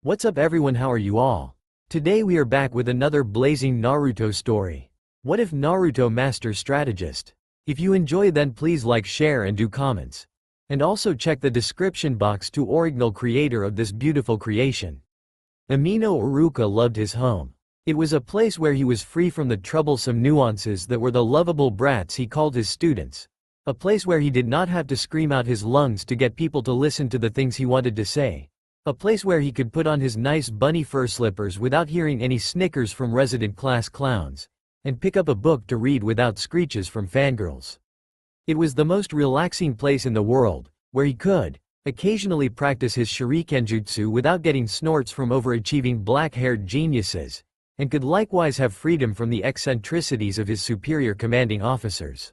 What's up everyone, how are you all? Today we are back with another blazing Naruto story. What if Naruto Master Strategist? If you enjoy then please like, share and do comments. And also check the description box to original creator of this beautiful creation. Amino Iruka loved his home. It was a place where he was free from the troublesome nuances that were the lovable brats he called his students. A place where he did not have to scream out his lungs to get people to listen to the things he wanted to say. A place where he could put on his nice bunny fur slippers without hearing any snickers from resident class clowns, and pick up a book to read without screeches from fangirls. It was the most relaxing place in the world, where he could occasionally practice his shurikenjutsu without getting snorts from overachieving black-haired geniuses, and could likewise have freedom from the eccentricities of his superior commanding officers.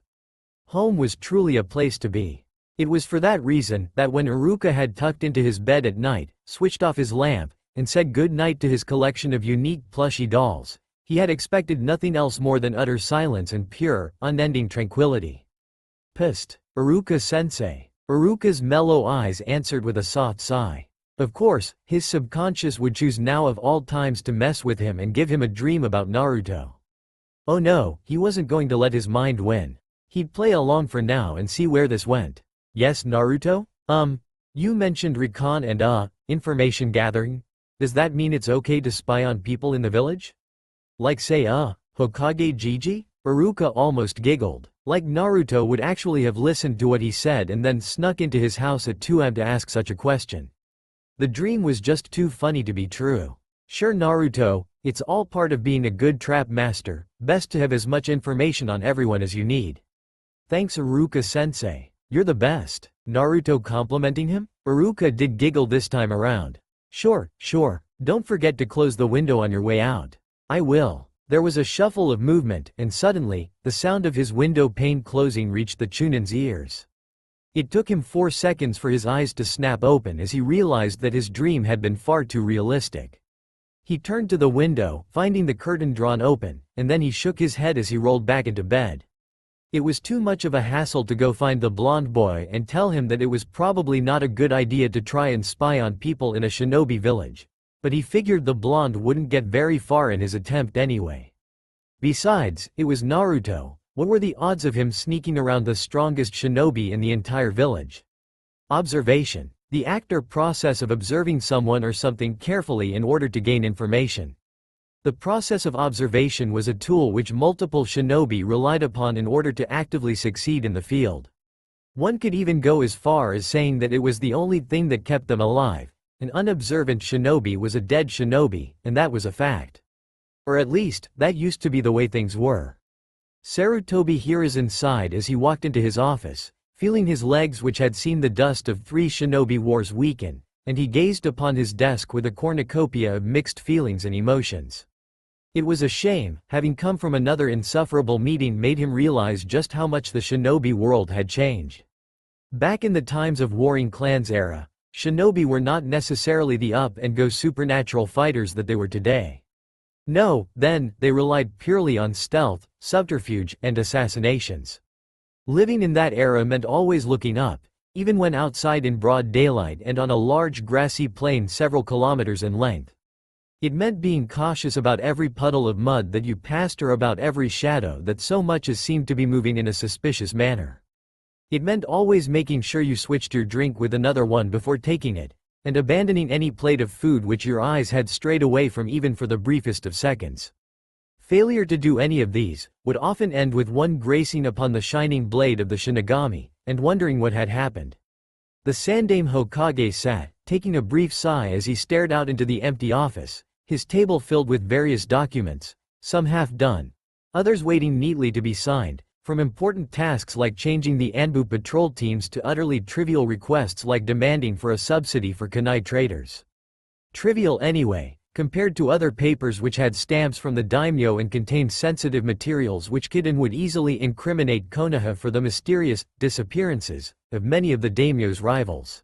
Home was truly a place to be. It was for that reason that when Iruka had tucked into his bed at night, switched off his lamp, and said good night to his collection of unique plushy dolls, he had expected nothing else more than utter silence and pure, unending tranquility. Psst, Iruka-sensei. Iruka's mellow eyes answered with a soft sigh. Of course, his subconscious would choose now of all times to mess with him and give him a dream about Naruto. Oh no, he wasn't going to let his mind win. He'd play along for now and see where this went. Yes, Naruto? You mentioned recon and information gathering. Does that mean it's okay to spy on people in the village? Like say Hokage Gigi? Iruka almost giggled. Like Naruto would actually have listened to what he said and then snuck into his house at 2 am to ask such a question. The dream was just too funny to be true. Sure Naruto, it's all part of being a good trap master, best to have as much information on everyone as you need. Thanks Iruka-sensei. You're the best. Naruto complimenting him? Iruka did giggle this time around. Sure. Don't forget to close the window on your way out. I will. There was a shuffle of movement, and suddenly, the sound of his window pane closing reached the Chunin's ears. It took him 4 seconds for his eyes to snap open as he realized that his dream had been far too realistic. He turned to the window, finding the curtain drawn open, and then he shook his head as he rolled back into bed. It was too much of a hassle to go find the blonde boy and tell him that it was probably not a good idea to try and spy on people in a shinobi village. But he figured the blonde wouldn't get very far in his attempt anyway. Besides, it was Naruto. What were the odds of him sneaking around the strongest shinobi in the entire village? Observation. The act or process of observing someone or something carefully in order to gain information. The process of observation was a tool which multiple shinobi relied upon in order to actively succeed in the field. One could even go as far as saying that it was the only thing that kept them alive. An unobservant shinobi was a dead shinobi, and that was a fact. Or at least, that used to be the way things were. Sarutobi Hiruzen sighed as he walked into his office, feeling his legs which had seen the dust of 3 shinobi wars weaken, and he gazed upon his desk with a cornucopia of mixed feelings and emotions. It was a shame, having come from another insufferable meeting made him realize just how much the shinobi world had changed. Back in the times of warring clans era, shinobi were not necessarily the up-and-go supernatural fighters that they were today. No, then, they relied purely on stealth, subterfuge, and assassinations. Living in that era meant always looking up, even when outside in broad daylight and on a large grassy plain several kilometers in length. It meant being cautious about every puddle of mud that you passed or about every shadow that so much as seemed to be moving in a suspicious manner. It meant always making sure you switched your drink with another one before taking it, and abandoning any plate of food which your eyes had strayed away from even for the briefest of seconds. Failure to do any of these would often end with one gracing upon the shining blade of the Shinigami, and wondering what had happened. The Sandaime Hokage sat, taking a brief sigh as he stared out into the empty office, his table filled with various documents, some half done, others waiting neatly to be signed, from important tasks like changing the Anbu patrol teams to utterly trivial requests like demanding for a subsidy for kunai traders. Trivial anyway, compared to other papers which had stamps from the daimyo and contained sensitive materials which could and would easily incriminate Konoha for the mysterious disappearances of many of the daimyo's rivals.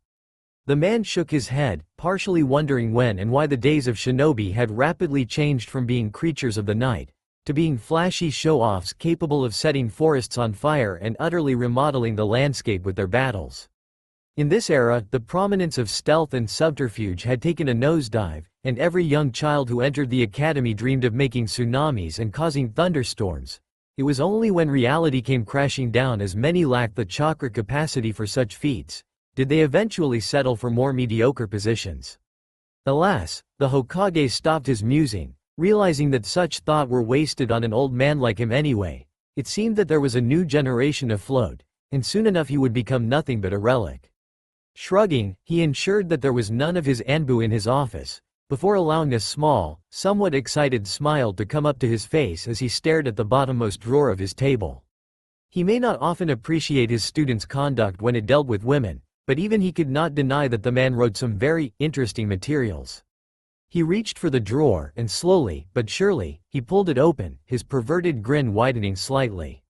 The man shook his head, partially wondering when and why the days of shinobi had rapidly changed from being creatures of the night to being flashy show-offs capable of setting forests on fire and utterly remodeling the landscape with their battles. In this era, the prominence of stealth and subterfuge had taken a nosedive, and every young child who entered the academy dreamed of making tsunamis and causing thunderstorms. It was only when reality came crashing down, as many lacked the chakra capacity for such feats, did they eventually settle for more mediocre positions. Alas, the Hokage stopped his musing, realizing that such thought were wasted on an old man like him anyway. It seemed that there was a new generation afloat, and soon enough he would become nothing but a relic. Shrugging, he ensured that there was none of his Anbu in his office, before allowing a small, somewhat excited smile to come up to his face as he stared at the bottommost drawer of his table. He may not often appreciate his students' conduct when it dealt with women, but even he could not deny that the man wrote some very interesting materials. He reached for the drawer, and slowly, but surely, he pulled it open, his perverted grin widening slightly.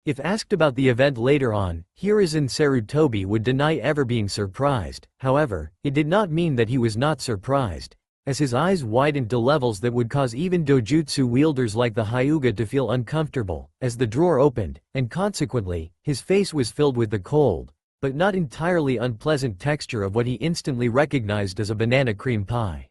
If asked about the event later on, Hiruzen Sarutobi would deny ever being surprised. However, it did not mean that he was not surprised, as his eyes widened to levels that would cause even dojutsu wielders like the Hyuga to feel uncomfortable, as the drawer opened, and consequently, his face was filled with the cold, but not entirely unpleasant texture of what he instantly recognized as a banana cream pie.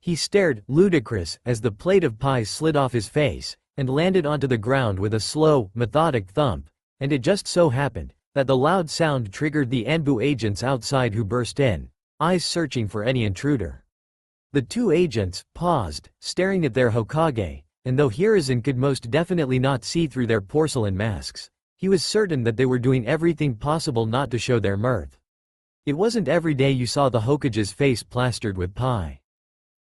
He stared, ludicrous, as the plate of pie slid off his face, and landed onto the ground with a slow, methodic thump, and it just so happened that the loud sound triggered the Anbu agents outside, who burst in, eyes searching for any intruder. The two agents paused, staring at their Hokage, and though Hiruzen could most definitely not see through their porcelain masks, he was certain that they were doing everything possible not to show their mirth. It wasn't every day you saw the Hokage's face plastered with pie.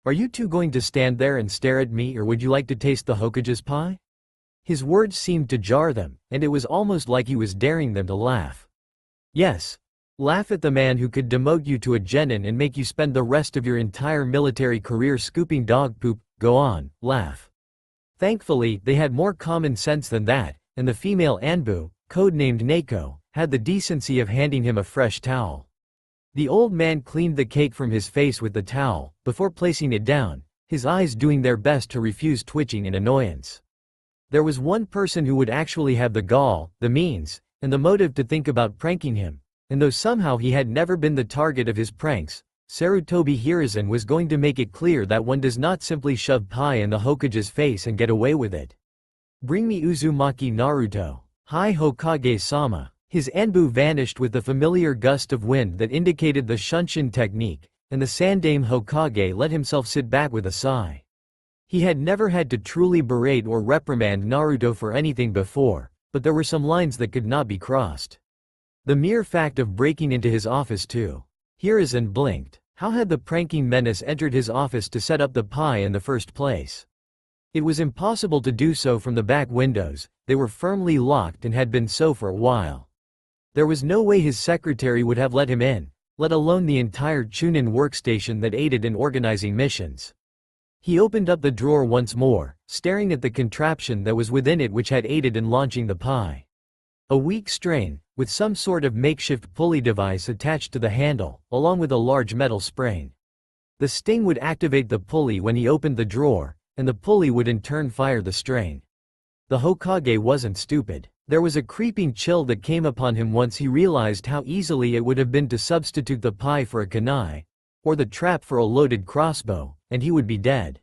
"Are you two going to stand there and stare at me, or would you like to taste the Hokage's pie?" His words seemed to jar them, and it was almost like he was daring them to laugh. "Yes. Laugh at the man who could demote you to a genin and make you spend the rest of your entire military career scooping dog poop. Go on, laugh." Thankfully, they had more common sense than that, and the female Anbu, codenamed Neko, had the decency of handing him a fresh towel. The old man cleaned the cake from his face with the towel, before placing it down, his eyes doing their best to refuse twitching in annoyance. There was one person who would actually have the gall, the means, and the motive to think about pranking him, and though somehow he had never been the target of his pranks, Sarutobi Hiruzen was going to make it clear that one does not simply shove pie in the Hokage's face and get away with it. "Bring me Uzumaki Naruto. Hi Hokage-sama." His Anbu vanished with the familiar gust of wind that indicated the Shunshin technique, and the Sandaime Hokage let himself sit back with a sigh. He had never had to truly berate or reprimand Naruto for anything before, but there were some lines that could not be crossed. The mere fact of breaking into his office too. Hiruzen blinked. How had the pranking menace entered his office to set up the pie in the first place? It was impossible to do so from the back windows, they were firmly locked and had been so for a while. There was no way his secretary would have let him in, let alone the entire Chunin workstation that aided in organizing missions. He opened up the drawer once more, staring at the contraption that was within it which had aided in launching the pie. A weak strain, with some sort of makeshift pulley device attached to the handle, along with a large metal spring. The sting would activate the pulley when he opened the drawer, and the pulley would in turn fire the strain. The Hokage wasn't stupid. There was a creeping chill that came upon him once he realized how easily it would have been to substitute the pie for a kunai, or the trap for a loaded crossbow, and he would be dead.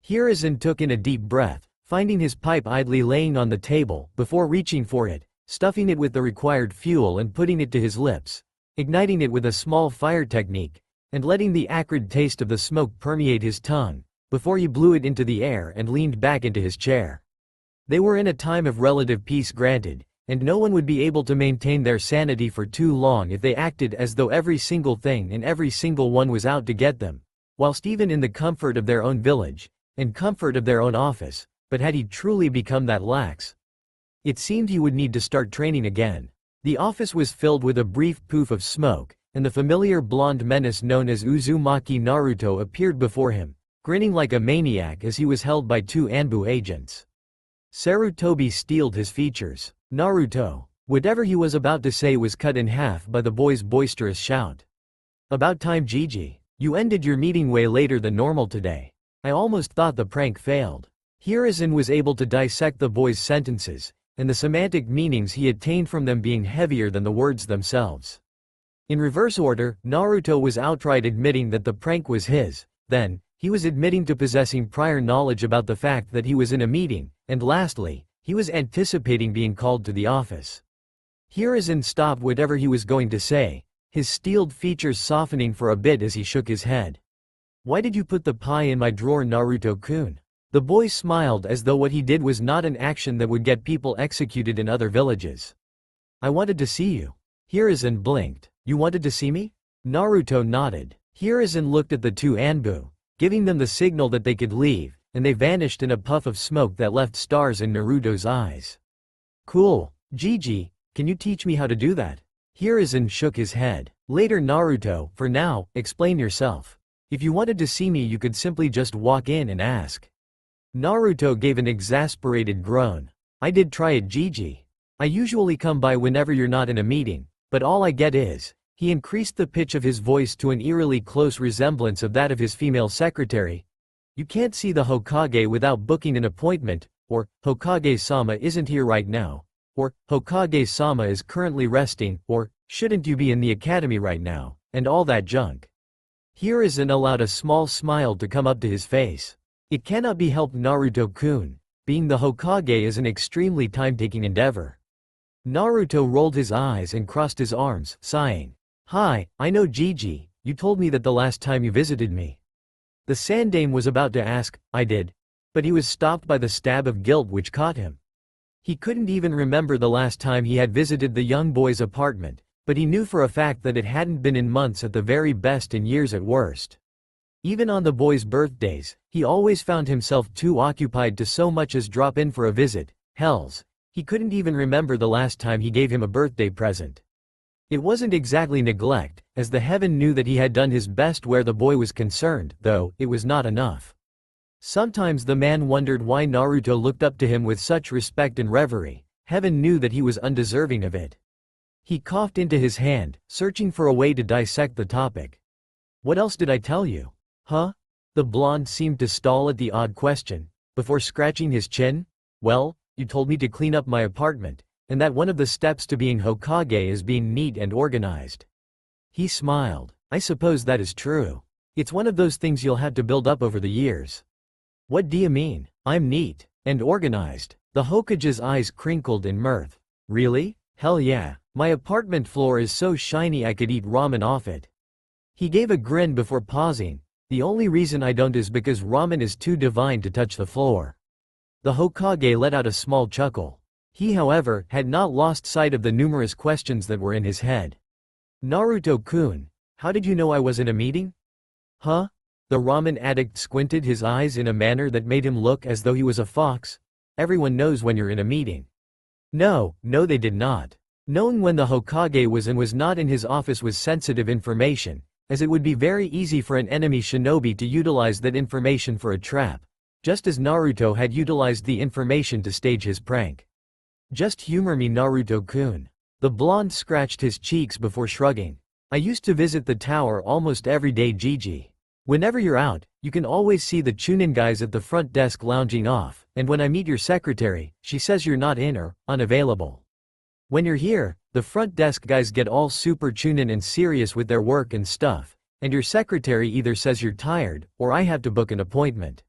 Hiruzen took in a deep breath, finding his pipe idly laying on the table, before reaching for it, stuffing it with the required fuel and putting it to his lips, igniting it with a small fire technique, and letting the acrid taste of the smoke permeate his tongue, before he blew it into the air and leaned back into his chair. They were in a time of relative peace granted, and no one would be able to maintain their sanity for too long if they acted as though every single thing and every single one was out to get them, whilst even in the comfort of their own village, and comfort of their own office. But had he truly become that lax? It seemed he would need to start training again. The office was filled with a brief poof of smoke, and the familiar blonde menace known as Uzumaki Naruto appeared before him, grinning like a maniac as he was held by two Anbu agents. Sarutobi steeled his features. "Naruto." Whatever he was about to say was cut in half by the boy's boisterous shout. "About time, Gigi. You ended your meeting way later than normal today. I almost thought the prank failed." Hiruzen was able to dissect the boy's sentences, and the semantic meanings he attained from them being heavier than the words themselves. In reverse order, Naruto was outright admitting that the prank was his, then, he was admitting to possessing prior knowledge about the fact that he was in a meeting, and lastly, he was anticipating being called to the office. Hiruzen stopped whatever he was going to say, his steeled features softening for a bit as he shook his head. Why did you put the pie in my drawer, Naruto-kun? The boy smiled as though what he did was not an action that would get people executed in other villages. I wanted to see you. Hiruzen blinked. You wanted to see me? Naruto nodded. Hiruzen looked at the two Anbu, giving them the signal that they could leave, and they vanished in a puff of smoke that left stars in Naruto's eyes. Cool. Gigi, can you teach me how to do that? Hiruzen shook his head. Later, Naruto, for now, explain yourself. If you wanted to see me, you could simply just walk in and ask. Naruto gave an exasperated groan. I did try it, Gigi. I usually come by whenever you're not in a meeting, but all I get is. He increased the pitch of his voice to an eerily close resemblance of that of his female secretary. You can't see the Hokage without booking an appointment, or Hokage-sama isn't here right now, or Hokage-sama is currently resting, or shouldn't you be in the academy right now, and all that junk. Hiruzen allowed a small smile to come up to his face. It cannot be helped, Naruto-kun. Being the Hokage is an extremely time-taking endeavor. Naruto rolled his eyes and crossed his arms, sighing. Hi, I know Gigi, you told me that the last time you visited me. The Sandame was about to ask, I did. But he was stopped by the stab of guilt which caught him. He couldn't even remember the last time he had visited the young boy's apartment, but he knew for a fact that it hadn't been in months at the very best and years at worst. Even on the boy's birthdays, he always found himself too occupied to so much as drop in for a visit. Hells, he couldn't even remember the last time he gave him a birthday present. It wasn't exactly neglect, as the heaven knew that he had done his best where the boy was concerned, though it was not enough. Sometimes the man wondered why Naruto looked up to him with such respect and reverie. Heaven knew that he was undeserving of it. He coughed into his hand, searching for a way to dissect the topic. What else did I tell you? Huh? The blonde seemed to stall at the odd question, before scratching his chin. Well, you told me to clean up my apartment, and that one of the steps to being Hokage is being neat and organized. He smiled. I suppose that is true. It's one of those things you'll have to build up over the years. What do you mean? I'm neat and organized. The Hokage's eyes crinkled in mirth. Really? Hell yeah. My apartment floor is so shiny I could eat ramen off it. He gave a grin before pausing. The only reason I don't is because ramen is too divine to touch the floor. The Hokage let out a small chuckle. He, however, had not lost sight of the numerous questions that were in his head. Naruto-kun, how did you know I was in a meeting? Huh? The ramen addict squinted his eyes in a manner that made him look as though he was a fox. Everyone knows when you're in a meeting. No, they did not. Knowing when the Hokage was and was not in his office was sensitive information, as it would be very easy for an enemy shinobi to utilize that information for a trap, just as Naruto had utilized the information to stage his prank. Just humor me, Naruto-kun. The blonde scratched his cheeks before shrugging. I used to visit the tower almost every day, Gigi. Whenever you're out, you can always see the Chunin guys at the front desk lounging off, and when I meet your secretary, she says you're not in or unavailable. When you're here, the front desk guys get all super Chunin and serious with their work and stuff, and your secretary either says you're tired, or I have to book an appointment.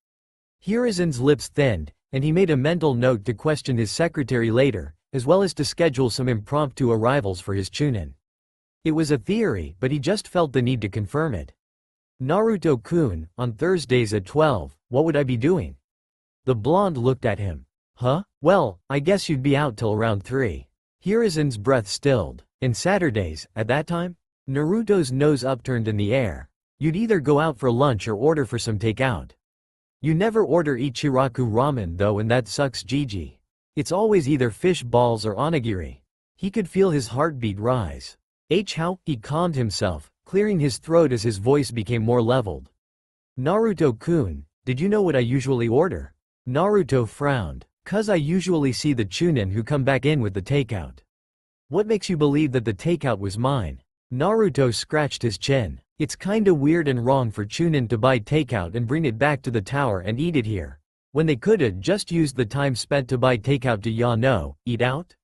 Hiruzen's lips thinned, and he made a mental note to question his secretary later, as well as to schedule some impromptu arrivals for his Chunin. It was a theory, but he just felt the need to confirm it. Naruto-kun, on Thursdays at 12, what would I be doing? The blonde looked at him. Huh? Well, I guess you'd be out till around 3. Hiruzen's breath stilled. And Saturdays, at that time? Naruto's nose upturned in the air. You'd either go out for lunch or order for some takeout. You never order Ichiraku ramen though, and that sucks, Gigi. It's always either fish balls or onigiri. He could feel his heartbeat rise. How? He calmed himself, clearing his throat as his voice became more leveled. Naruto-kun, did you know what I usually order? Naruto frowned. 'Cause I usually see the Chunin who come back in with the takeout. What makes you believe that the takeout was mine? Naruto scratched his chin. It's kinda weird and wrong for Chunin to buy takeout and bring it back to the tower and eat it here, when they coulda just used the time spent to buy takeout to eat out?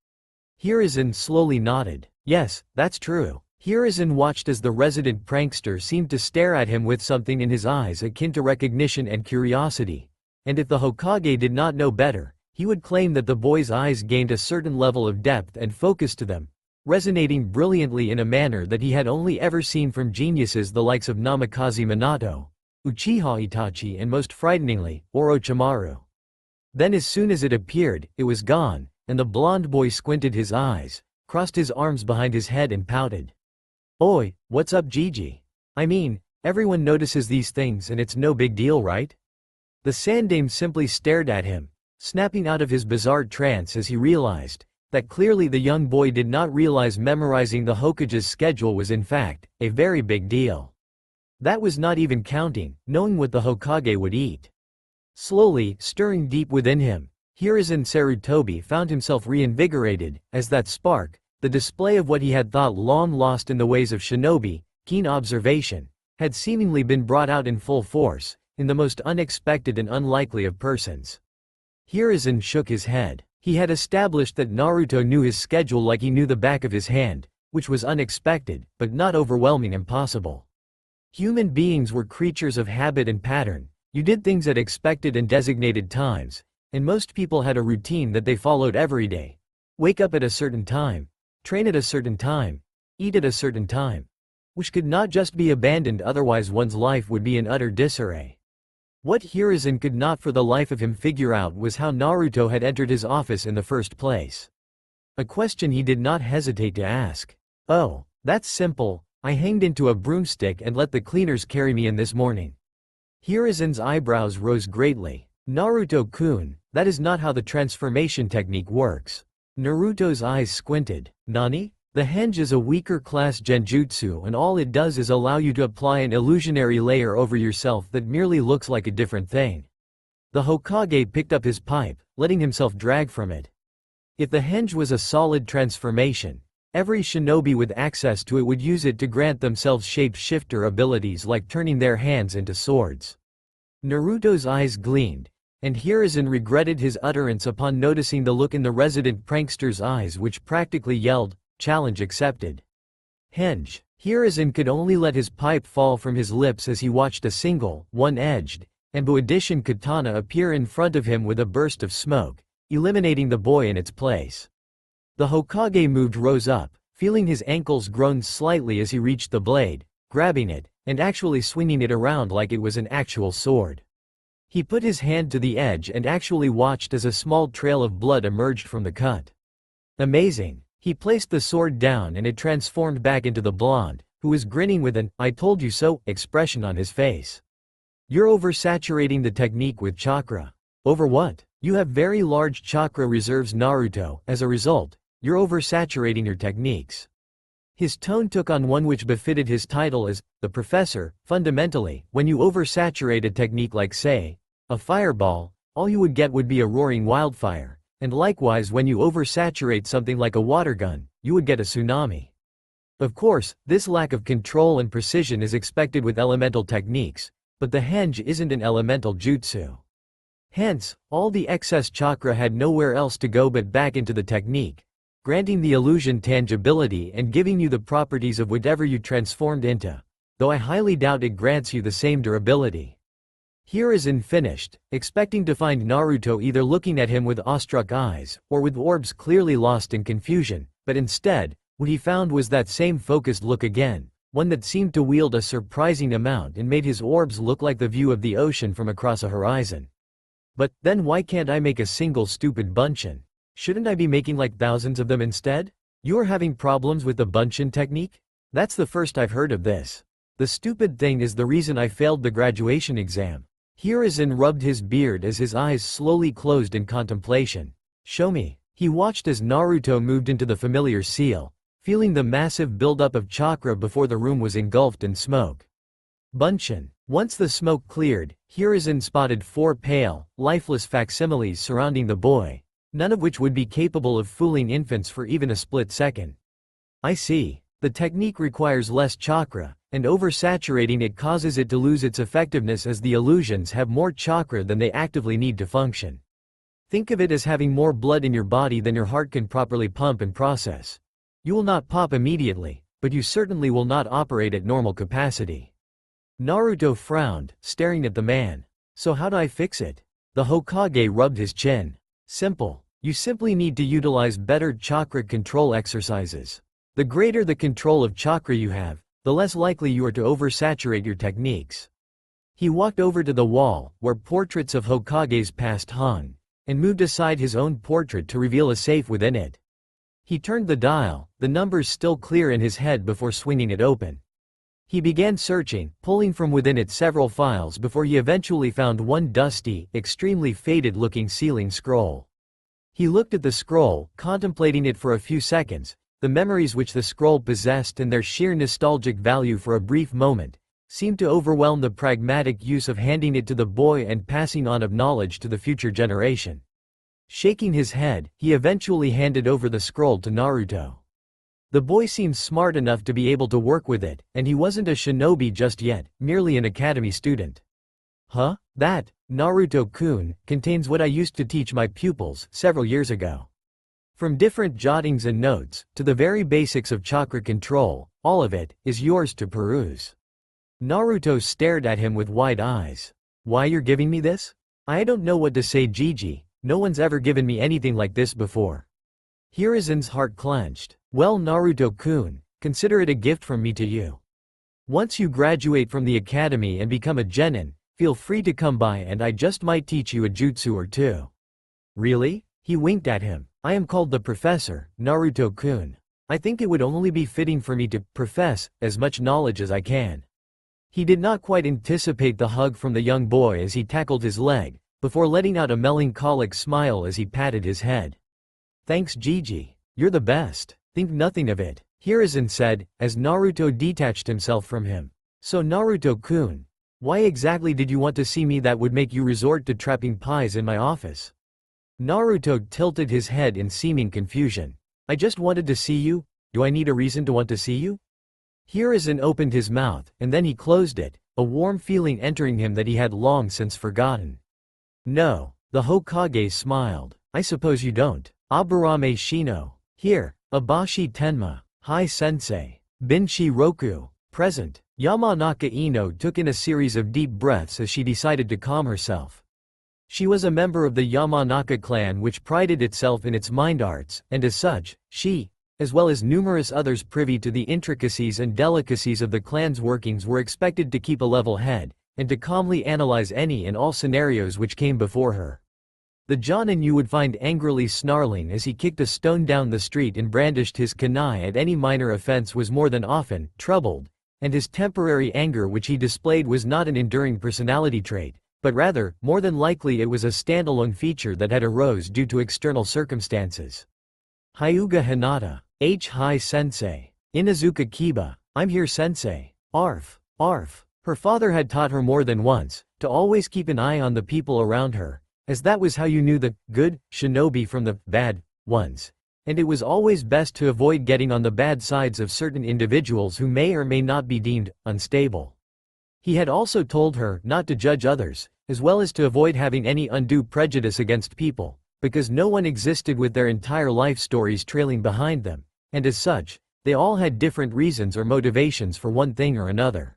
Hiruzen slowly nodded. Yes, that's true. Hiruzen watched as the resident prankster seemed to stare at him with something in his eyes akin to recognition and curiosity. And if the Hokage did not know better, he would claim that the boy's eyes gained a certain level of depth and focus to them, resonating brilliantly in a manner that he had only ever seen from geniuses the likes of Namikaze Minato, Uchiha Itachi, and most frighteningly, Orochimaru. Then as soon as it appeared, it was gone, and the blond boy squinted his eyes, crossed his arms behind his head and pouted. "Oi, what's up, Gigi? I mean, everyone notices these things and it's no big deal, right?" The Sandaime simply stared at him, snapping out of his bizarre trance as he realized that clearly the young boy did not realize memorizing the Hokage's schedule was in fact a very big deal. That was not even counting knowing what the Hokage would eat. Slowly, stirring deep within him, Hiruzen Sarutobi found himself reinvigorated, as that spark, the display of what he had thought long lost in the ways of shinobi, keen observation, had seemingly been brought out in full force, in the most unexpected and unlikely of persons. Hiruzen shook his head. He had established that Naruto knew his schedule like he knew the back of his hand, which was unexpected, but not overwhelming impossible. Human beings were creatures of habit and pattern. You did things at expected and designated times, and most people had a routine that they followed every day. Wake up at a certain time, train at a certain time, eat at a certain time, which could not just be abandoned, otherwise one's life would be in utter disarray. What Hiruzen could not for the life of him figure out was how Naruto had entered his office in the first place. A question he did not hesitate to ask. "Oh, that's simple, I hanged into a broomstick and let the cleaners carry me in this morning." Hiruzen's eyebrows rose greatly. "Naruto-kun, that is not how the transformation technique works." Naruto's eyes squinted. "Nani? The henge is a weaker class genjutsu and all it does is allow you to apply an illusionary layer over yourself that merely looks like a different thing." The Hokage picked up his pipe, letting himself drag from it. If the henge was a solid transformation, every shinobi with access to it would use it to grant themselves shape-shifter abilities like turning their hands into swords. Naruto's eyes gleamed, and Hiruzen regretted his utterance upon noticing the look in the resident prankster's eyes which practically yelled, "Challenge accepted." Henge. Hiruzen could only let his pipe fall from his lips as he watched a single, one-edged, Anbu edition katana appear in front of him with a burst of smoke, eliminating the boy in its place. The Hokage rose up, feeling his ankles groan slightly as he reached the blade, grabbing it, and actually swinging it around like it was an actual sword. He put his hand to the edge and actually watched as a small trail of blood emerged from the cut. Amazing. He placed the sword down and it transformed back into the blonde, who was grinning with an "I told you so" expression on his face. "You're oversaturating the technique with chakra." "Over what?" "You have very large chakra reserves, Naruto. As a result, you're oversaturating your techniques." His tone took on one which befitted his title as the professor. Fundamentally, when you oversaturate a technique like, say, a fireball, all you would get would be a roaring wildfire. And likewise, when you oversaturate something like a water gun, you would get a tsunami. Of course, this lack of control and precision is expected with elemental techniques, but the henge isn't an elemental jutsu. Hence, all the excess chakra had nowhere else to go but back into the technique, granting the illusion tangibility and giving you the properties of whatever you transformed into, though I highly doubt it grants you the same durability. Hiruzen finished, expecting to find Naruto either looking at him with awestruck eyes, or with orbs clearly lost in confusion, but instead, what he found was that same focused look again, one that seemed to wield a surprising amount and made his orbs look like the view of the ocean from across a horizon. "But, then why can't I make a single stupid bunshin? Shouldn't I be making like thousands of them instead? You're having problems with the bunshin technique? That's the first I've heard of this. The stupid thing is the reason I failed the graduation exam." Hiruzen rubbed his beard as his eyes slowly closed in contemplation. "Show me." He watched as Naruto moved into the familiar seal, feeling the massive buildup of chakra before the room was engulfed in smoke. Bunshin. Once the smoke cleared, Hiruzen spotted 4 pale, lifeless facsimiles surrounding the boy, none of which would be capable of fooling infants for even a split second. "I see. The technique requires less chakra, and oversaturating it causes it to lose its effectiveness as the illusions have more chakra than they actively need to function. Think of it as having more blood in your body than your heart can properly pump and process. You will not pop immediately, but you certainly will not operate at normal capacity. Naruto frowned, staring at the man. So how do I fix it? The Hokage rubbed his chin. Simple. You simply need to utilize better chakra control exercises. The greater the control of chakra you have, the less likely you are to oversaturate your techniques. He walked over to the wall, where portraits of Hokage's past hung, and moved aside his own portrait to reveal a safe within it. He turned the dial, the numbers still clear in his head before swinging it open. He began searching, pulling from within it several files before he eventually found one dusty, extremely faded-looking sealing scroll. He looked at the scroll, contemplating it for a few seconds, the memories which the scroll possessed and their sheer nostalgic value for a brief moment seemed to overwhelm the pragmatic use of handing it to the boy and passing on of knowledge to the future generation. Shaking his head, he eventually handed over the scroll to Naruto. The boy seemed smart enough to be able to work with it, and he wasn't a shinobi just yet, merely an academy student. Huh? That, Naruto-kun, contains what I used to teach my pupils several years ago. From different jottings and notes, to the very basics of chakra control, all of it is yours to peruse. Naruto stared at him with wide eyes. Why you're giving me this? I don't know what to say, Gigi, no one's ever given me anything like this before. Hirazen's heart clenched. Well, Naruto-kun, consider it a gift from me to you. Once you graduate from the academy and become a genin, feel free to come by and I just might teach you a jutsu or two. Really? He winked at him. I am called the professor, Naruto-kun. I think it would only be fitting for me to profess as much knowledge as I can. He did not quite anticipate the hug from the young boy as he tackled his leg, before letting out a melancholic smile as he patted his head. Thanks, Gigi. You're the best. Think nothing of it, Hirazen said, as Naruto detached himself from him. So Naruto-kun, why exactly did you want to see me that would make you resort to trapping pies in my office? Naruto tilted his head in seeming confusion. I just wanted to see you? Do I need a reason to want to see you? Hirazen opened his mouth, and then he closed it, a warm feeling entering him that he had long since forgotten. No, the Hokage smiled. I suppose you don't. Aburame Shino. Here, Abashi Tenma. Hi Sensei. Binshi Roku. Present. Yamanaka Ino took in a series of deep breaths as she decided to calm herself. She was a member of the Yamanaka clan which prided itself in its mind arts, and as such, she, as well as numerous others privy to the intricacies and delicacies of the clan's workings, were expected to keep a level head, and to calmly analyze any and all scenarios which came before her. The Jonin you would find angrily snarling as he kicked a stone down the street and brandished his kunai at any minor offense was more than often troubled, and his temporary anger which he displayed was not an enduring personality trait, but rather, more than likely it was a standalone feature that had arose due to external circumstances. Hyuga Hinata. Hi Sensei. Inazuka Kiba. I'm here Sensei. Arf. Arf. Her father had taught her more than once, to always keep an eye on the people around her, as that was how you knew the good shinobi from the bad ones, and it was always best to avoid getting on the bad sides of certain individuals who may or may not be deemed unstable. He had also told her not to judge others, as well as to avoid having any undue prejudice against people, because no one existed with their entire life stories trailing behind them, and as such, they all had different reasons or motivations for one thing or another.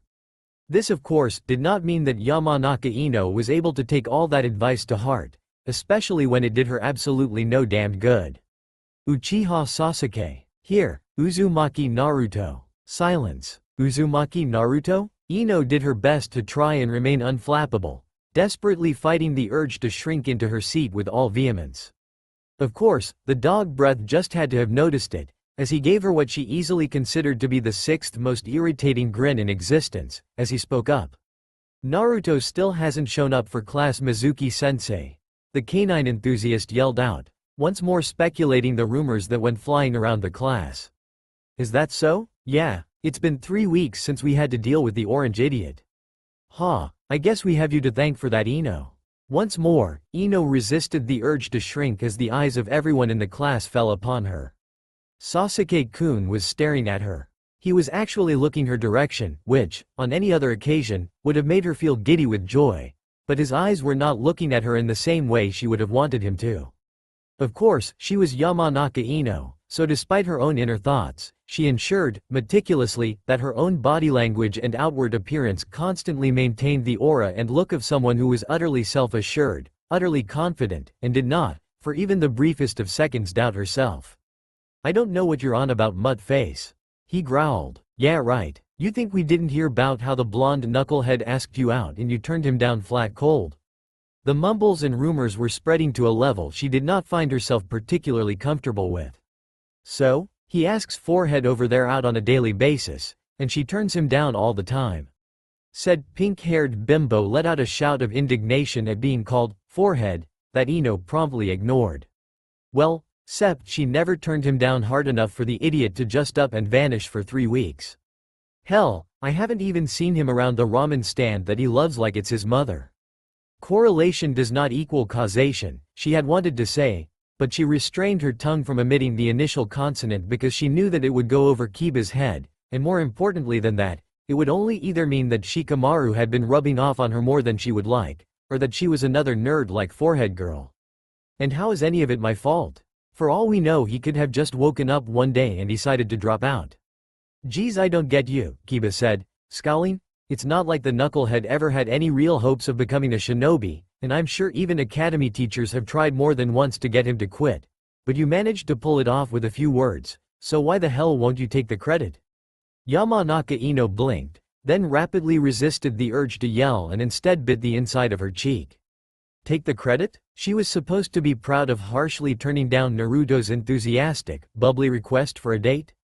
This of course did not mean that Yamanaka Ino was able to take all that advice to heart, especially when it did her absolutely no damned good. Uchiha Sasuke. Here, Uzumaki Naruto. Silence. Uzumaki Naruto? Ino did her best to try and remain unflappable, desperately fighting the urge to shrink into her seat with all vehemence. Of course, the dog breath just had to have noticed it, as he gave her what she easily considered to be the sixth most irritating grin in existence, as he spoke up. Naruto still hasn't shown up for class, Mizuki-sensei. The canine enthusiast yelled out, once more speculating the rumors that went flying around the class. Is that so? Yeah, it's been 3 weeks since we had to deal with the orange idiot. I guess we have you to thank for that, Ino. Once more, Ino resisted the urge to shrink as the eyes of everyone in the class fell upon her. Sasuke-kun was staring at her. He was actually looking her direction, which, on any other occasion, would have made her feel giddy with joy, but his eyes were not looking at her in the same way she would have wanted him to. Of course, she was Yamanaka Ino, so despite her own inner thoughts, she ensured, meticulously, that her own body language and outward appearance constantly maintained the aura and look of someone who was utterly self-assured, utterly confident, and did not, for even the briefest of seconds, doubt herself. "I don't know what you're on about, mutt face," he growled. "Yeah right. You think we didn't hear about how the blonde knucklehead asked you out and you turned him down flat cold?" The mumbles and rumors were spreading to a level she did not find herself particularly comfortable with. "So? He asks Forehead over there out on a daily basis, and she turns him down all the time," said pink-haired bimbo, let out a shout of indignation at being called Forehead, that Ino promptly ignored. Well, except she never turned him down hard enough for the idiot to just up and vanish for 3 weeks. Hell, I haven't even seen him around the ramen stand that he loves like it's his mother. Correlation does not equal causation, she had wanted to say, but she restrained her tongue from emitting the initial consonant because she knew that it would go over Kiba's head, and more importantly than that, it would only either mean that Shikamaru had been rubbing off on her more than she would like, or that she was another nerd like Forehead Girl. And how is any of it my fault? For all we know, he could have just woken up one day and decided to drop out. "Geez, I don't get you," Kiba said, scowling. "It's not like the knucklehead ever had any real hopes of becoming a shinobi, and I'm sure even academy teachers have tried more than once to get him to quit. But you managed to pull it off with a few words, so why the hell won't you take the credit?" Yamanaka Ino blinked, then rapidly resisted the urge to yell and instead bit the inside of her cheek. Take the credit? She was supposed to be proud of harshly turning down Naruto's enthusiastic, bubbly request for a date?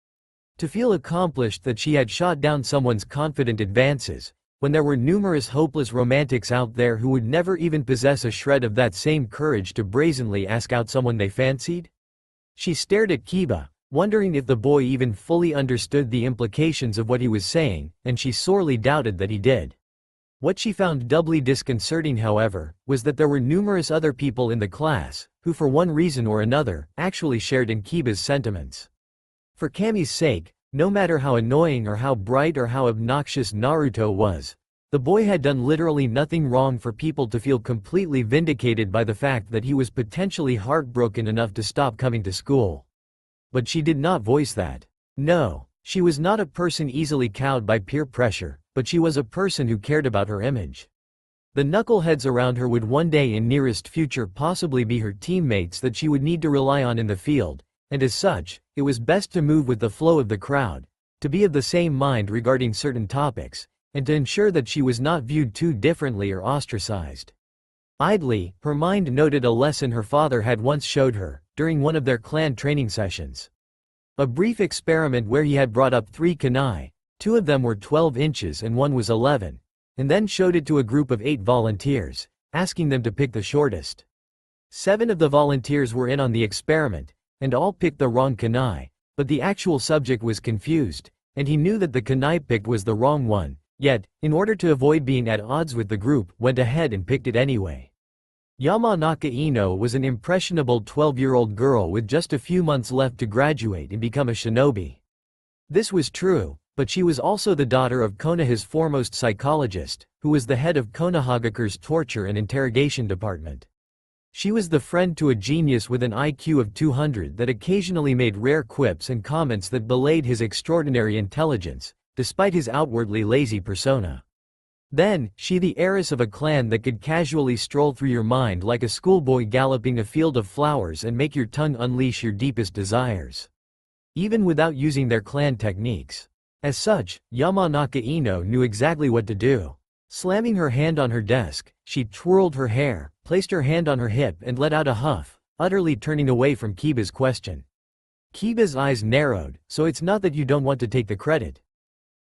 To feel accomplished that she had shot down someone's confident advances, when there were numerous hopeless romantics out there who would never even possess a shred of that same courage to brazenly ask out someone they fancied? She stared at Kiba, wondering if the boy even fully understood the implications of what he was saying, and she sorely doubted that he did. What she found doubly disconcerting, however, was that there were numerous other people in the class, who for one reason or another, actually shared in Kiba's sentiments. For Kami's sake, no matter how annoying or how bright or how obnoxious Naruto was, the boy had done literally nothing wrong for people to feel completely vindicated by the fact that he was potentially heartbroken enough to stop coming to school. But she did not voice that. No, she was not a person easily cowed by peer pressure, but she was a person who cared about her image. The knuckleheads around her would one day in nearest future possibly be her teammates that she would need to rely on in the field, and as such, it was best to move with the flow of the crowd, to be of the same mind regarding certain topics, and to ensure that she was not viewed too differently or ostracized. Idly, her mind noted a lesson her father had once showed her, during one of their clan training sessions. A brief experiment where he had brought up 3 kunai, 2 of them were 12 inches and 1 was 11, and then showed it to a group of 8 volunteers, asking them to pick the shortest. 7 of the volunteers were in on the experiment, and all picked the wrong kunai, but the actual subject was confused, and he knew that the kunai picked was the wrong one, yet, in order to avoid being at odds with the group, went ahead and picked it anyway. Yamanaka Ino was an impressionable 12-year-old girl with just a few months left to graduate and become a shinobi. This was true, but she was also the daughter of Konoha's foremost psychologist, who was the head of Konohagakure's torture and interrogation department. She was the friend to a genius with an IQ of 200 that occasionally made rare quips and comments that belied his extraordinary intelligence, despite his outwardly lazy persona. Then, she the heiress of a clan that could casually stroll through your mind like a schoolboy galloping a field of flowers and make your tongue unleash your deepest desires, even without using their clan techniques. As such, Yamanaka Ino knew exactly what to do. Slamming her hand on her desk, she twirled her hair, placed her hand on her hip and let out a huff, utterly turning away from Kiba's question. Kiba's eyes narrowed. So it's not that you don't want to take the credit.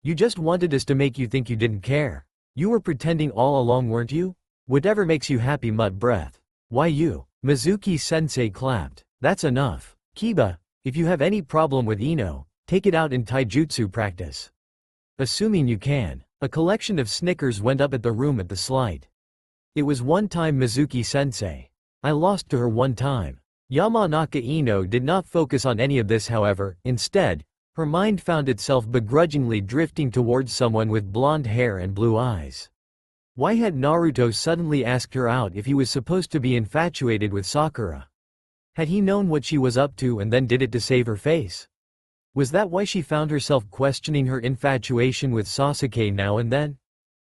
You just wanted us to make you think you didn't care. You were pretending all along, weren't you? Whatever makes you happy, mutt breath. Why you? Mizuki-sensei clapped. That's enough. Kiba, if you have any problem with Ino, take it out in taijutsu practice. Assuming you can. A collection of snickers went up at the room at the slight. It was one time, Mizuki-sensei. I lost to her one time. Yamanaka Ino did not focus on any of this, however. Instead, her mind found itself begrudgingly drifting towards someone with blonde hair and blue eyes. Why had Naruto suddenly asked her out if he was supposed to be infatuated with Sakura? Had he known what she was up to and then did it to save her face? Was that why she found herself questioning her infatuation with Sasuke now and then?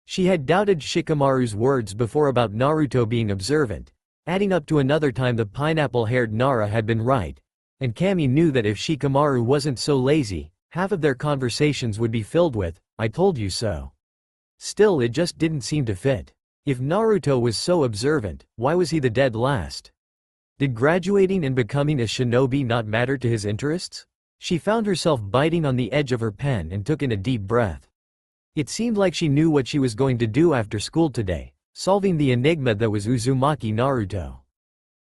She had doubted Shikamaru's words before about Naruto being observant, adding up to another time the pineapple-haired Nara had been right, and Kami knew that if Shikamaru wasn't so lazy, half of their conversations would be filled with, "I told you so." Still, it just didn't seem to fit. If Naruto was so observant, why was he the dead last? Did graduating and becoming a shinobi not matter to his interests? She found herself biting on the edge of her pen and took in a deep breath. It seemed like she knew what she was going to do after school today, solving the enigma that was Uzumaki Naruto.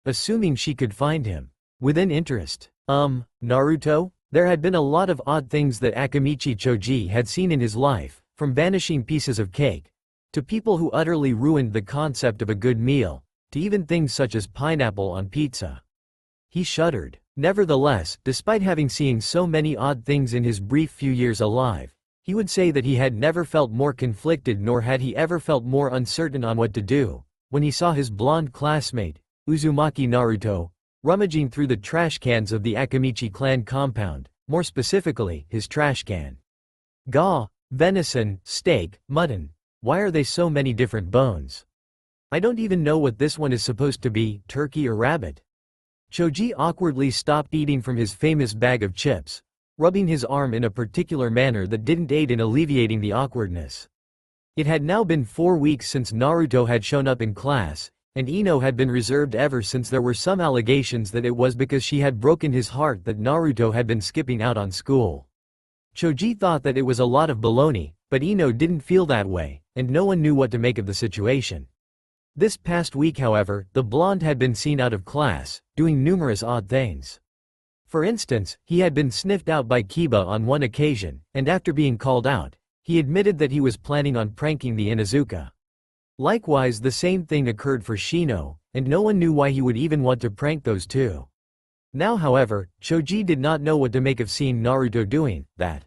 Assuming she could find him. Within interest. Naruto? There had been a lot of odd things that Akamichi Choji had seen in his life, from vanishing pieces of cake, to people who utterly ruined the concept of a good meal, to even things such as pineapple on pizza. He shuddered. Nevertheless, despite having seen so many odd things in his brief few years alive, he would say that he had never felt more conflicted nor had he ever felt more uncertain on what to do, when he saw his blonde classmate, Uzumaki Naruto, rummaging through the trash cans of the Akamichi clan compound, more specifically, his trash can. Gah, venison, steak, mutton. Why are they so many different bones? I don't even know what this one is supposed to be, turkey or rabbit. Choji awkwardly stopped eating from his famous bag of chips, rubbing his arm in a particular manner that didn't aid in alleviating the awkwardness. It had now been 4 weeks since Naruto had shown up in class, and Ino had been reserved ever since there were some allegations that it was because she had broken his heart that Naruto had been skipping out on school. Choji thought that it was a lot of baloney, but Ino didn't feel that way, and no one knew what to make of the situation. This past week, however, the blonde had been seen out of class, doing numerous odd things. For instance, he had been sniffed out by Kiba on one occasion, and after being called out, he admitted that he was planning on pranking the Inuzuka. Likewise, the same thing occurred for Shino, and no one knew why he would even want to prank those two. Now, however, Choji did not know what to make of seeing Naruto doing that.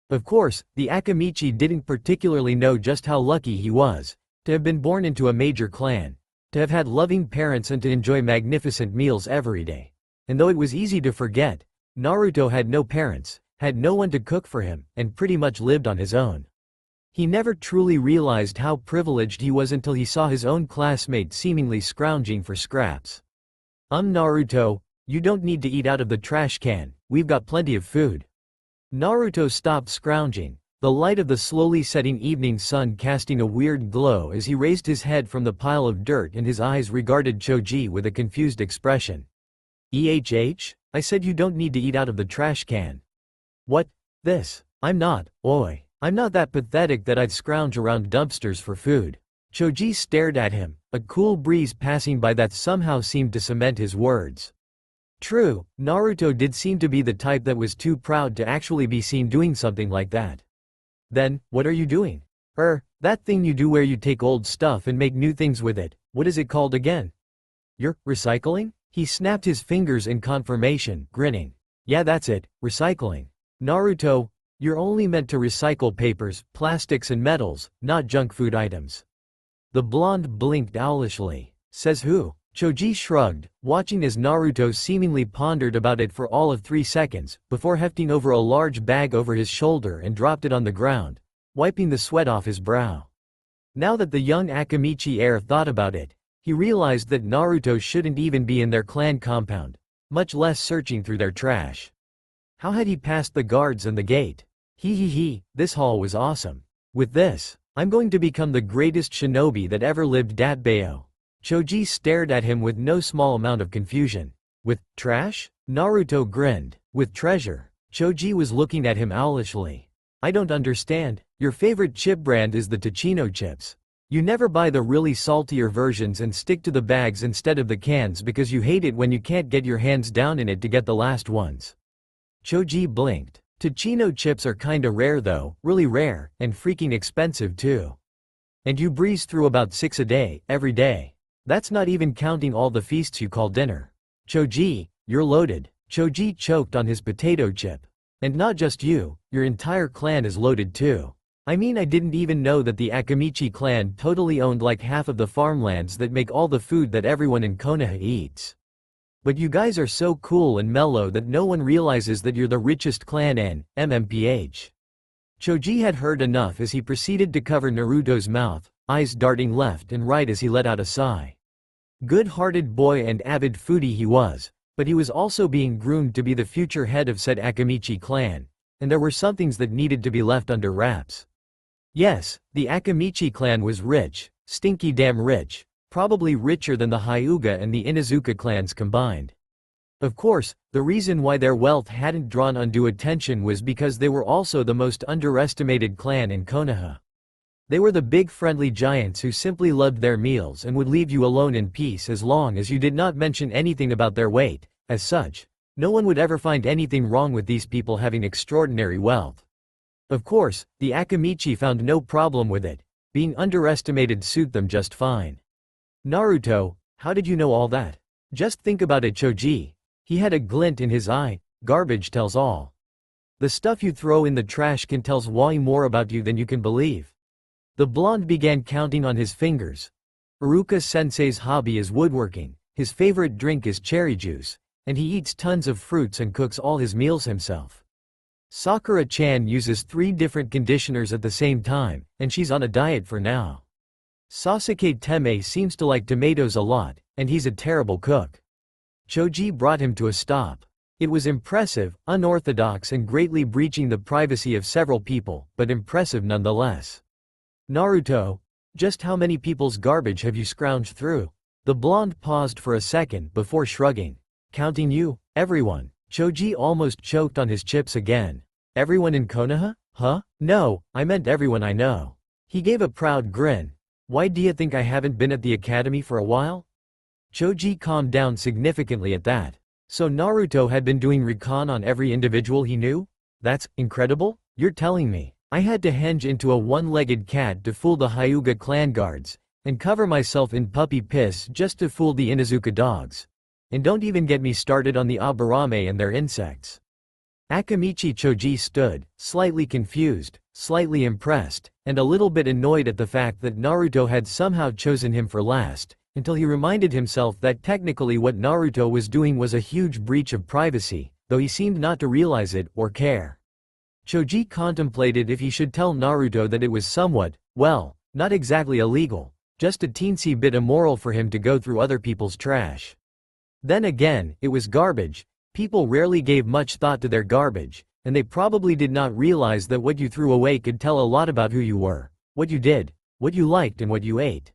Of course, the Akamichi didn't particularly know just how lucky he was, to have been born into a major clan, to have had loving parents and to enjoy magnificent meals every day. And though it was easy to forget, Naruto had no parents, had no one to cook for him, and pretty much lived on his own. He never truly realized how privileged he was until he saw his own classmate seemingly scrounging for scraps. Naruto, you don't need to eat out of the trash can, we've got plenty of food." Naruto stopped scrounging, the light of the slowly setting evening sun casting a weird glow as he raised his head from the pile of dirt and his eyes regarded Choji with a confused expression. I said you don't need to eat out of the trash can." "What? This? I'm not that pathetic that I'd scrounge around dumpsters for food." Choji stared at him, a cool breeze passing by that somehow seemed to cement his words. True, Naruto did seem to be the type that was too proud to actually be seen doing something like that. "Then, what are you doing?" That thing you do where you take old stuff and make new things with it, what is it called again?" "You're recycling?" He snapped his fingers in confirmation, grinning. "Yeah, that's it, recycling. Naruto, you're only meant to recycle papers, plastics and metals, not junk food items." The blonde blinked owlishly. "Says who?" Choji shrugged, watching as Naruto seemingly pondered about it for all of 3 seconds, before hefting over a large bag over his shoulder and dropped it on the ground, wiping the sweat off his brow. Now that the young Akamichi heir thought about it, he realized that Naruto shouldn't even be in their clan compound, much less searching through their trash. How had he passed the guards and the gate? This haul was awesome. With this, I'm going to become the greatest shinobi that ever lived. Datbeo. Choji stared at him with no small amount of confusion. "With trash?" Naruto grinned. "With treasure." Choji was looking at him owlishly. "I don't understand. Your favorite chip brand is the Tachino chips. You never buy the really saltier versions and stick to the bags instead of the cans because you hate it when you can't get your hands down in it to get the last ones." Choji blinked. "Tachino chips are kinda rare though, really rare, and freaking expensive too. And you breeze through about 6 a day, every day. That's not even counting all the feasts you call dinner. Choji, you're loaded." Choji choked on his potato chip. "And not just you, your entire clan is loaded too. I mean, I didn't even know that the Akamichi clan totally owned like half of the farmlands that make all the food that everyone in Konoha eats." But you guys are so cool and mellow that no one realizes that you're the richest clan in MMPH. Choji had heard enough as he proceeded to cover Naruto's mouth, eyes darting left and right as he let out a sigh. Good-hearted boy and avid foodie he was, but he was also being groomed to be the future head of said Akamichi clan, and there were some things that needed to be left under wraps. Yes, the Akamichi clan was rich, stinky damn rich, probably richer than the Hyuga and the Inuzuka clans combined. Of course, the reason why their wealth hadn't drawn undue attention was because they were also the most underestimated clan in Konoha. They were the big friendly giants who simply loved their meals and would leave you alone in peace as long as you did not mention anything about their weight. As such, no one would ever find anything wrong with these people having extraordinary wealth. Of course, the Akamichi found no problem with it. Being underestimated suited them just fine. Naruto, how did you know all that? Just think about it, Choji. He had a glint in his eye. Garbage tells all. The stuff you throw in the trash can tell way more about you than you can believe. The blonde began counting on his fingers. Iruka-sensei's hobby is woodworking, his favorite drink is cherry juice, and he eats tons of fruits and cooks all his meals himself. Sakura-chan uses 3 different conditioners at the same time, and she's on a diet for now. Sasuke Teme seems to like tomatoes a lot, and he's a terrible cook. Choji brought him to a stop. It was impressive, unorthodox and greatly breaching the privacy of several people, but impressive nonetheless. Naruto, just how many people's garbage have you scrounged through? The blonde paused for a second before shrugging. Counting you, everyone. Choji almost choked on his chips again. Everyone in Konoha? Huh? No, I meant everyone I know. He gave a proud grin. Why do you think I haven't been at the academy for a while? Choji calmed down significantly at that. So Naruto had been doing recon on every individual he knew? That's incredible? You're telling me. I had to henge into a one-legged cat to fool the Hyuga clan guards, and cover myself in puppy piss just to fool the Inuzuka dogs. And don't even get me started on the Aburame and their insects. Akamichi Choji stood, slightly confused, slightly impressed, and a little bit annoyed at the fact that Naruto had somehow chosen him for last, until he reminded himself that technically what Naruto was doing was a huge breach of privacy, though he seemed not to realize it or care. Choji contemplated if he should tell Naruto that it was somewhat, well, not exactly illegal, just a teensy bit immoral for him to go through other people's trash. Then again, it was garbage. People rarely gave much thought to their garbage, and they probably did not realize that what you threw away could tell a lot about who you were, what you did, what you liked and what you ate.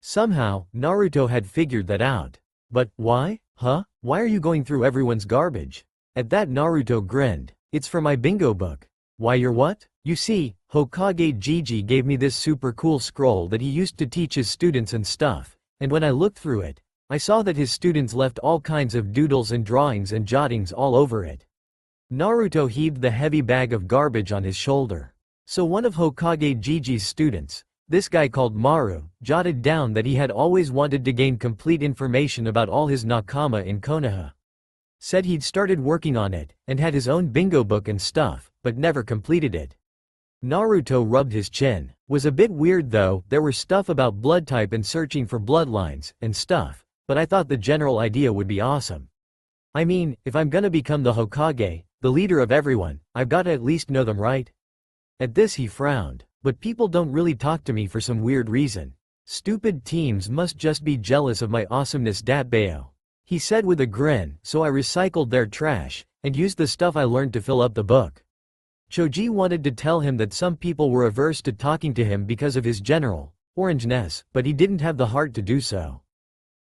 Somehow, Naruto had figured that out. But, why? Huh? Why are you going through everyone's garbage? At that Naruto grinned. It's for my bingo book. Why you're what? You see, Hokage Gigi gave me this super cool scroll that he used to teach his students and stuff, and when I looked through it, I saw that his students left all kinds of doodles and drawings and jottings all over it. Naruto heaved the heavy bag of garbage on his shoulder. So one of Hokage Gigi's students, this guy called Maru, jotted down that he had always wanted to gain complete information about all his nakama in Konoha. Said he'd started working on it, and had his own bingo book and stuff, but never completed it. Naruto rubbed his chin. Was a bit weird though, there were stuff about blood type and searching for bloodlines, and stuff, but I thought the general idea would be awesome. I mean, if I'm gonna become the Hokage, the leader of everyone, I've gotta at least know them, right? At this he frowned. But people don't really talk to me for some weird reason. Stupid teams must just be jealous of my awesomeness, datbayo. He said with a grin, so I recycled their trash, and used the stuff I learned to fill up the book. Choji wanted to tell him that some people were averse to talking to him because of his general orangeness, but he didn't have the heart to do so.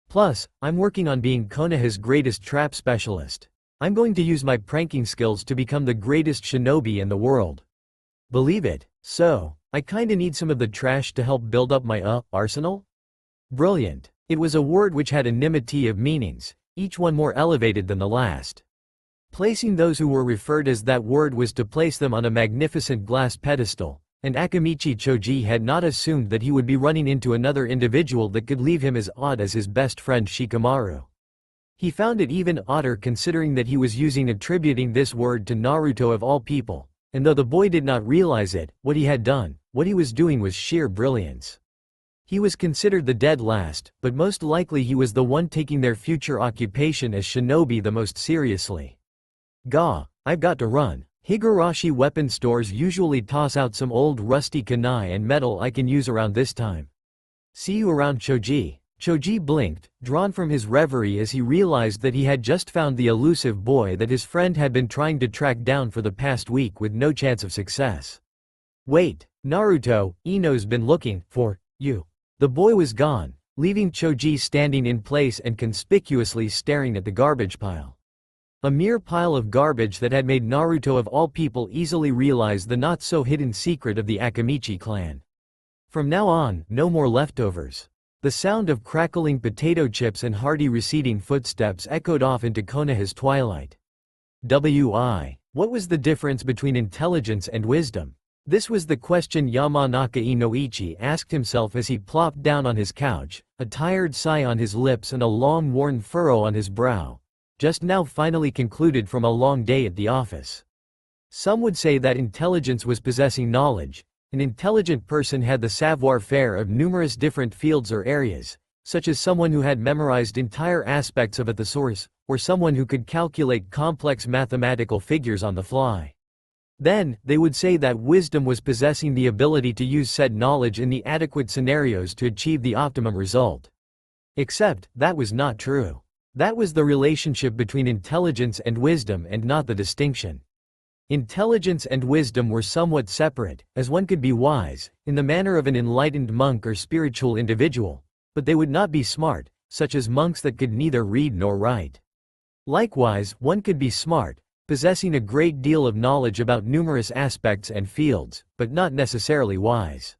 Plus, I'm working on being Konoha's greatest trap specialist. I'm going to use my pranking skills to become the greatest shinobi in the world. Believe it. So, I kinda need some of the trash to help build up my arsenal? Brilliant. It was a word which had a nimity of meanings, each one more elevated than the last. Placing those who were referred as that word was to place them on a magnificent glass pedestal, and Akamichi Choji had not assumed that he would be running into another individual that could leave him as odd as his best friend Shikamaru. He found it even odder considering that he was attributing this word to Naruto of all people, and though the boy did not realize it, what he had done, what he was doing was sheer brilliance. He was considered the dead last, but most likely he was the one taking their future occupation as shinobi the most seriously. Gah, I've got to run. Higurashi weapon stores usually toss out some old rusty kunai and metal I can use around this time. See you around, Choji. Choji blinked, drawn from his reverie as he realized that he had just found the elusive boy that his friend had been trying to track down for the past week with no chance of success. Wait, Naruto, Ino's been looking for you. The boy was gone, leaving Choji standing in place and conspicuously staring at the garbage pile. A mere pile of garbage that had made Naruto of all people easily realize the not-so-hidden secret of the Akamichi clan. From now on, no more leftovers. The sound of crackling potato chips and hearty receding footsteps echoed off into Konoha's twilight. What was the difference between intelligence and wisdom? This was the question Yamanaka Inoichi asked himself as he plopped down on his couch, a tired sigh on his lips and a long worn furrow on his brow, just now finally concluded from a long day at the office. Some would say that intelligence was possessing knowledge. An intelligent person had the savoir-faire of numerous different fields or areas, such as someone who had memorized entire aspects of a thesaurus, or someone who could calculate complex mathematical figures on the fly. Then, they would say that wisdom was possessing the ability to use said knowledge in the adequate scenarios to achieve the optimum result. Except, that was not true. That was the relationship between intelligence and wisdom and not the distinction. Intelligence and wisdom were somewhat separate, as one could be wise, in the manner of an enlightened monk or spiritual individual, but they would not be smart, such as monks that could neither read nor write. Likewise, one could be smart, possessing a great deal of knowledge about numerous aspects and fields, but not necessarily wise.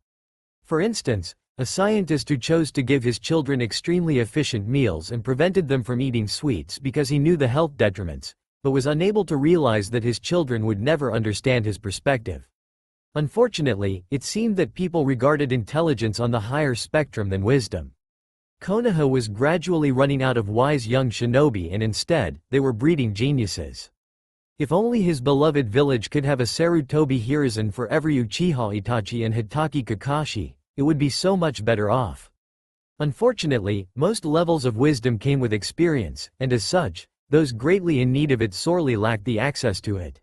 For instance, a scientist who chose to give his children extremely efficient meals and prevented them from eating sweets because he knew the health detriments, but was unable to realize that his children would never understand his perspective. Unfortunately, it seemed that people regarded intelligence on the higher spectrum than wisdom. Konoha was gradually running out of wise young shinobi and instead, they were breeding geniuses. If only his beloved village could have a Sarutobi Hiruzen for every Uchiha Itachi and Hitaki Kakashi, it would be so much better off. Unfortunately, most levels of wisdom came with experience, and as such, those greatly in need of it sorely lacked the access to it.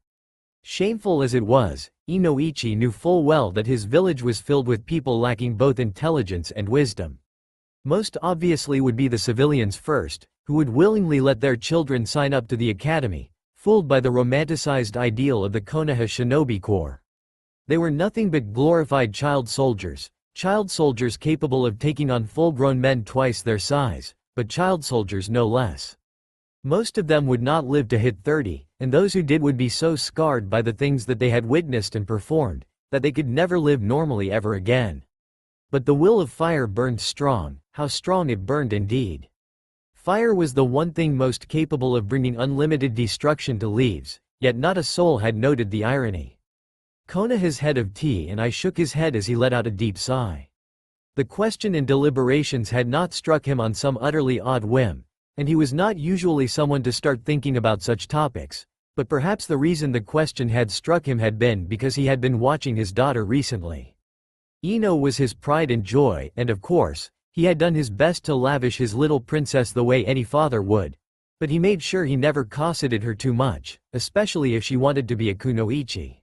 Shameful as it was, Inoichi knew full well that his village was filled with people lacking both intelligence and wisdom. Most obviously would be the civilians first, who would willingly let their children sign up to the academy, fooled by the romanticized ideal of the Konoha Shinobi Corps. They were nothing but glorified child soldiers capable of taking on full-grown men twice their size, but child soldiers no less. Most of them would not live to hit 30, and those who did would be so scarred by the things that they had witnessed and performed, that they could never live normally ever again. But the will of fire burned strong, how strong it burned indeed. Fire was the one thing most capable of bringing unlimited destruction to leaves, yet not a soul had noted the irony. Konoha's head of tea and I shook his head as he let out a deep sigh. The question and deliberations had not struck him on some utterly odd whim, and he was not usually someone to start thinking about such topics, but perhaps the reason the question had struck him had been because he had been watching his daughter recently. Ino was his pride and joy, and of course, he had done his best to lavish his little princess the way any father would, but he made sure he never cosseted her too much, especially if she wanted to be a kunoichi.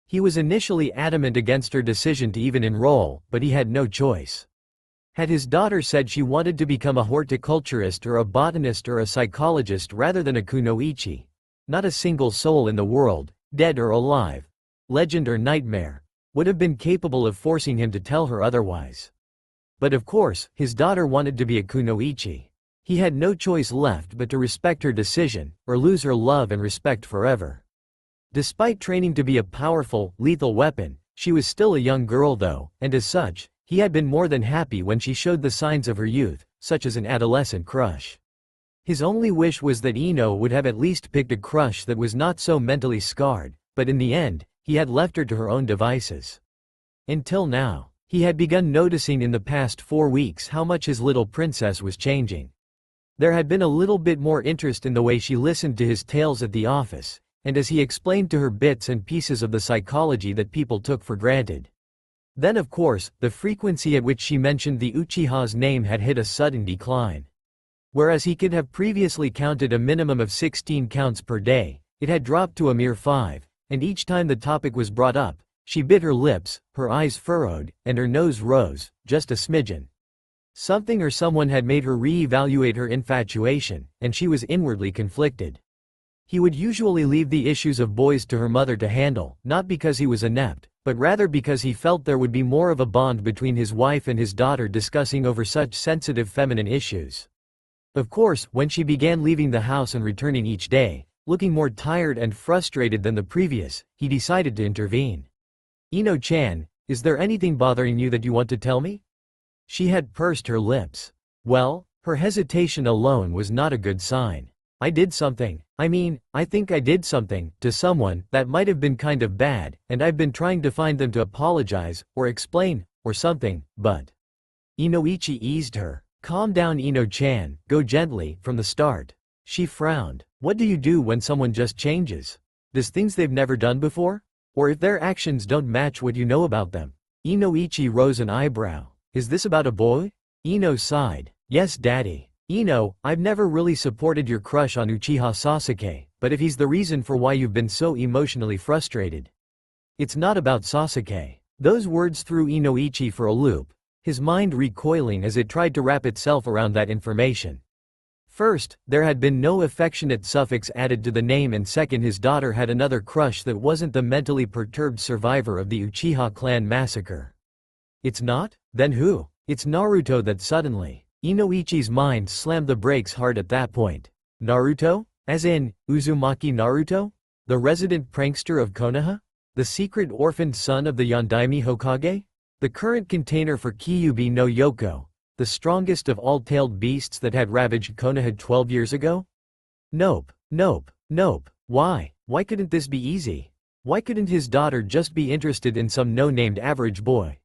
He was initially adamant against her decision to even enroll, but he had no choice. Had his daughter said she wanted to become a horticulturist or a botanist or a psychologist rather than a kunoichi, not a single soul in the world, dead or alive, legend or nightmare, would have been capable of forcing him to tell her otherwise. But of course, his daughter wanted to be a kunoichi. He had no choice left but to respect her decision, or lose her love and respect forever. Despite training to be a powerful, lethal weapon, she was still a young girl though, and as such, he had been more than happy when she showed the signs of her youth, such as an adolescent crush. His only wish was that Ino would have at least picked a crush that was not so mentally scarred, but in the end, he had left her to her own devices. Until now, he had begun noticing in the past 4 weeks how much his little princess was changing. There had been a little bit more interest in the way she listened to his tales at the office, and as he explained to her bits and pieces of the psychology that people took for granted. Then of course, the frequency at which she mentioned the Uchiha's name had hit a sudden decline. Whereas he could have previously counted a minimum of 16 counts per day, it had dropped to a mere 5, and each time the topic was brought up, she bit her lips, her eyes furrowed, and her nose rose, just a smidgen. Something or someone had made her re-evaluate her infatuation, and she was inwardly conflicted. He would usually leave the issues of boys to her mother to handle, not because he was inept, but rather because he felt there would be more of a bond between his wife and his daughter discussing over such sensitive feminine issues. Of course, when she began leaving the house and returning each day, looking more tired and frustrated than the previous, he decided to intervene. "Ino-chan, is there anything bothering you that you want to tell me?" She had pursed her lips. Well, her hesitation alone was not a good sign. "I did something, I think I did something, to someone, that might have been kind of bad, and I've been trying to find them to apologize, or explain, or something, but..." Inoichi eased her. "Calm down Ino-chan, go gently, from the start." She frowned. "What do you do when someone just changes? Does things they've never done before? Or if their actions don't match what you know about them?" Inoichi rose an eyebrow. "Is this about a boy?" Ino sighed. "Yes daddy. Ino, I've never really supported your crush on Uchiha Sasuke, but if he's the reason for why you've been so emotionally frustrated..." "It's not about Sasuke." Those words threw Inoichi for a loop, his mind recoiling as it tried to wrap itself around that information. First, there had been no affectionate suffix added to the name, and second, his daughter had another crush that wasn't the mentally perturbed survivor of the Uchiha clan massacre. "It's not? Then who?" "It's Naruto." That suddenly, Inoichi's mind slammed the brakes hard at that point. "Naruto? As in, Uzumaki Naruto? The resident prankster of Konoha? The secret orphaned son of the Yondaime Hokage? The current container for Kyuubi no Yoko? The strongest of all tailed beasts that had ravaged Konoha 12 years ago? Nope, nope, nope. Why? Why couldn't this be easy? Why couldn't his daughter just be interested in some no-named average boy?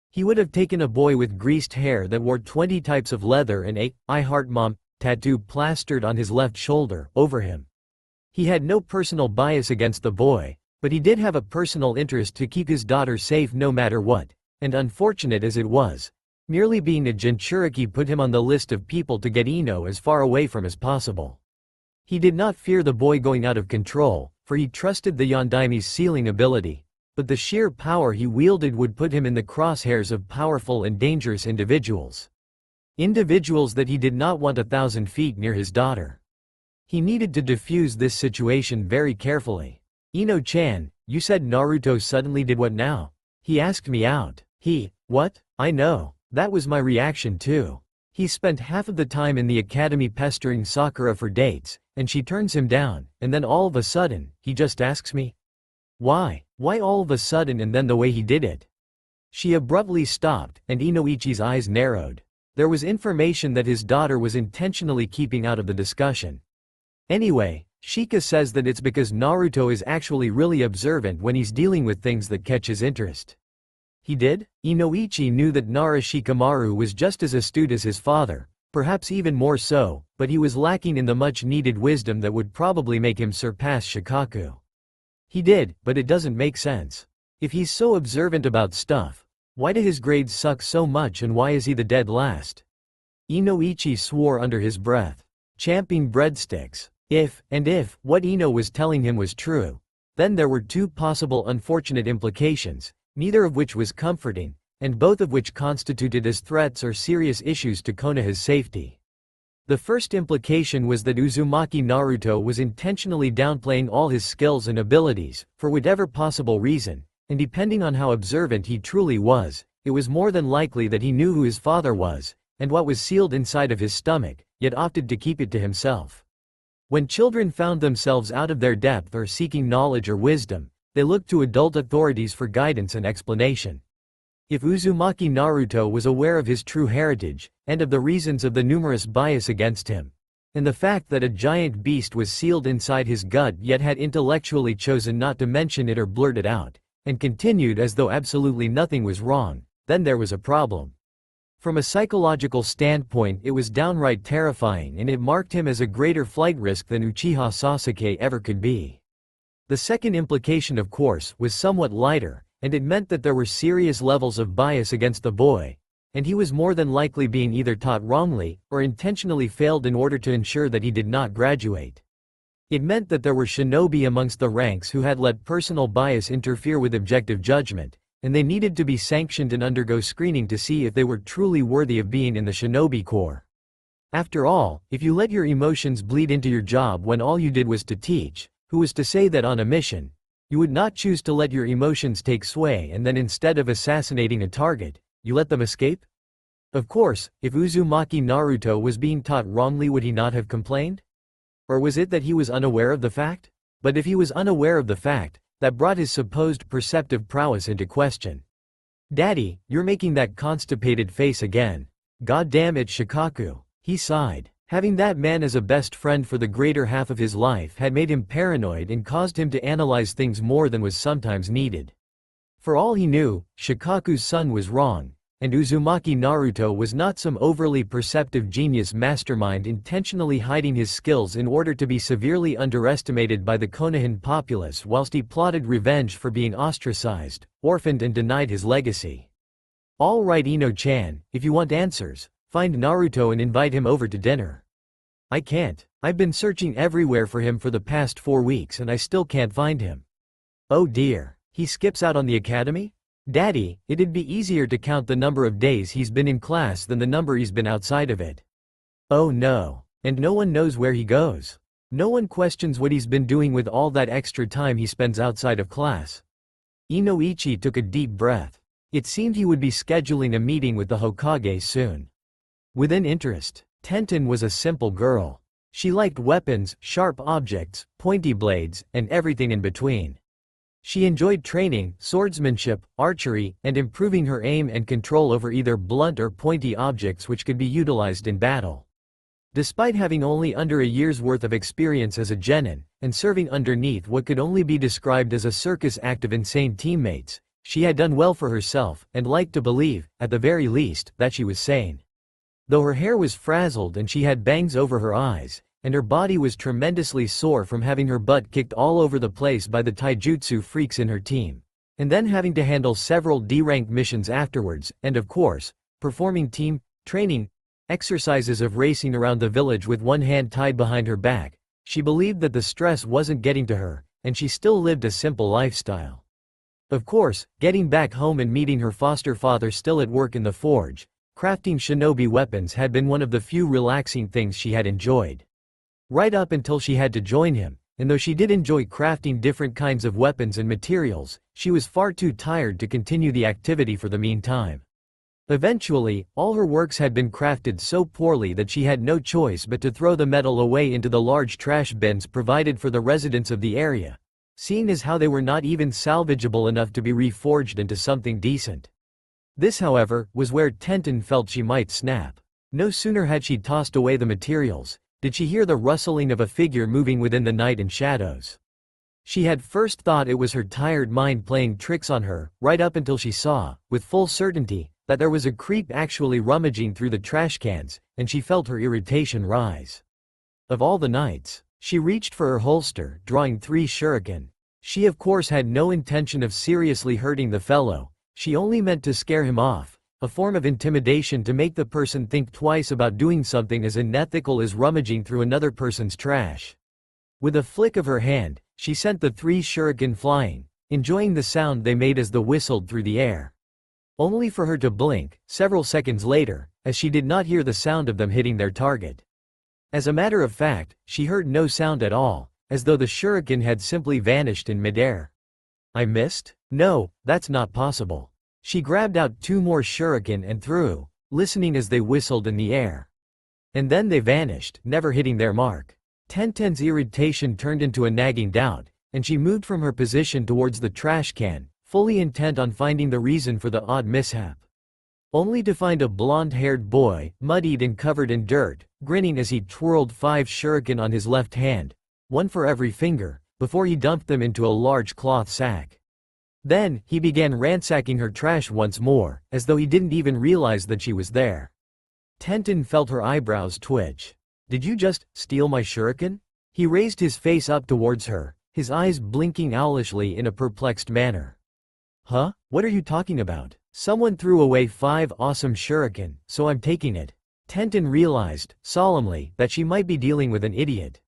He would have taken a boy with greased hair that wore 20 types of leather and a "I heart mom" tattoo plastered on his left shoulder over him. He had no personal bias against the boy, but he did have a personal interest to keep his daughter safe no matter what, and unfortunate as it was, merely being a Jinchuriki put him on the list of people to get Ino as far away from as possible. He did not fear the boy going out of control, for he trusted the Yondaime's sealing ability, but the sheer power he wielded would put him in the crosshairs of powerful and dangerous individuals. Individuals that he did not want 1,000 feet near his daughter. He needed to defuse this situation very carefully. "Ino-chan, you said Naruto suddenly did what now?" "He asked me out." What? I know. That was my reaction too. He spent half of the time in the academy pestering Sakura for dates, and she turns him down, and then all of a sudden, he just asks me? Why? Why all of a sudden and then the way he did it?" She abruptly stopped, and Inoichi's eyes narrowed. There was information that his daughter was intentionally keeping out of the discussion. Anyway, Shika says that it's because Naruto is actually really observant when he's dealing with things that catch his interest. He did? Inoichi knew that Nara Shikamaru was just as astute as his father, perhaps even more so, but he was lacking in the much-needed wisdom that would probably make him surpass Shikaku. He did, but it doesn't make sense. If he's so observant about stuff, why do his grades suck so much and why is he the dead last? Inoichi swore under his breath. Champing breadsticks. If what Ino was telling him was true, then there were two possible unfortunate implications, neither of which was comforting, and both of which constituted as threats or serious issues to Konoha's safety. The first implication was that Uzumaki Naruto was intentionally downplaying all his skills and abilities, for whatever possible reason, and depending on how observant he truly was, it was more than likely that he knew who his father was, and what was sealed inside of his stomach, yet opted to keep it to himself. When children found themselves out of their depth or seeking knowledge or wisdom, they looked to adult authorities for guidance and explanation. If Uzumaki Naruto was aware of his true heritage, and of the reasons of the numerous bias against him, and the fact that a giant beast was sealed inside his gut yet had intellectually chosen not to mention it or blurt it out, and continued as though absolutely nothing was wrong, then there was a problem. From a psychological standpoint it was downright terrifying, and it marked him as a greater flight risk than Uchiha Sasuke ever could be. The second implication, of course, was somewhat lighter, and it meant that there were serious levels of bias against the boy, and he was more than likely being either taught wrongly or intentionally failed in order to ensure that he did not graduate. It meant that there were shinobi amongst the ranks who had let personal bias interfere with objective judgment, and they needed to be sanctioned and undergo screening to see if they were truly worthy of being in the shinobi corps. After all, if you let your emotions bleed into your job when all you did was to teach, who was to say that on a mission, you would not choose to let your emotions take sway and then instead of assassinating a target, you let them escape? Of course, if Uzumaki Naruto was being taught wrongly, would he not have complained? Or was it that he was unaware of the fact? But if he was unaware of the fact, that brought his supposed perceptive prowess into question. "Daddy, you're making that constipated face again. God damn it, Shikaku," he sighed. Having that man as a best friend for the greater half of his life had made him paranoid and caused him to analyze things more than was sometimes needed. For all he knew, Shikaku's son was wrong, and Uzumaki Naruto was not some overly perceptive genius mastermind intentionally hiding his skills in order to be severely underestimated by the Konohan populace whilst he plotted revenge for being ostracized, orphaned and denied his legacy. "All right, Ino-chan, if you want answers, find Naruto and invite him over to dinner." "I can't. I've been searching everywhere for him for the past 4 weeks and I still can't find him." "Oh dear. He skips out on the academy? Daddy, it'd be easier to count the number of days he's been in class than the number he's been outside of it." "Oh no. And no one knows where he goes. No one questions what he's been doing with all that extra time he spends outside of class." Inoichi took a deep breath. It seemed he would be scheduling a meeting with the Hokage soon. Within interest, Tenten was a simple girl. She liked weapons, sharp objects, pointy blades, and everything in between. She enjoyed training, swordsmanship, archery, and improving her aim and control over either blunt or pointy objects which could be utilized in battle. Despite having only under a year's worth of experience as a genin, and serving underneath what could only be described as a circus act of insane teammates, she had done well for herself and liked to believe, at the very least, that she was sane. Though her hair was frazzled and she had bangs over her eyes, and her body was tremendously sore from having her butt kicked all over the place by the taijutsu freaks in her team, and then having to handle several D-rank missions afterwards, and of course, performing team training exercises of racing around the village with one hand tied behind her back, she believed that the stress wasn't getting to her, and she still lived a simple lifestyle. Of course, getting back home and meeting her foster father still at work in the forge, crafting shinobi weapons had been one of the few relaxing things she had enjoyed. Right up until she had to join him, and though she did enjoy crafting different kinds of weapons and materials, she was far too tired to continue the activity for the meantime. Eventually, all her works had been crafted so poorly that she had no choice but to throw the metal away into the large trash bins provided for the residents of the area, seeing as how they were not even salvageable enough to be reforged into something decent. This, however, was where Tenten felt she might snap. No sooner had she tossed away the materials, did she hear the rustling of a figure moving within the night and shadows. She had first thought it was her tired mind playing tricks on her, right up until she saw, with full certainty, that there was a creep actually rummaging through the trash cans, and she felt her irritation rise. Of all the nights, she reached for her holster, drawing 3 shuriken. She of course had no intention of seriously hurting the fellow, she only meant to scare him off, a form of intimidation to make the person think twice about doing something as unethical as rummaging through another person's trash. With a flick of her hand, she sent the 3 shuriken flying, enjoying the sound they made as they whistled through the air. Only for her to blink, several seconds later, as she did not hear the sound of them hitting their target. As a matter of fact, she heard no sound at all, as though the shuriken had simply vanished in midair. "I missed? No, that's not possible." She grabbed out 2 more shuriken and threw, listening as they whistled in the air. And then they vanished, never hitting their mark. Tenten's irritation turned into a nagging doubt, and she moved from her position towards the trash can, fully intent on finding the reason for the odd mishap. Only to find a blonde-haired boy, muddied and covered in dirt, grinning as he twirled 5 shuriken on his left hand, 1 for every finger, before he dumped them into a large cloth sack. Then, he began ransacking her trash once more, as though he didn't even realize that she was there. Tenten felt her eyebrows twitch. "Did you just steal my shuriken?" He raised his face up towards her, his eyes blinking owlishly in a perplexed manner. Huh? What are you talking about? Someone threw away 5 awesome shuriken, so I'm taking it. Tenten realized, solemnly, that she might be dealing with an idiot.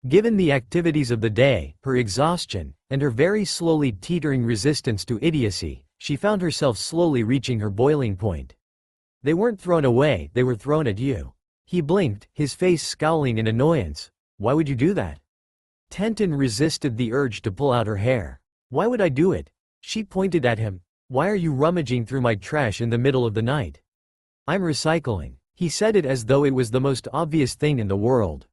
Given the activities of the day, her exhaustion, and her very slowly teetering resistance to idiocy, she found herself slowly reaching her boiling point. They weren't thrown away, they were thrown at you. He blinked, his face scowling in annoyance. Why would you do that? Tenten resisted the urge to pull out her hair. Why would I do it? She pointed at him. Why are you rummaging through my trash in the middle of the night? I'm recycling. He said it as though it was the most obvious thing in the world.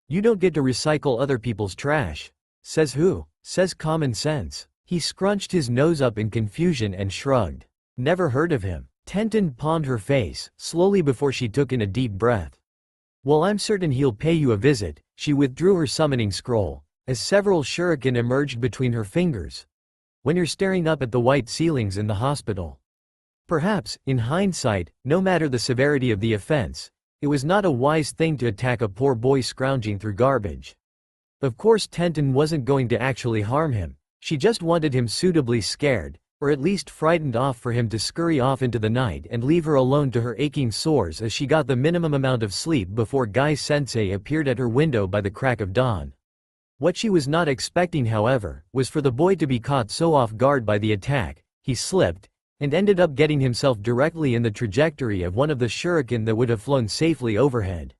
You don't get to recycle other people's trash. Says who? Says common sense. He scrunched his nose up in confusion and shrugged. Never heard of him. Tenten palmed her face, slowly before she took in a deep breath. Well, I'm certain he'll pay you a visit. She withdrew her summoning scroll, as several shuriken emerged between her fingers. When you're staring up at the white ceilings in the hospital. Perhaps, in hindsight, no matter the severity of the offense, it was not a wise thing to attack a poor boy scrounging through garbage. Of course Tenten wasn't going to actually harm him, she just wanted him suitably scared, or at least frightened off for him to scurry off into the night and leave her alone to her aching sores as she got the minimum amount of sleep before Guy-sensei appeared at her window by the crack of dawn. What she was not expecting, however, was for the boy to be caught so off guard by the attack. He slipped, and ended up getting himself directly in the trajectory of one of the shuriken that would have flown safely overhead.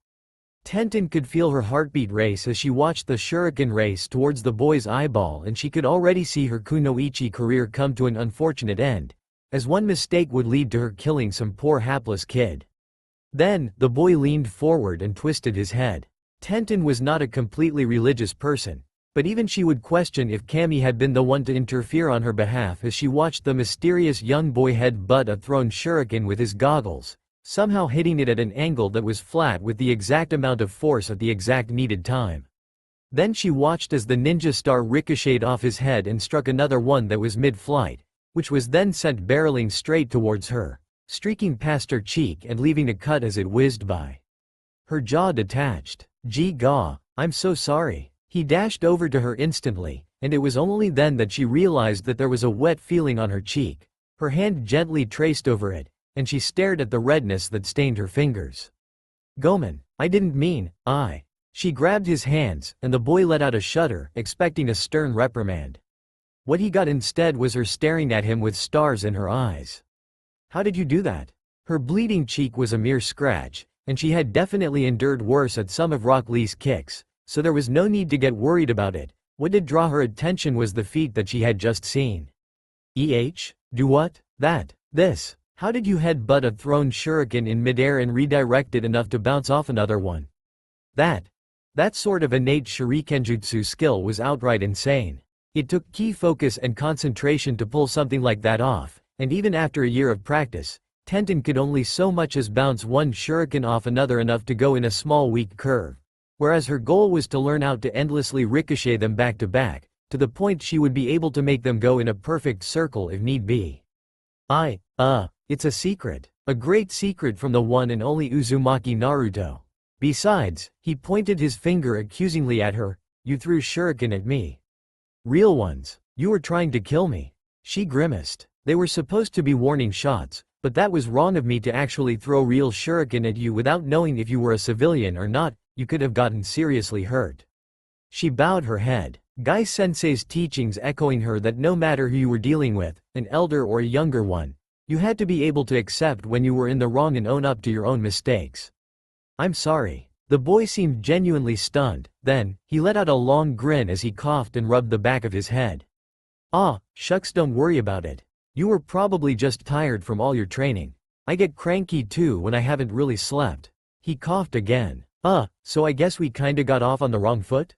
Tenten could feel her heartbeat race as she watched the shuriken race towards the boy's eyeball, and she could already see her kunoichi career come to an unfortunate end, as one mistake would lead to her killing some poor hapless kid. Then, the boy leaned forward and twisted his head. Tenten was not a completely religious person, but even she would question if Cammy had been the one to interfere on her behalf as she watched the mysterious young boy head-butt a thrown shuriken with his goggles, somehow hitting it at an angle that was flat with the exact amount of force at the exact needed time. Then she watched as the ninja star ricocheted off his head and struck another one that was mid-flight, which was then sent barreling straight towards her, streaking past her cheek and leaving a cut as it whizzed by. Her jaw detached. Gee gaw, I'm so sorry. He dashed over to her instantly, and it was only then that she realized that there was a wet feeling on her cheek. Her hand gently traced over it, and she stared at the redness that stained her fingers. Gomen, I didn't mean, I. She grabbed his hands, and the boy let out a shudder, expecting a stern reprimand. What he got instead was her staring at him with stars in her eyes. How did you do that? Her bleeding cheek was a mere scratch, and she had definitely endured worse at some of Rock Lee's kicks, so there was no need to get worried about it. What did draw her attention was the feat that she had just seen. Do what? That. This. How did you headbutt a thrown shuriken in midair and redirect it enough to bounce off another one? That sort of innate shurikenjutsu skill was outright insane. It took key focus and concentration to pull something like that off, and even after a year of practice, Tenten could only so much as bounce one shuriken off another enough to go in a small weak curve, whereas her goal was to learn how to endlessly ricochet them back to back, to the point she would be able to make them go in a perfect circle if need be. It's a secret. A great secret from the one and only Uzumaki Naruto. Besides, he pointed his finger accusingly at her, you threw shuriken at me. Real ones. You were trying to kill me. She grimaced. They were supposed to be warning shots, but that was wrong of me to actually throw real shuriken at you without knowing if you were a civilian or not. You could have gotten seriously hurt. She bowed her head, Guy-sensei's teachings echoing her that no matter who you were dealing with, an elder or a younger one, you had to be able to accept when you were in the wrong and own up to your own mistakes. I'm sorry. The boy seemed genuinely stunned, then, he let out a long grin as he coughed and rubbed the back of his head. Shucks, don't worry about it. You were probably just tired from all your training. I get cranky too when I haven't really slept. He coughed again. So I guess we kinda got off on the wrong foot?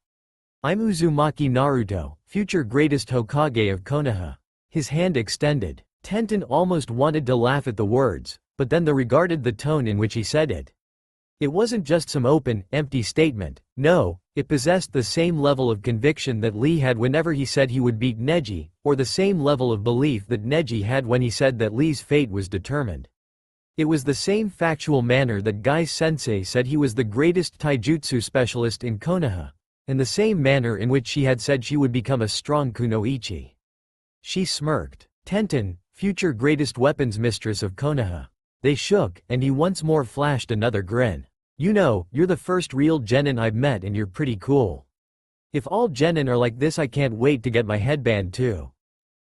I'm Uzumaki Naruto, future greatest Hokage of Konoha. His hand extended. Tenten almost wanted to laugh at the words, but then regarded the tone in which he said it. It wasn't just some open, empty statement, no, it possessed the same level of conviction that Lee had whenever he said he would beat Neji, or the same level of belief that Neji had when he said that Lee's fate was determined. It was the same factual manner that Guy-sensei said he was the greatest taijutsu specialist in Konoha, and the same manner in which she had said she would become a strong kunoichi. She smirked. Tenten, future greatest weapons mistress of Konoha. They shook, and he once more flashed another grin. You know, you're the first real genin I've met and you're pretty cool. If all genin are like this, I can't wait to get my headband too.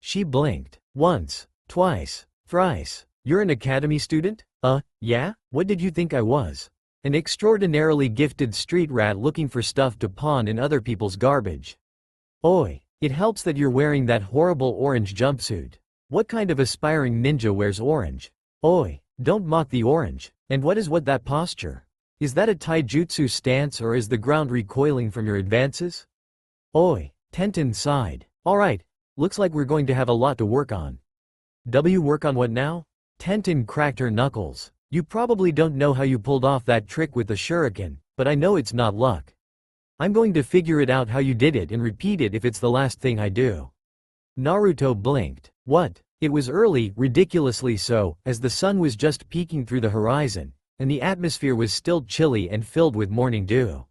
She blinked. Once, twice, thrice. You're an academy student? Yeah? What did you think I was? An extraordinarily gifted street rat looking for stuff to pawn in other people's garbage. Oi, it helps that you're wearing that horrible orange jumpsuit. What kind of aspiring ninja wears orange? Oi, don't mock the orange. And what is that posture? Is that a taijutsu stance or is the ground recoiling from your advances? Oi, Tenten sighed. Alright, looks like we're going to have a lot to work on. Work on what now? Tenten cracked her knuckles. You probably don't know how you pulled off that trick with the shuriken, but I know it's not luck. I'm going to figure it out how you did it and repeat it if it's the last thing I do. Naruto blinked. What? It was early, ridiculously so, as the sun was just peeking through the horizon, and the atmosphere was still chilly and filled with morning dew.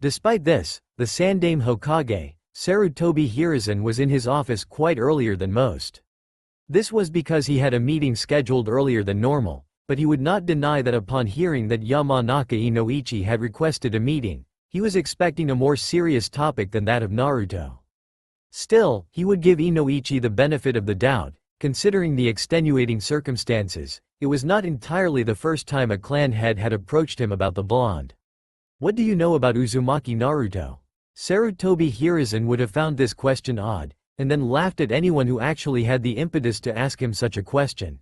Despite this, the Sandaime Hokage, Sarutobi Hiruzen, was in his office quite earlier than most. This was because he had a meeting scheduled earlier than normal, but he would not deny that upon hearing that Yamanaka Inoichi had requested a meeting, he was expecting a more serious topic than that of Naruto. Still, he would give Inoichi the benefit of the doubt, considering the extenuating circumstances. It was not entirely the first time a clan head had approached him about the blonde. What do you know about Uzumaki Naruto? Sarutobi Hiruzen would have found this question odd, and then laughed at anyone who actually had the impetus to ask him such a question.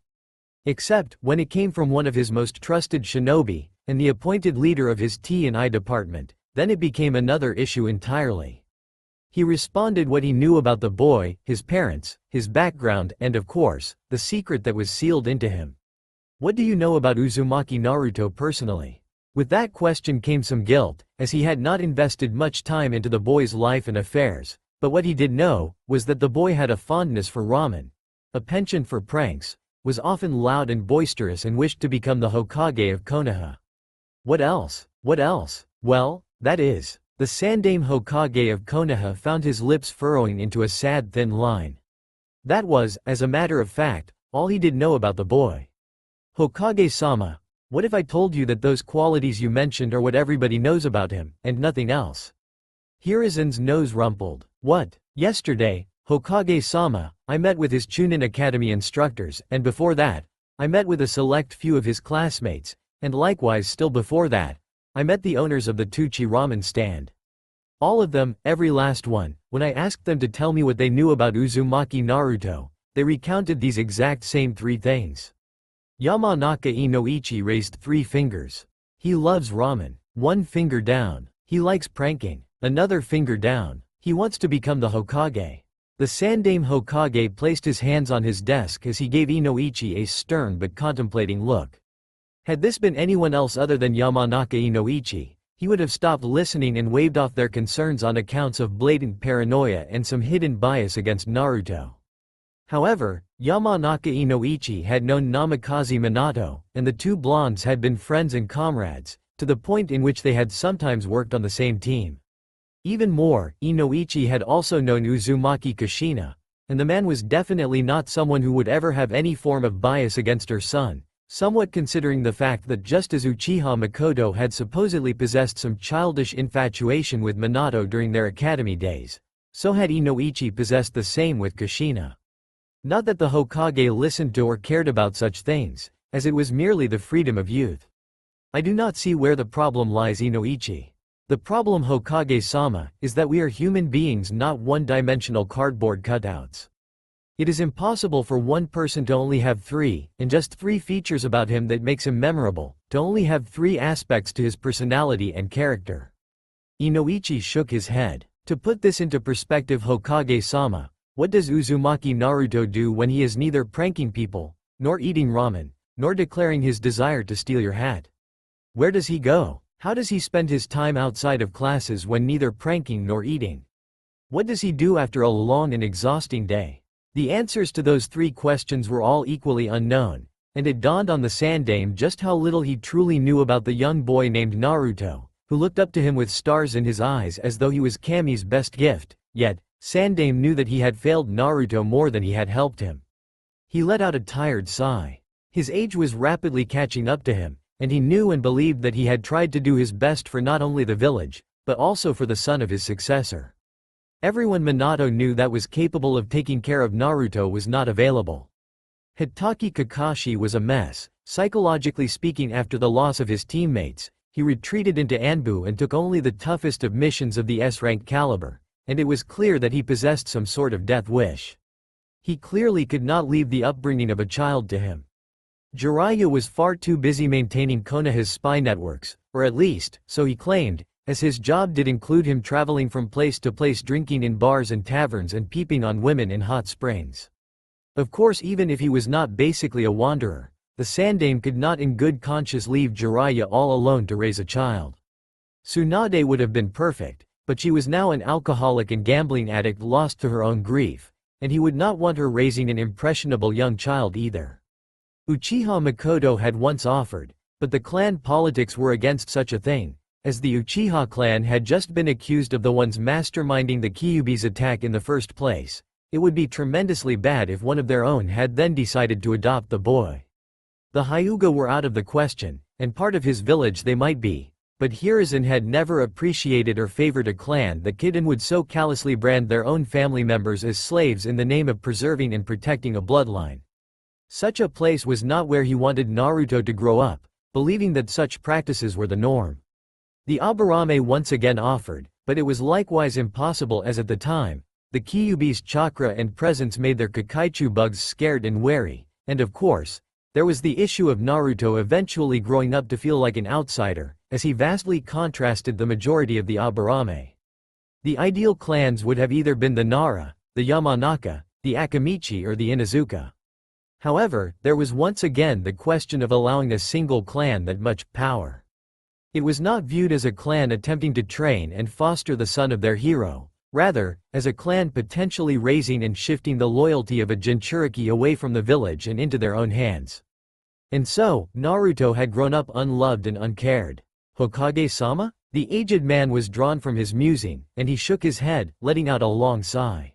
Except, when it came from one of his most trusted shinobi, and the appointed leader of his T&I department, then it became another issue entirely. He responded what he knew about the boy, his parents, his background, and of course, the secret that was sealed into him. What do you know about Uzumaki Naruto personally? With that question came some guilt, as he had not invested much time into the boy's life and affairs, but what he did know, was that the boy had a fondness for ramen, a penchant for pranks, was often loud and boisterous and wished to become the Hokage of Konoha. What else? What else? Well, that is, the Sandaime Hokage of Konoha found his lips furrowing into a sad thin line. That was, as a matter of fact, all he did know about the boy. Hokage-sama, what if I told you that those qualities you mentioned are what everybody knows about him, and nothing else? Hiruzen's nose rumpled. What? Yesterday, Hokage-sama, I met with his Chunin Academy instructors, and before that, I met with a select few of his classmates, and likewise still before that, I met the owners of the Tuchi ramen stand. All of them, every last one, when I asked them to tell me what they knew about Uzumaki Naruto, they recounted these exact same three things. Yamanaka Inoichi raised 3 fingers. He loves ramen. 1 finger down. He likes pranking. Another finger down. He wants to become the Hokage. The Sandaime Hokage placed his hands on his desk as he gave Inoichi a stern but contemplating look. Had this been anyone else other than Yamanaka Inoichi, he would have stopped listening and waved off their concerns on accounts of blatant paranoia and some hidden bias against Naruto. However, Yamanaka Inoichi had known Namikaze Minato, and the two blondes had been friends and comrades, to the point in which they had sometimes worked on the same team. Even more, Inoichi had also known Uzumaki Kushina, and the man was definitely not someone who would ever have any form of bias against her son, somewhat considering the fact that just as Uchiha Makoto had supposedly possessed some childish infatuation with Minato during their academy days, so had Inoichi possessed the same with Kushina. Not that the Hokage listened to or cared about such things, as it was merely the freedom of youth. I do not see where the problem lies, Inoichi. The problem, Hokage-sama, is that we are human beings, not one-dimensional cardboard cutouts. It is impossible for one person to only have 3, and just 3 features about him that makes him memorable, to only have 3 aspects to his personality and character. Inoichi shook his head. To put this into perspective, Hokage-sama, what does Uzumaki Naruto do when he is neither pranking people, nor eating ramen, nor declaring his desire to steal your hat? Where does he go? How does he spend his time outside of classes when neither pranking nor eating? What does he do after a long and exhausting day? The answers to those 3 questions were all equally unknown, and it dawned on the Sandaime just how little he truly knew about the young boy named Naruto, who looked up to him with stars in his eyes as though he was Kami's best gift, yet, Sandaime knew that he had failed Naruto more than he had helped him. He let out a tired sigh. His age was rapidly catching up to him, and he knew and believed that he had tried to do his best for not only the village, but also for the son of his successor. Everyone Minato knew that was capable of taking care of Naruto was not available. Hitaki Kakashi was a mess. Psychologically speaking, after the loss of his teammates, he retreated into Anbu and took only the toughest of missions of the S-rank caliber, and it was clear that he possessed some sort of death wish. He clearly could not leave the upbringing of a child to him. Jiraiya was far too busy maintaining Konoha's spy networks, or at least, so he claimed, as his job did include him traveling from place to place drinking in bars and taverns and peeping on women in hot springs. Of course, even if he was not basically a wanderer, the Sandaime could not in good conscience leave Jiraiya all alone to raise a child. Tsunade would have been perfect, but she was now an alcoholic and gambling addict lost to her own grief, and he would not want her raising an impressionable young child either. Uchiha Makoto had once offered, but the clan politics were against such a thing, as the Uchiha clan had just been accused of the ones masterminding the Kyuubi's attack in the first place. It would be tremendously bad if one of their own had then decided to adopt the boy. The Hyuga were out of the question, and part of his village they might be, but Hiruzen had never appreciated or favored a clan that could and would so callously brand their own family members as slaves in the name of preserving and protecting a bloodline. Such a place was not where he wanted Naruto to grow up, believing that such practices were the norm. The Aburame once again offered, but it was likewise impossible as at the time, the Kyuubi's chakra and presence made their Kakaichu bugs scared and wary, and of course, there was the issue of Naruto eventually growing up to feel like an outsider, as he vastly contrasted the majority of the Aburame. The ideal clans would have either been the Nara, the Yamanaka, the Akamichi or the Inuzuka. However, there was once again the question of allowing a single clan that much power. It was not viewed as a clan attempting to train and foster the son of their hero, rather, as a clan potentially raising and shifting the loyalty of a Jinchuriki away from the village and into their own hands. And so, Naruto had grown up unloved and uncared. Hokage-sama? The aged man was drawn from his musing, and he shook his head, letting out a long sigh.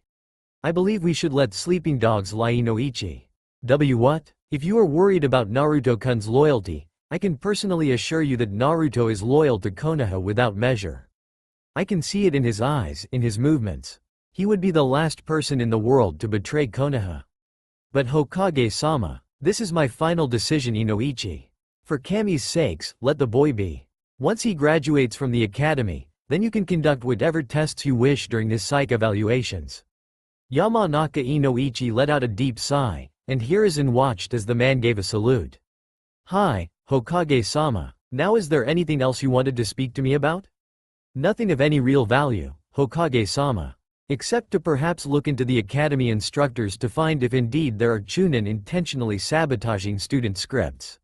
I believe we should let sleeping dogs lie no ichi. What? If you are worried about Naruto-kun's loyalty, I can personally assure you that Naruto is loyal to Konoha without measure. I can see it in his eyes, in his movements. He would be the last person in the world to betray Konoha. But Hokage-sama, this is my final decision, Inoichi. For Kami's sakes, let the boy be. Once he graduates from the academy, then you can conduct whatever tests you wish during his psych evaluations. Yamanaka Inoichi let out a deep sigh, and Hiruzen watched as the man gave a salute. Hi, Hokage-sama, now is there anything else you wanted to speak to me about? Nothing of any real value, Hokage-sama. Except to perhaps look into the academy instructors to find if indeed there are Chunin intentionally sabotaging student scripts.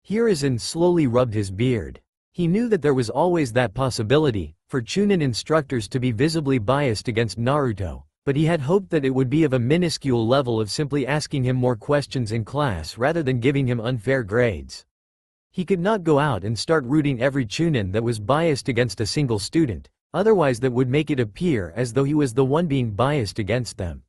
Hiruzen slowly rubbed his beard. He knew that there was always that possibility, for Chunin instructors to be visibly biased against Naruto, but he had hoped that it would be of a minuscule level of simply asking him more questions in class rather than giving him unfair grades. He could not go out and start rooting every Chunin that was biased against a single student, otherwise that would make it appear as though he was the one being biased against them.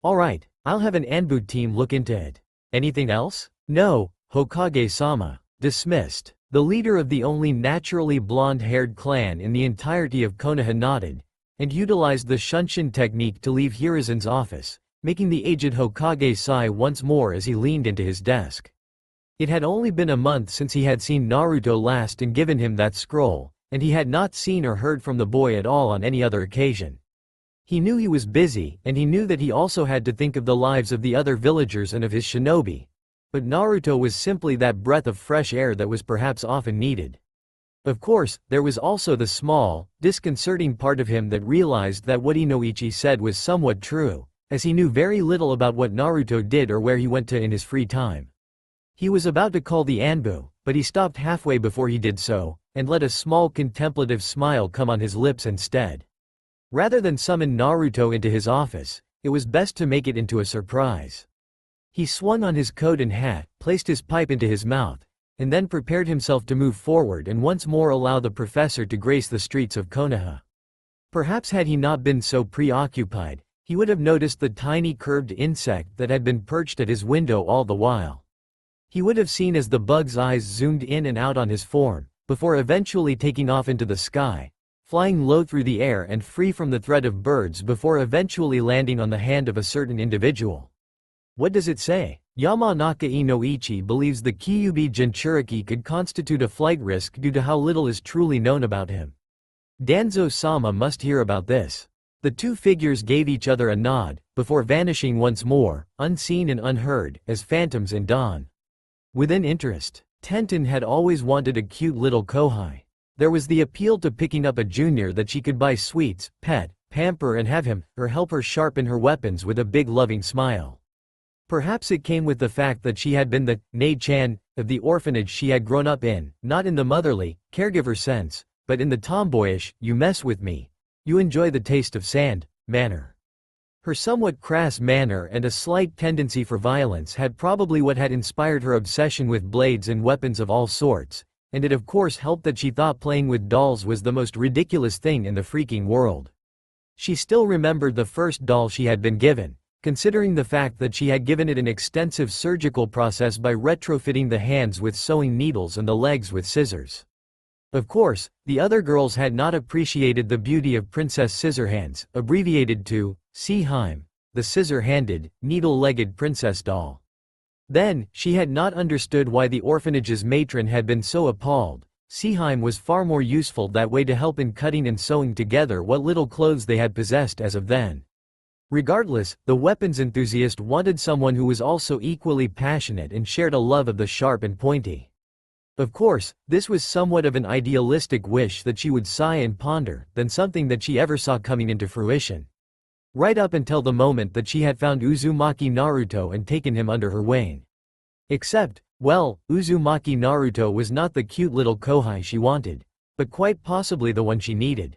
Alright, I'll have an Anbu team look into it. Anything else? No, Hokage-sama. Dismissed. The leader of the only naturally blonde-haired clan in the entirety of Konoha nodded, and utilized the Shunshin technique to leave Hiruzen's office, making the aged Hokage sigh once more as he leaned into his desk. It had only been a month since he had seen Naruto last and given him that scroll, and he had not seen or heard from the boy at all on any other occasion. He knew he was busy, and he knew that he also had to think of the lives of the other villagers and of his shinobi, but Naruto was simply that breath of fresh air that was perhaps often needed. Of course, there was also the small, disconcerting part of him that realized that what Inoichi said was somewhat true, as he knew very little about what Naruto did or where he went to in his free time. He was about to call the Anbu, but he stopped halfway before he did so, and let a small contemplative smile come on his lips instead. Rather than summon Naruto into his office, it was best to make it into a surprise. He swung on his coat and hat, placed his pipe into his mouth, and then prepared himself to move forward and once more allow the professor to grace the streets of Konoha. Perhaps had he not been so preoccupied, he would have noticed the tiny curved insect that had been perched at his window all the while. He would have seen as the bug's eyes zoomed in and out on his form, before eventually taking off into the sky, flying low through the air and free from the threat of birds before eventually landing on the hand of a certain individual. What does it say? Yamanaka Inoichi believes the Kyuubi Jinchuriki could constitute a flight risk due to how little is truly known about him. Danzo-sama must hear about this. The two figures gave each other a nod, before vanishing once more, unseen and unheard, as phantoms in dawn. Within interest, Tenten had always wanted a cute little kohai. There was the appeal to picking up a junior that she could buy sweets, pet, pamper and have him, or help her sharpen her weapons with a big loving smile. Perhaps it came with the fact that she had been the Nei-chan of the orphanage she had grown up in, not in the motherly, caregiver sense, but in the tomboyish, you mess with me, you enjoy the taste of sand, manner. Her somewhat crass manner and a slight tendency for violence had probably what had inspired her obsession with blades and weapons of all sorts, and it of course helped that she thought playing with dolls was the most ridiculous thing in the freaking world. She still remembered the first doll she had been given, considering the fact that she had given it an extensive surgical process by retrofitting the hands with sewing needles and the legs with scissors. Of course, the other girls had not appreciated the beauty of Princess Scissorhands, abbreviated to Seeheim, the scissor-handed, needle-legged princess doll. Then, she had not understood why the orphanage's matron had been so appalled. Seeheim was far more useful that way to help in cutting and sewing together what little clothes they had possessed as of then. Regardless, the weapons enthusiast wanted someone who was also equally passionate and shared a love of the sharp and pointy. Of course, this was somewhat of an idealistic wish that she would sigh and ponder, than something that she ever saw coming into fruition. Right up until the moment that she had found Uzumaki Naruto and taken him under her wing. Except, well, Uzumaki Naruto was not the cute little kohai she wanted, but quite possibly the one she needed.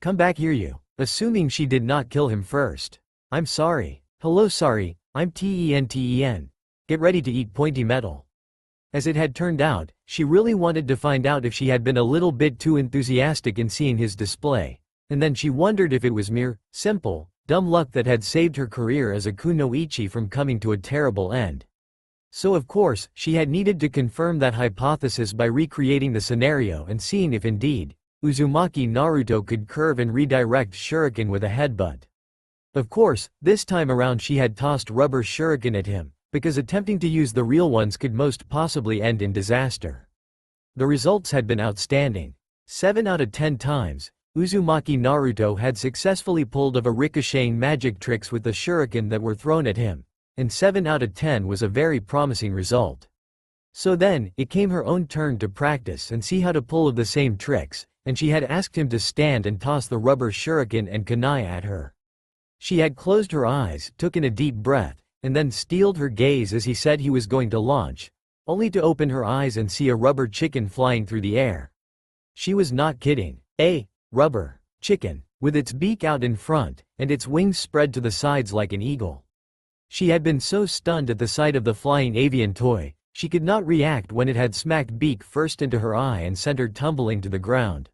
Come back here you. Assuming she did not kill him first. I'm sorry. Hello sorry, I'm Ten. Get ready to eat pointy metal. As it had turned out, she really wanted to find out if she had been a little bit too enthusiastic in seeing his display, and then she wondered if it was mere, simple, dumb luck that had saved her career as a kunoichi from coming to a terrible end. So of course, she had needed to confirm that hypothesis by recreating the scenario and seeing if indeed, Uzumaki Naruto could curve and redirect shuriken with a headbutt. Of course, this time around she had tossed rubber shuriken at him, because attempting to use the real ones could most possibly end in disaster. The results had been outstanding. 7 out of 10 times, Uzumaki Naruto had successfully pulled off a ricocheting magic tricks with the shuriken that were thrown at him, and 7 out of 10 was a very promising result. So then, it came her own turn to practice and see how to pull of the same tricks, and she had asked him to stand and toss the rubber shuriken and kunai at her. She had closed her eyes, took in a deep breath, and then steeled her gaze as he said he was going to launch, only to open her eyes and see a rubber chicken flying through the air. She was not kidding. A rubber chicken, with its beak out in front, and its wings spread to the sides like an eagle. She had been so stunned at the sight of the flying avian toy, she could not react when it had smacked beak first into her eye and sent her tumbling to the ground.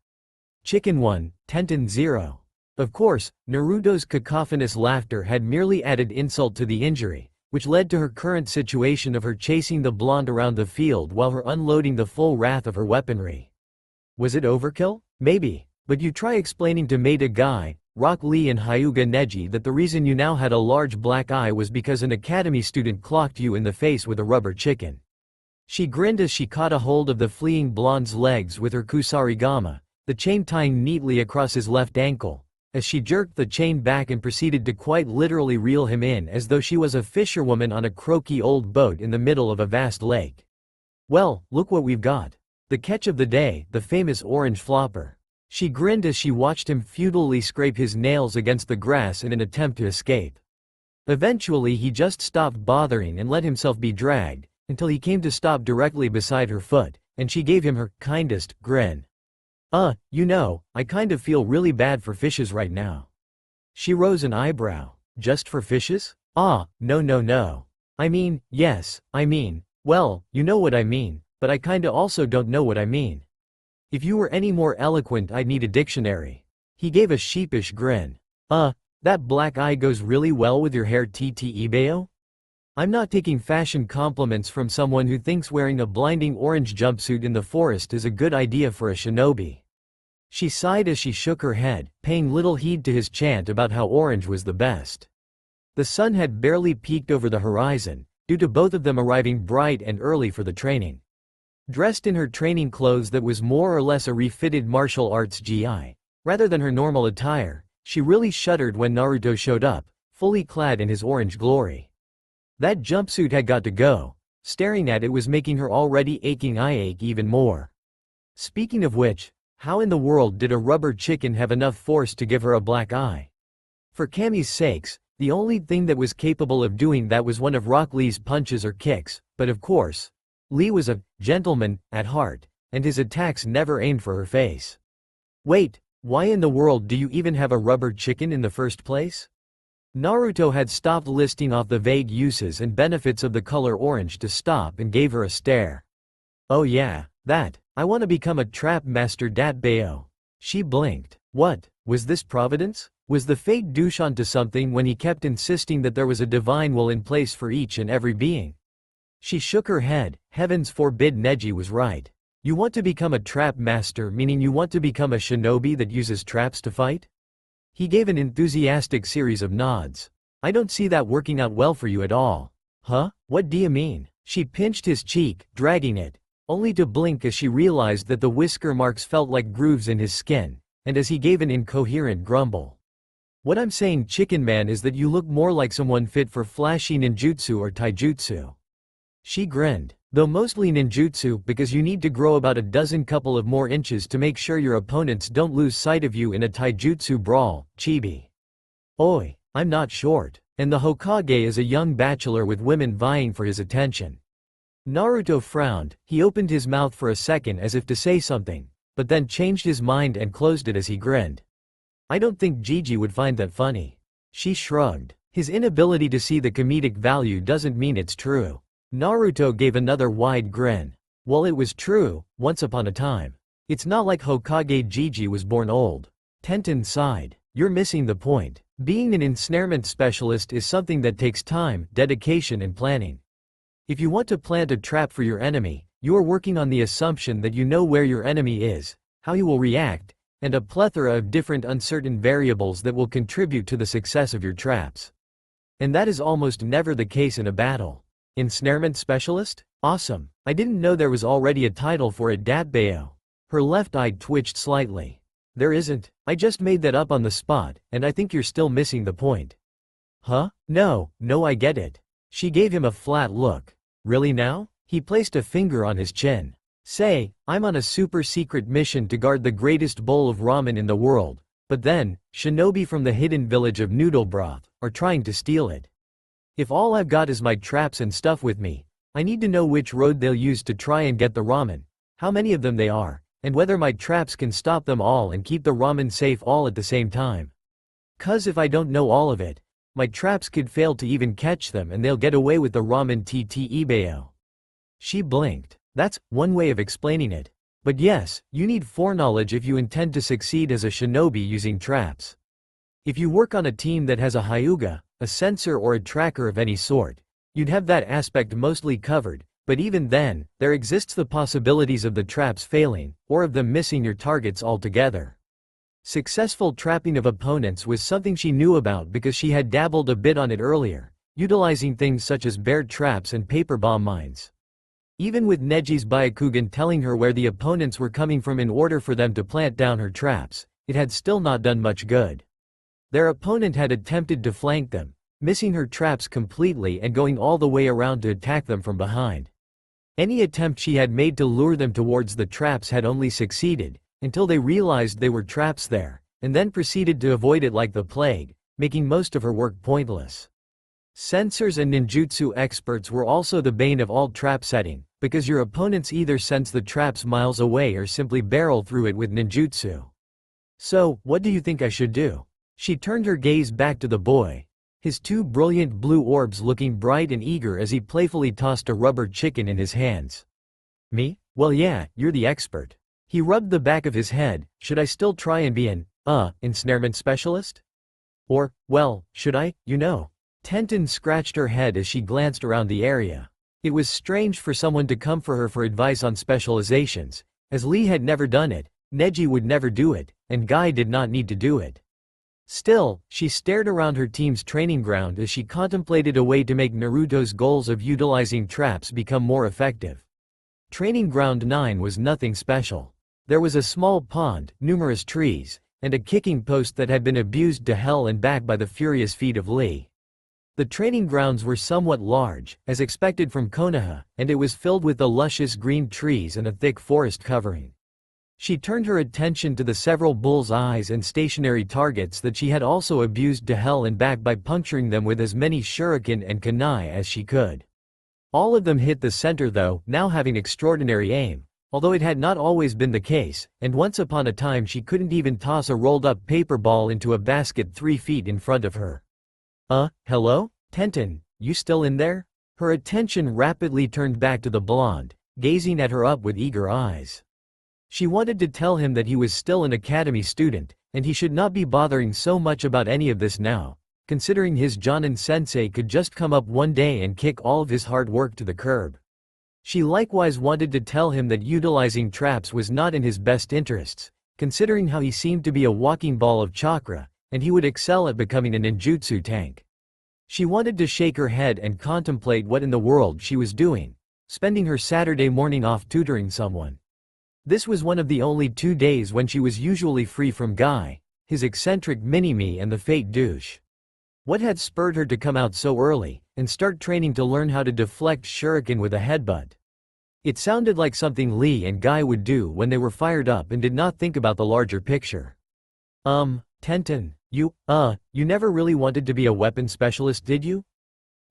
Chicken 1, Tenten 0. Of course, Naruto's cacophonous laughter had merely added insult to the injury, which led to her current situation of her chasing the blonde around the field while her unloading the full wrath of her weaponry. Was it overkill? Maybe, but you try explaining to Maida Guy, Rock Lee and Hyuga Neji that the reason you now had a large black eye was because an academy student clocked you in the face with a rubber chicken. She grinned as she caught a hold of the fleeing blonde's legs with her kusarigama, the chain tying neatly across his left ankle, as she jerked the chain back and proceeded to quite literally reel him in as though she was a fisherwoman on a croaky old boat in the middle of a vast lake. Well, look what we've got. The catch of the day, the famous orange flopper. She grinned as she watched him futilely scrape his nails against the grass in an attempt to escape. Eventually he just stopped bothering and let himself be dragged, until he came to stop directly beside her foot, and she gave him her kindest grin. You know, I kind of feel really bad for fishes right now. She rose an eyebrow. Just for fishes? No. I mean, yes, well, you know what I mean, but I kinda also don't know what I mean. If you were any more eloquent I'd need a dictionary. He gave a sheepish grin. That black eye goes really well with your hair TTEBO? I'm not taking fashion compliments from someone who thinks wearing a blinding orange jumpsuit in the forest is a good idea for a shinobi. She sighed as she shook her head, paying little heed to his chant about how orange was the best. The sun had barely peeked over the horizon, due to both of them arriving bright and early for the training. Dressed in her training clothes that was more or less a refitted martial arts GI, rather than her normal attire, she really shuddered when Naruto showed up, fully clad in his orange glory. That jumpsuit had got to go. Staring at it was making her already aching eye ache even more. Speaking of which, how in the world did a rubber chicken have enough force to give her a black eye? For Cammy's sakes, the only thing that was capable of doing that was one of Rock Lee's punches or kicks, but of course, Lee was a gentleman at heart, and his attacks never aimed for her face. Wait, why in the world do you even have a rubber chicken in the first place? Naruto had stopped listing off the vague uses and benefits of the color orange to stop and gave her a stare. Oh yeah, that. I want to become a trap master Datbeo. She blinked. What, was this providence? Was the fate douche onto something when he kept insisting that there was a divine will in place for each and every being? She shook her head. Heavens forbid Neji was right. You want to become a trap master, meaning you want to become a shinobi that uses traps to fight? He gave an enthusiastic series of nods. I don't see that working out well for you at all. Huh? What do you mean? She pinched his cheek, dragging it, only to blink as she realized that the whisker marks felt like grooves in his skin, and as he gave an incoherent grumble. What I'm saying, Chicken Man, is that you look more like someone fit for flashy ninjutsu or taijutsu. She grinned, though mostly ninjutsu because you need to grow about a dozen couple of more inches to make sure your opponents don't lose sight of you in a taijutsu brawl, chibi. Oi, I'm not short, and the Hokage is a young bachelor with women vying for his attention. Naruto frowned. He opened his mouth for a second as if to say something, but then changed his mind and closed it as he grinned. I don't think Gigi would find that funny. She shrugged. His inability to see the comedic value doesn't mean it's true. Naruto gave another wide grin. Well, it was true, once upon a time. It's not like Hokage Gigi was born old. Tenten sighed. You're missing the point. Being an ensnarement specialist is something that takes time, dedication and planning. If you want to plant a trap for your enemy, you are working on the assumption that you know where your enemy is, how he will react, and a plethora of different uncertain variables that will contribute to the success of your traps. And that is almost never the case in a battle. Ensnarement specialist? Awesome. I didn't know there was already a title for it, Datbeo. Her left eye twitched slightly. There isn't. I just made that up on the spot, and I think you're still missing the point. Huh? No, I get it. She gave him a flat look. Really now? He placed a finger on his chin. Say, I'm on a super secret mission to guard the greatest bowl of ramen in the world, but then, shinobi from the hidden village of Noodle Broth are trying to steal it. If all I've got is my traps and stuff with me, I need to know which road they'll use to try and get the ramen, how many of them they are, and whether my traps can stop them all and keep the ramen safe all at the same time. 'Cause if I don't know all of it, my traps could fail to even catch them and they'll get away with the ramen TTEBO. She blinked. That's one way of explaining it. But yes, you need foreknowledge if you intend to succeed as a shinobi using traps. If you work on a team that has a hyuga, a sensor or a tracker of any sort, you'd have that aspect mostly covered, but even then, there exists the possibilities of the traps failing, or of them missing your targets altogether. Successful trapping of opponents was something she knew about because she had dabbled a bit on it earlier, utilizing things such as bear traps and paper bomb mines. Even with Neji's Byakugan telling her where the opponents were coming from in order for them to plant down her traps, it had still not done much good. Their opponent had attempted to flank them, missing her traps completely and going all the way around to attack them from behind. Any attempt she had made to lure them towards the traps had only succeeded, until they realized they were traps there, and then proceeded to avoid it like the plague, making most of her work pointless. Sensors and ninjutsu experts were also the bane of all trap setting, because your opponents either sense the traps miles away or simply barrel through it with ninjutsu. So, what do you think I should do? She turned her gaze back to the boy, his two brilliant blue orbs looking bright and eager as he playfully tossed a rubber chicken in his hands. Me? Well yeah, you're the expert. He rubbed the back of his head. Should I still try and be an, ensnarement specialist? Or, well, should I, you know? Tenten scratched her head as she glanced around the area. It was strange for someone to come for her for advice on specializations, as Lee had never done it, Neji would never do it, and Guy did not need to do it. Still, she stared around her team's training ground as she contemplated a way to make Naruto's goals of utilizing traps become more effective. Training Ground 9 was nothing special. There was a small pond, numerous trees, and a kicking post that had been abused to hell and back by the furious feet of Lee. The training grounds were somewhat large, as expected from Konoha, and it was filled with the luscious green trees and a thick forest covering. She turned her attention to the several bull's eyes and stationary targets that she had also abused to hell and back by puncturing them with as many shuriken and kunai as she could. All of them hit the center though, now having extraordinary aim, although it had not always been the case, and once upon a time she couldn't even toss a rolled-up paper ball into a basket 3 feet in front of her. Hello? Tenten, you still in there? Her attention rapidly turned back to the blonde, gazing at her up with eager eyes. She wanted to tell him that he was still an academy student, and he should not be bothering so much about any of this now, considering his Jonin-sensei could just come up one day and kick all of his hard work to the curb. She likewise wanted to tell him that utilizing traps was not in his best interests, considering how he seemed to be a walking ball of chakra, and he would excel at becoming a ninjutsu tank. She wanted to shake her head and contemplate what in the world she was doing, spending her Saturday morning off tutoring someone. This was one of the only 2 days when she was usually free from Guy, his eccentric mini-me and the fate douche. What had spurred her to come out so early, and start training to learn how to deflect shuriken with a headbutt? It sounded like something Lee and Guy would do when they were fired up and did not think about the larger picture. Tenten, you never really wanted to be a weapon specialist, did you?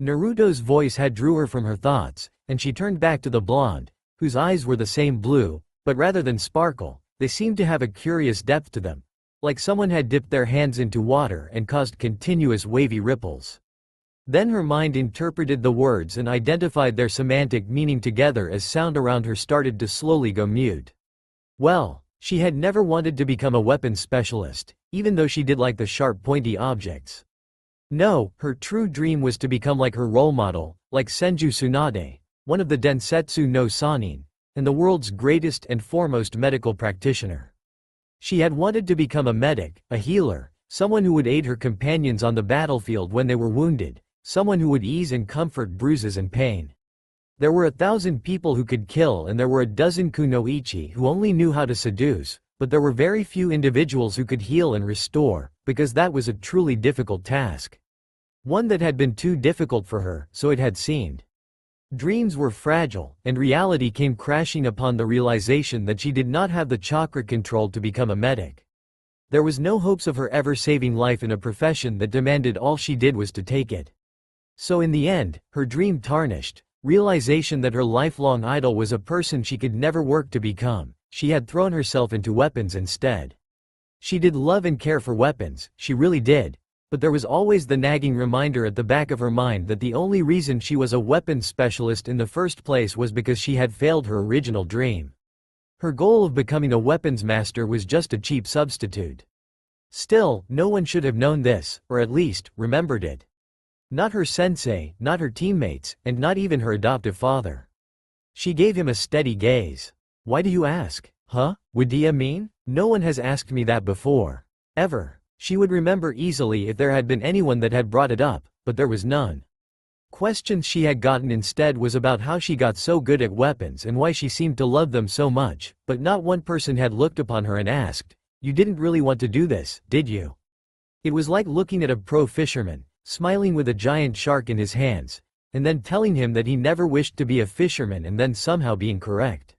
Naruto's voice had drew her from her thoughts, and she turned back to the blonde, whose eyes were the same blue, but rather than sparkle, they seemed to have a curious depth to them, like someone had dipped their hands into water and caused continuous wavy ripples. Then her mind interpreted the words and identified their semantic meaning together as sound around her started to slowly go mute. Well, she had never wanted to become a weapons specialist, even though she did like the sharp pointy objects. No, her true dream was to become like her role model, like Senju Tsunade, one of the Densetsu no Sannin, and the world's greatest and foremost medical practitioner. She had wanted to become a medic, a healer, someone who would aid her companions on the battlefield when they were wounded, someone who would ease and comfort bruises and pain. There were 1,000 people who could kill and there were a dozen kunoichi who only knew how to seduce, but there were very few individuals who could heal and restore, because that was a truly difficult task. One that had been too difficult for her, so it had seemed. Dreams were fragile, and reality came crashing upon the realization that she did not have the chakra control to become a medic. There was no hopes of her ever saving life in a profession that demanded all she did was to take it. So in the end, her dream tarnished, realization that her lifelong idol was a person she could never work to become, she had thrown herself into weapons instead. She did love and care for weapons, she really did. But there was always the nagging reminder at the back of her mind that the only reason she was a weapons specialist in the first place was because she had failed her original dream. Her goal of becoming a weapons master was just a cheap substitute. Still, no one should have known this, or at least, remembered it. Not her sensei, not her teammates, and not even her adoptive father. She gave him a steady gaze. Why do you ask? What do you mean? No one has asked me that before. Ever. She would remember easily if there had been anyone that had brought it up, but there was none. Questions she had gotten instead was about how she got so good at weapons and why she seemed to love them so much, but not one person had looked upon her and asked, "You didn't really want to do this, did you?" It was like looking at a pro fisherman, smiling with a giant shark in his hands, and then telling him that he never wished to be a fisherman and then somehow being correct.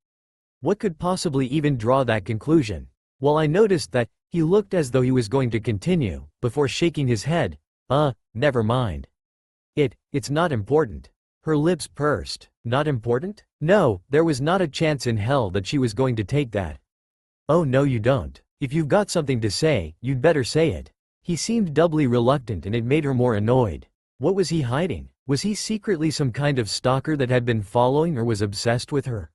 What could possibly even draw that conclusion? Well, I noticed that he looked as though he was going to continue, before shaking his head. Never mind. It's not important. Her lips pursed. Not important? No, there was not a chance in hell that she was going to take that. Oh no you don't. If you've got something to say, you'd better say it. He seemed doubly reluctant and it made her more annoyed. What was he hiding? Was he secretly some kind of stalker that had been following or was obsessed with her?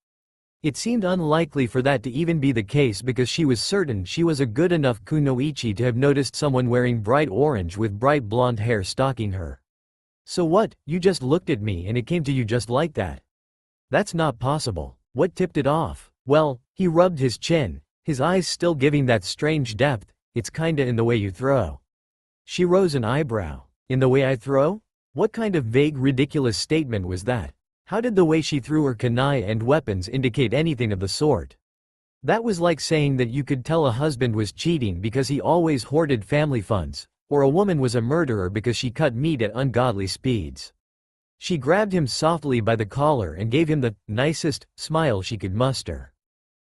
It seemed unlikely for that to even be the case because she was certain she was a good enough kunoichi to have noticed someone wearing bright orange with bright blonde hair stalking her. So what, you just looked at me and it came to you just like that? That's not possible. What tipped it off? Well, he rubbed his chin, his eyes still giving that strange depth. It's kinda in the way you throw. She rose an eyebrow. In the way I throw? What kind of vague, ridiculous statement was that? How did the way she threw her kunai and weapons indicate anything of the sort? That was like saying that you could tell a husband was cheating because he always hoarded family funds, or a woman was a murderer because she cut meat at ungodly speeds. She grabbed him softly by the collar and gave him the nicest smile she could muster.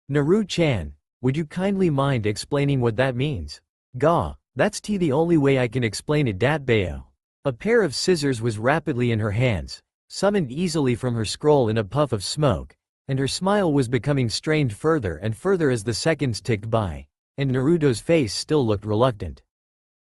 Naru-chan, would you kindly mind explaining what that means? Gah, that's the only way I can explain it, Datbayo. A pair of scissors was rapidly in her hands, summoned easily from her scroll in a puff of smoke, and her smile was becoming strained further and further as the seconds ticked by, and Naruto's face still looked reluctant.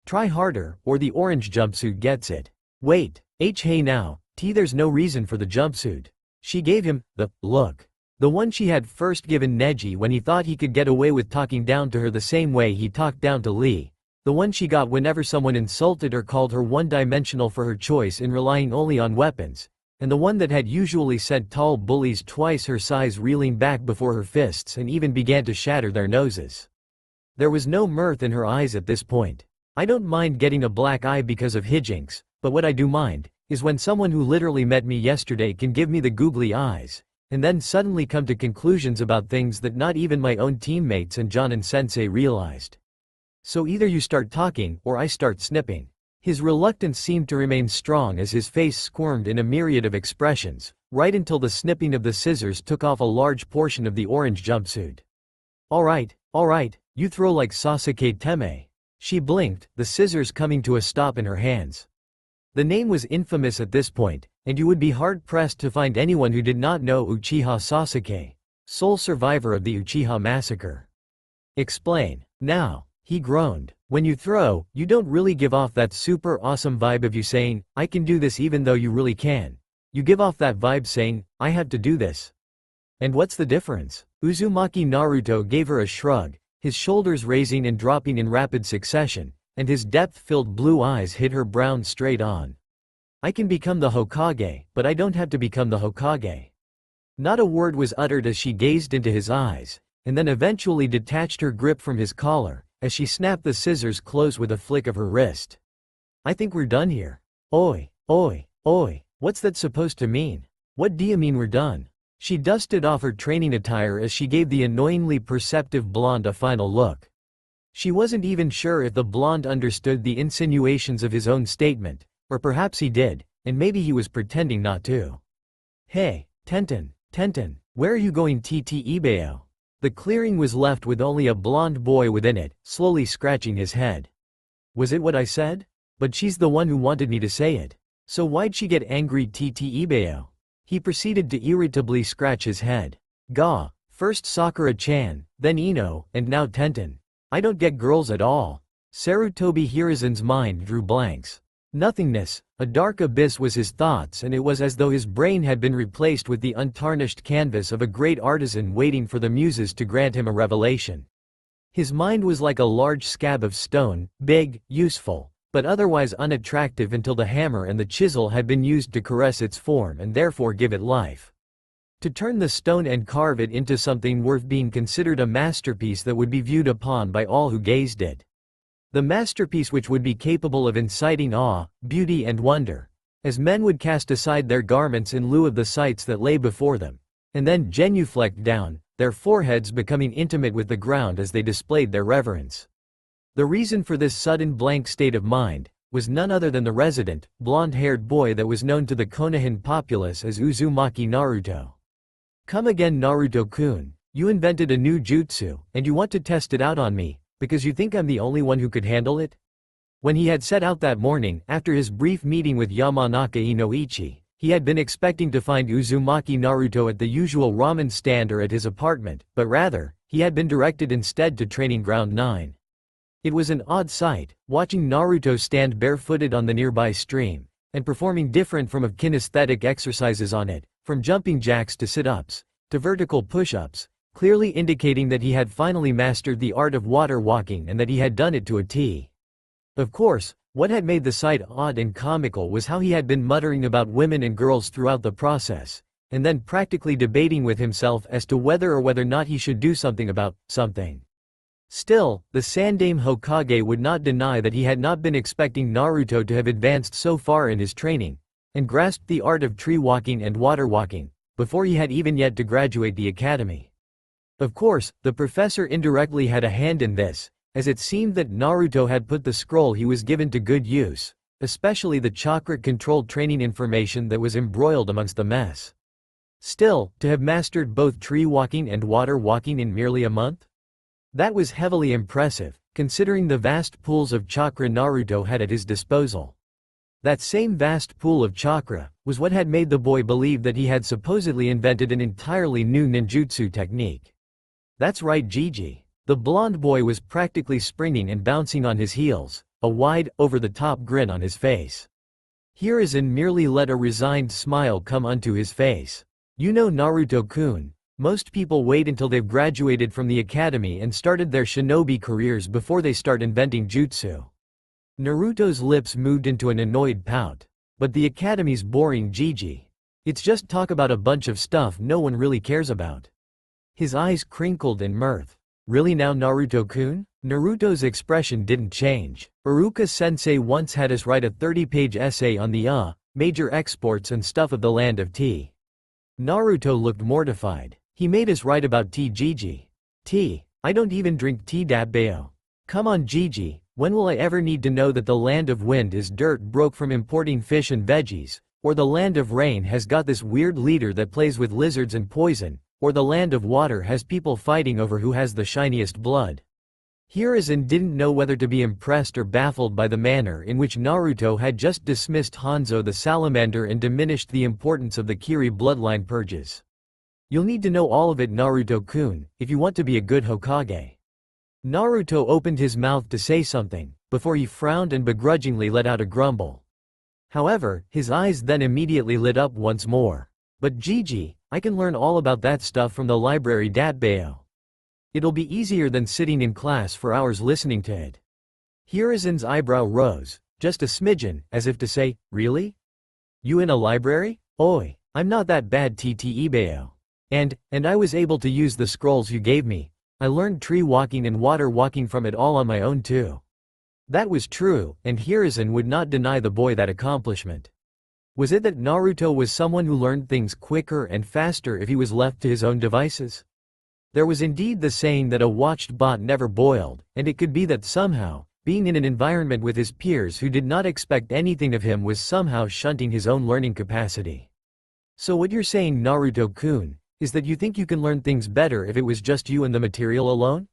Try harder, or the orange jumpsuit gets it. Wait, hey now, there's no reason for the jumpsuit. She gave him the look. The one she had first given Neji when he thought he could get away with talking down to her the same way he talked down to Lee. The one she got whenever someone insulted or called her one-dimensional for her choice in relying only on weapons. And the one that had usually sent tall bullies twice her size reeling back before her fists and even began to shatter their noses. There was no mirth in her eyes at this point. I don't mind getting a black eye because of hijinks, but what I do mind is when someone who literally met me yesterday can give me the googly eyes, and then suddenly come to conclusions about things that not even my own teammates and Jonin-sensei realized. So either you start talking or I start snipping. His reluctance seemed to remain strong as his face squirmed in a myriad of expressions, right until the snipping of the scissors took off a large portion of the orange jumpsuit. Alright, you throw like Sasuke Teme. She blinked, the scissors coming to a stop in her hands. The name was infamous at this point, and you would be hard-pressed to find anyone who did not know Uchiha Sasuke, sole survivor of the Uchiha massacre. Explain. Now, he groaned. When you throw, you don't really give off that super awesome vibe of you saying, I can do this even though you really can. You give off that vibe saying, I have to do this. And what's the difference? Uzumaki Naruto gave her a shrug, his shoulders raising and dropping in rapid succession, and his depth-filled blue eyes hit her brown straight on. I can become the Hokage, but I don't have to become the Hokage. Not a word was uttered as she gazed into his eyes, and then eventually detached her grip from his collar, as she snapped the scissors close with a flick of her wrist. I think we're done here. Oi, what's that supposed to mean? What do you mean we're done? She dusted off her training attire as she gave the annoyingly perceptive blonde a final look. She wasn't even sure if the blonde understood the insinuations of his own statement, or perhaps he did, and maybe he was pretending not to. Hey, Tenten, where are you going Ibeo? The clearing was left with only a blonde boy within it, slowly scratching his head. Was it what I said? But she's the one who wanted me to say it. So why'd she get angry Ibeo? He proceeded to irritably scratch his head. Gah, first Sakura-chan, then Ino, and now Tenten. I don't get girls at all. Sarutobi Hiruzen's mind drew blanks. Nothingness, a dark abyss was his thoughts, and it was as though his brain had been replaced with the untarnished canvas of a great artisan waiting for the muses to grant him a revelation. His mind was like a large scab of stone, big, useful, but otherwise unattractive until the hammer and the chisel had been used to caress its form and therefore give it life. To turn the stone and carve it into something worth being considered a masterpiece that would be viewed upon by all who gazed it. The masterpiece which would be capable of inciting awe, beauty and wonder, as men would cast aside their garments in lieu of the sights that lay before them, and then genuflect down, their foreheads becoming intimate with the ground as they displayed their reverence. The reason for this sudden blank state of mind was none other than the resident, blonde-haired boy that was known to the Konohan populace as Uzumaki Naruto. Come again Naruto-kun, you invented a new jutsu, and you want to test it out on me, because you think I'm the only one who could handle it? When he had set out that morning, after his brief meeting with Yamanaka Inoichi, he had been expecting to find Uzumaki Naruto at the usual ramen stand or at his apartment, but rather, he had been directed instead to Training Ground 9. It was an odd sight, watching Naruto stand barefooted on the nearby stream, and performing different from of kinesthetic exercises on it, from jumping jacks to sit-ups, to vertical push-ups, clearly indicating that he had finally mastered the art of water walking and that he had done it to a T. Of course, what had made the sight odd and comical was how he had been muttering about women and girls throughout the process, and then practically debating with himself as to whether or not he should do something about something. Still, the Sandaime Hokage would not deny that he had not been expecting Naruto to have advanced so far in his training, and grasped the art of tree walking and water walking, before he had even yet to graduate the academy. Of course, the professor indirectly had a hand in this, as it seemed that Naruto had put the scroll he was given to good use, especially the chakra-controlled training information that was embroiled amongst the mess. Still, to have mastered both tree walking and water walking in merely a month? That was heavily impressive, considering the vast pools of chakra Naruto had at his disposal. That same vast pool of chakra was what had made the boy believe that he had supposedly invented an entirely new ninjutsu technique. That's right, Gigi. The blonde boy was practically springing and bouncing on his heels, a wide, over-the-top grin on his face. Hiruzen merely let a resigned smile come onto his face. You know, Naruto-kun, most people wait until they've graduated from the academy and started their shinobi careers before they start inventing jutsu. Naruto's lips moved into an annoyed pout. But the academy's boring, Gigi. It's just talk about a bunch of stuff no one really cares about. His eyes crinkled in mirth. Really now, Naruto-kun? Naruto's expression didn't change. Iruka-sensei once had us write a 30-page essay on the major exports and stuff of the land of tea. Naruto looked mortified. He made us write about tea, Gigi. Tea? I don't even drink tea, Dabbeo. Come on, Gigi, when will I ever need to know that the land of wind is dirt broke from importing fish and veggies, or the land of rain has got this weird leader that plays with lizards and poison, or the land of water has people fighting over who has the shiniest blood? Hiruzen didn't know whether to be impressed or baffled by the manner in which Naruto had just dismissed Hanzo the salamander and diminished the importance of the Kiri bloodline purges. You'll need to know all of it, Naruto-kun, if you want to be a good Hokage. Naruto opened his mouth to say something, before he frowned and begrudgingly let out a grumble. However, his eyes then immediately lit up once more. But Gigi, I can learn all about that stuff from the library, Dabbeo. It'll be easier than sitting in class for hours listening to it. Hiruzen's eyebrow rose, just a smidgen, as if to say, really? You in a library? Oi, I'm not that bad, Ttebeo. And I was able to use the scrolls you gave me. I learned tree walking and water walking from it all on my own too. That was true, and Hiruzen would not deny the boy that accomplishment. Was it that Naruto was someone who learned things quicker and faster if he was left to his own devices? There was indeed the saying that a watched pot never boiled, and it could be that somehow, being in an environment with his peers who did not expect anything of him was somehow shunting his own learning capacity. So what you're saying, Naruto-kun, is that you think you can learn things better if it was just you and the material alone?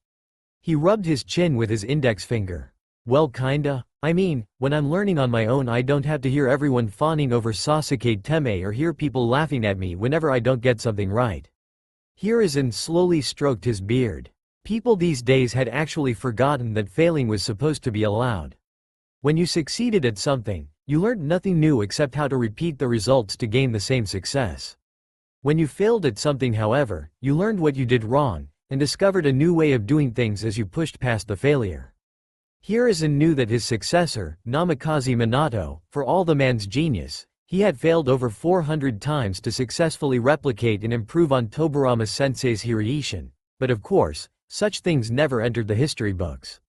He rubbed his chin with his index finger. Well, kinda. I mean, when I'm learning on my own, I don't have to hear everyone fawning over Sasuke Teme or hear people laughing at me whenever I don't get something right. Hiruzen slowly stroked his beard. People these days had actually forgotten that failing was supposed to be allowed. When you succeeded at something, you learned nothing new except how to repeat the results to gain the same success. When you failed at something, however, you learned what you did wrong, and discovered a new way of doing things as you pushed past the failure. Hiruzen knew that his successor, Namikaze Minato, for all the man's genius, he had failed over 400 times to successfully replicate and improve on Tobirama Sensei's Hiruishin, but of course, such things never entered the history books.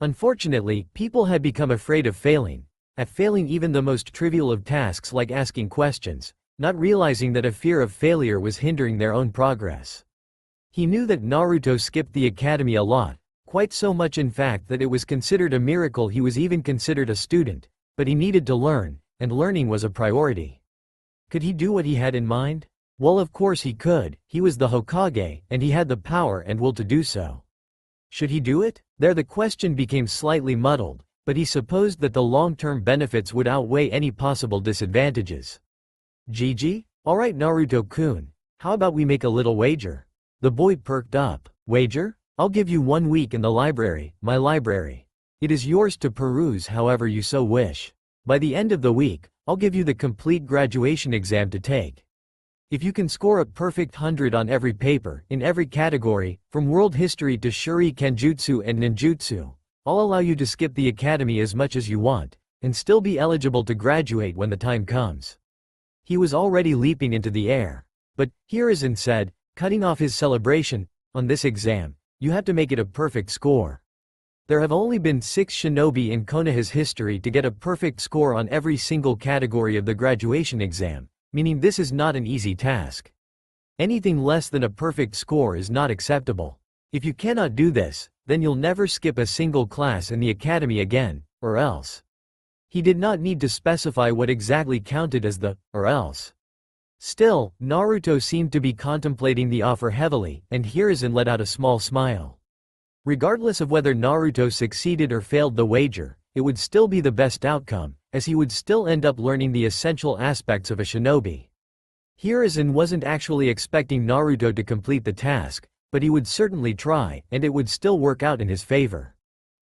Unfortunately, people had become afraid of failing, at failing even the most trivial of tasks like asking questions, not realizing that a fear of failure was hindering their own progress. He knew that Naruto skipped the academy a lot, quite so much in fact that it was considered a miracle he was even considered a student, but he needed to learn, and learning was a priority. Could he do what he had in mind? Well, of course he could. He was the Hokage, and he had the power and will to do so. Should he do it? There the question became slightly muddled, but he supposed that the long-term benefits would outweigh any possible disadvantages. Gigi? Alright, Naruto-kun, how about we make a little wager? The boy perked up. Wager? I'll give you 1 week in the library, my library. It is yours to peruse however you so wish. By the end of the week, I'll give you the complete graduation exam to take. If you can score a perfect 100 on every paper, in every category, from world history to shuri kenjutsu and ninjutsu, I'll allow you to skip the academy as much as you want, and still be eligible to graduate when the time comes. He was already leaping into the air. But, Hiruzen said, cutting off his celebration, on this exam, you have to make it a perfect score. There have only been 6 shinobi in Konoha's history to get a perfect score on every single category of the graduation exam, meaning this is not an easy task. Anything less than a perfect score is not acceptable. If you cannot do this, then you'll never skip a single class in the academy again, or else. He did not need to specify what exactly counted as the, or else. Still, Naruto seemed to be contemplating the offer heavily, and Hiruzen let out a small smile. Regardless of whether Naruto succeeded or failed the wager, it would still be the best outcome, as he would still end up learning the essential aspects of a shinobi. Hiruzen wasn't actually expecting Naruto to complete the task, but he would certainly try, and it would still work out in his favor.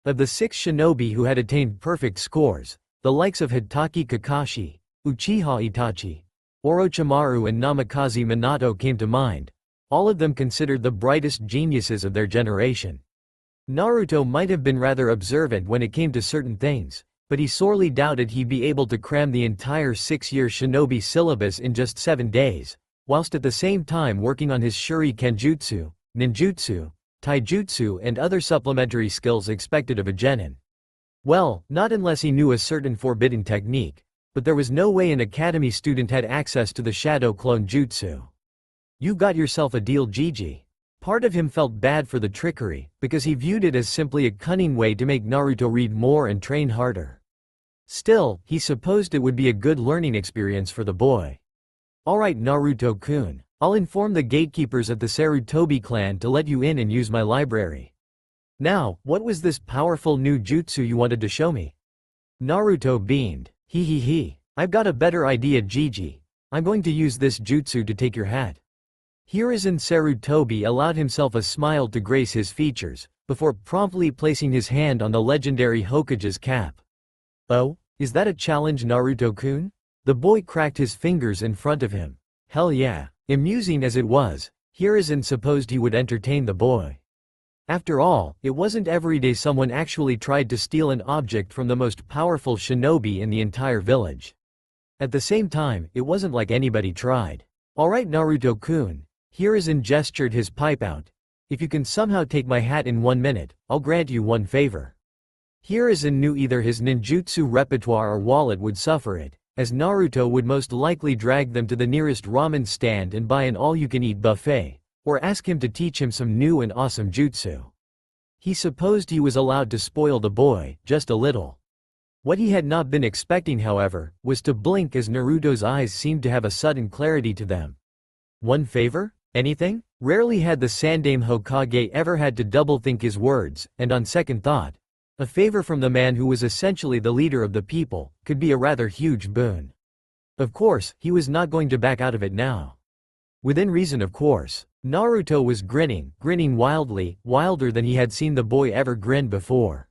Of the 6 shinobi who had attained perfect scores, the likes of Hitaki Kakashi, Uchiha Itachi, Orochimaru and Namikaze Minato came to mind, all of them considered the brightest geniuses of their generation. Naruto might have been rather observant when it came to certain things, but he sorely doubted he'd be able to cram the entire 6-year shinobi syllabus in just 7 days, whilst at the same time working on his shuri kenjutsu, ninjutsu, taijutsu and other supplementary skills expected of a genin. Well, not unless he knew a certain forbidden technique, but there was no way an academy student had access to the shadow clone jutsu. You got yourself a deal, Gigi. Part of him felt bad for the trickery, because he viewed it as simply a cunning way to make Naruto read more and train harder. Still, he supposed it would be a good learning experience for the boy. Alright Naruto-kun, I'll inform the gatekeepers of the Sarutobi clan to let you in and use my library. Now, what was this powerful new jutsu you wanted to show me? Naruto beamed. He. I've got a better idea, Gigi. I'm going to use this jutsu to take your hat. Hiruzen Sarutobi allowed himself a smile to grace his features, before promptly placing his hand on the legendary Hokage's cap. Oh, is that a challenge, Naruto-kun? The boy cracked his fingers in front of him. Hell yeah. Amusing as it was, Hiruzen supposed he would entertain the boy. After all, it wasn't every day someone actually tried to steal an object from the most powerful shinobi in the entire village. At the same time, it wasn't like anybody tried. Alright Naruto-kun, Hiruzen gestured his pipe out. If you can somehow take my hat in 1 minute, I'll grant you one favor. Hiruzen knew either his ninjutsu repertoire or wallet would suffer it, as Naruto would most likely drag them to the nearest ramen stand and buy an all-you-can-eat buffet, or ask him to teach him some new and awesome jutsu. He supposed he was allowed to spoil the boy, just a little. What he had not been expecting, however, was to blink as Naruto's eyes seemed to have a sudden clarity to them. One favor? Anything? Rarely had the Sandaime Hokage ever had to double-think his words, and on second thought, a favor from the man who was essentially the leader of the people could be a rather huge boon. Of course, he was not going to back out of it now. Within reason, of course. Naruto was grinning wildly, wilder than he had seen the boy ever grin before.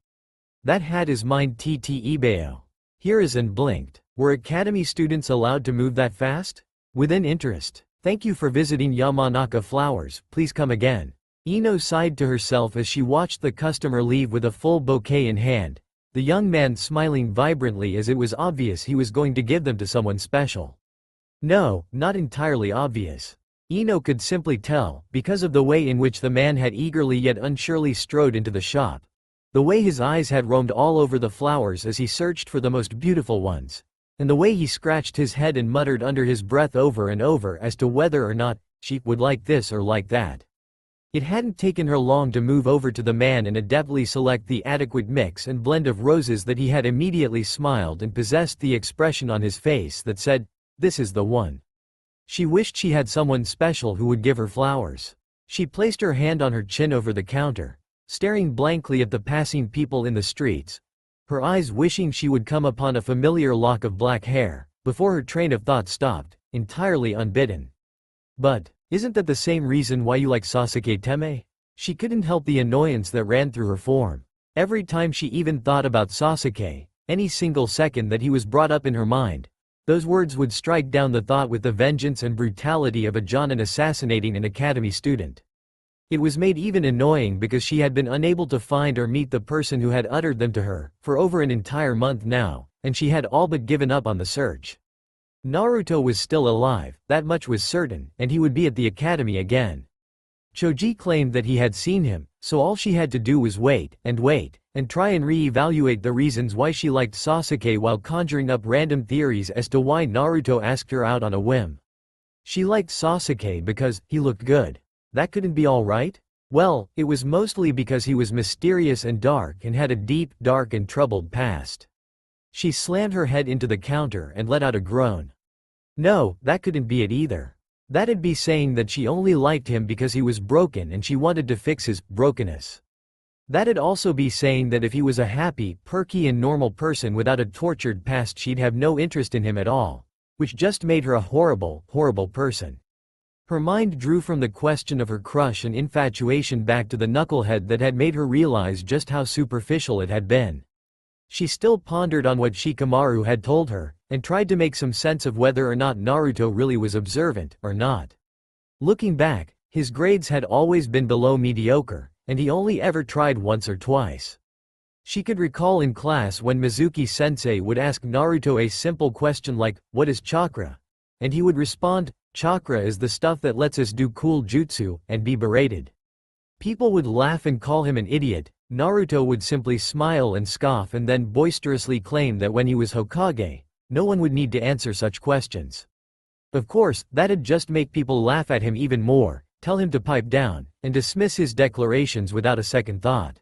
That hat is mine, Ibeo. Hiruzen blinked. Were academy students allowed to move that fast? Within interest. Thank you for visiting Yamanaka Flowers, please come again. Ino sighed to herself as she watched the customer leave with a full bouquet in hand, the young man smiling vibrantly as it was obvious he was going to give them to someone special. No, not entirely obvious. Ino could simply tell, because of the way in which the man had eagerly yet unsurely strode into the shop. The way his eyes had roamed all over the flowers as he searched for the most beautiful ones. And the way he scratched his head and muttered under his breath over and over as to whether or not she would like this or like that. It hadn't taken her long to move over to the man and adeptly select the adequate mix and blend of roses that he had immediately smiled and possessed the expression on his face that said, "This is the one." She wished she had someone special who would give her flowers. She placed her hand on her chin over the counter, staring blankly at the passing people in the streets, her eyes wishing she would come upon a familiar lock of black hair, before her train of thought stopped, entirely unbidden. But, isn't that the same reason why you like Sasuke Teme? She couldn't help the annoyance that ran through her form. Every time she even thought about Sasuke, any single second that he was brought up in her mind, Those words would strike down the thought with the vengeance and brutality of a Jonin assassinating an academy student. It was made even annoying because she had been unable to find or meet the person who had uttered them to her, for over an entire month now, and she had all but given up on the search. Naruto was still alive, that much was certain, and he would be at the academy again. Choji claimed that he had seen him, so all she had to do was wait, and try and re-evaluate the reasons why she liked Sasuke while conjuring up random theories as to why Naruto asked her out on a whim. She liked Sasuke because he looked good. That couldn't be all right? Well, it was mostly because he was mysterious and dark and had a deep, dark and troubled past. She slammed her head into the counter and let out a groan. No, that couldn't be it either. That'd be saying that she only liked him because he was broken and she wanted to fix his brokenness. That'd also be saying that if he was a happy, perky and normal person without a tortured past she'd have no interest in him at all. Which just made her a horrible, horrible person. Her mind drew from the question of her crush and infatuation back to the knucklehead that had made her realize just how superficial it had been. She still pondered on what Shikamaru had told her, and tried to make some sense of whether or not Naruto really was observant, or not. Looking back, his grades had always been below mediocre, and he only ever tried once or twice. She could recall in class when Mizuki-sensei would ask Naruto a simple question like, "What is chakra?" And he would respond, "Chakra is the stuff that lets us do cool jutsu," and be berated. People would laugh and call him an idiot. Naruto would simply smile and scoff and then boisterously claim that when he was Hokage, no one would need to answer such questions. Of course, that'd just make people laugh at him even more, tell him to pipe down, and dismiss his declarations without a second thought.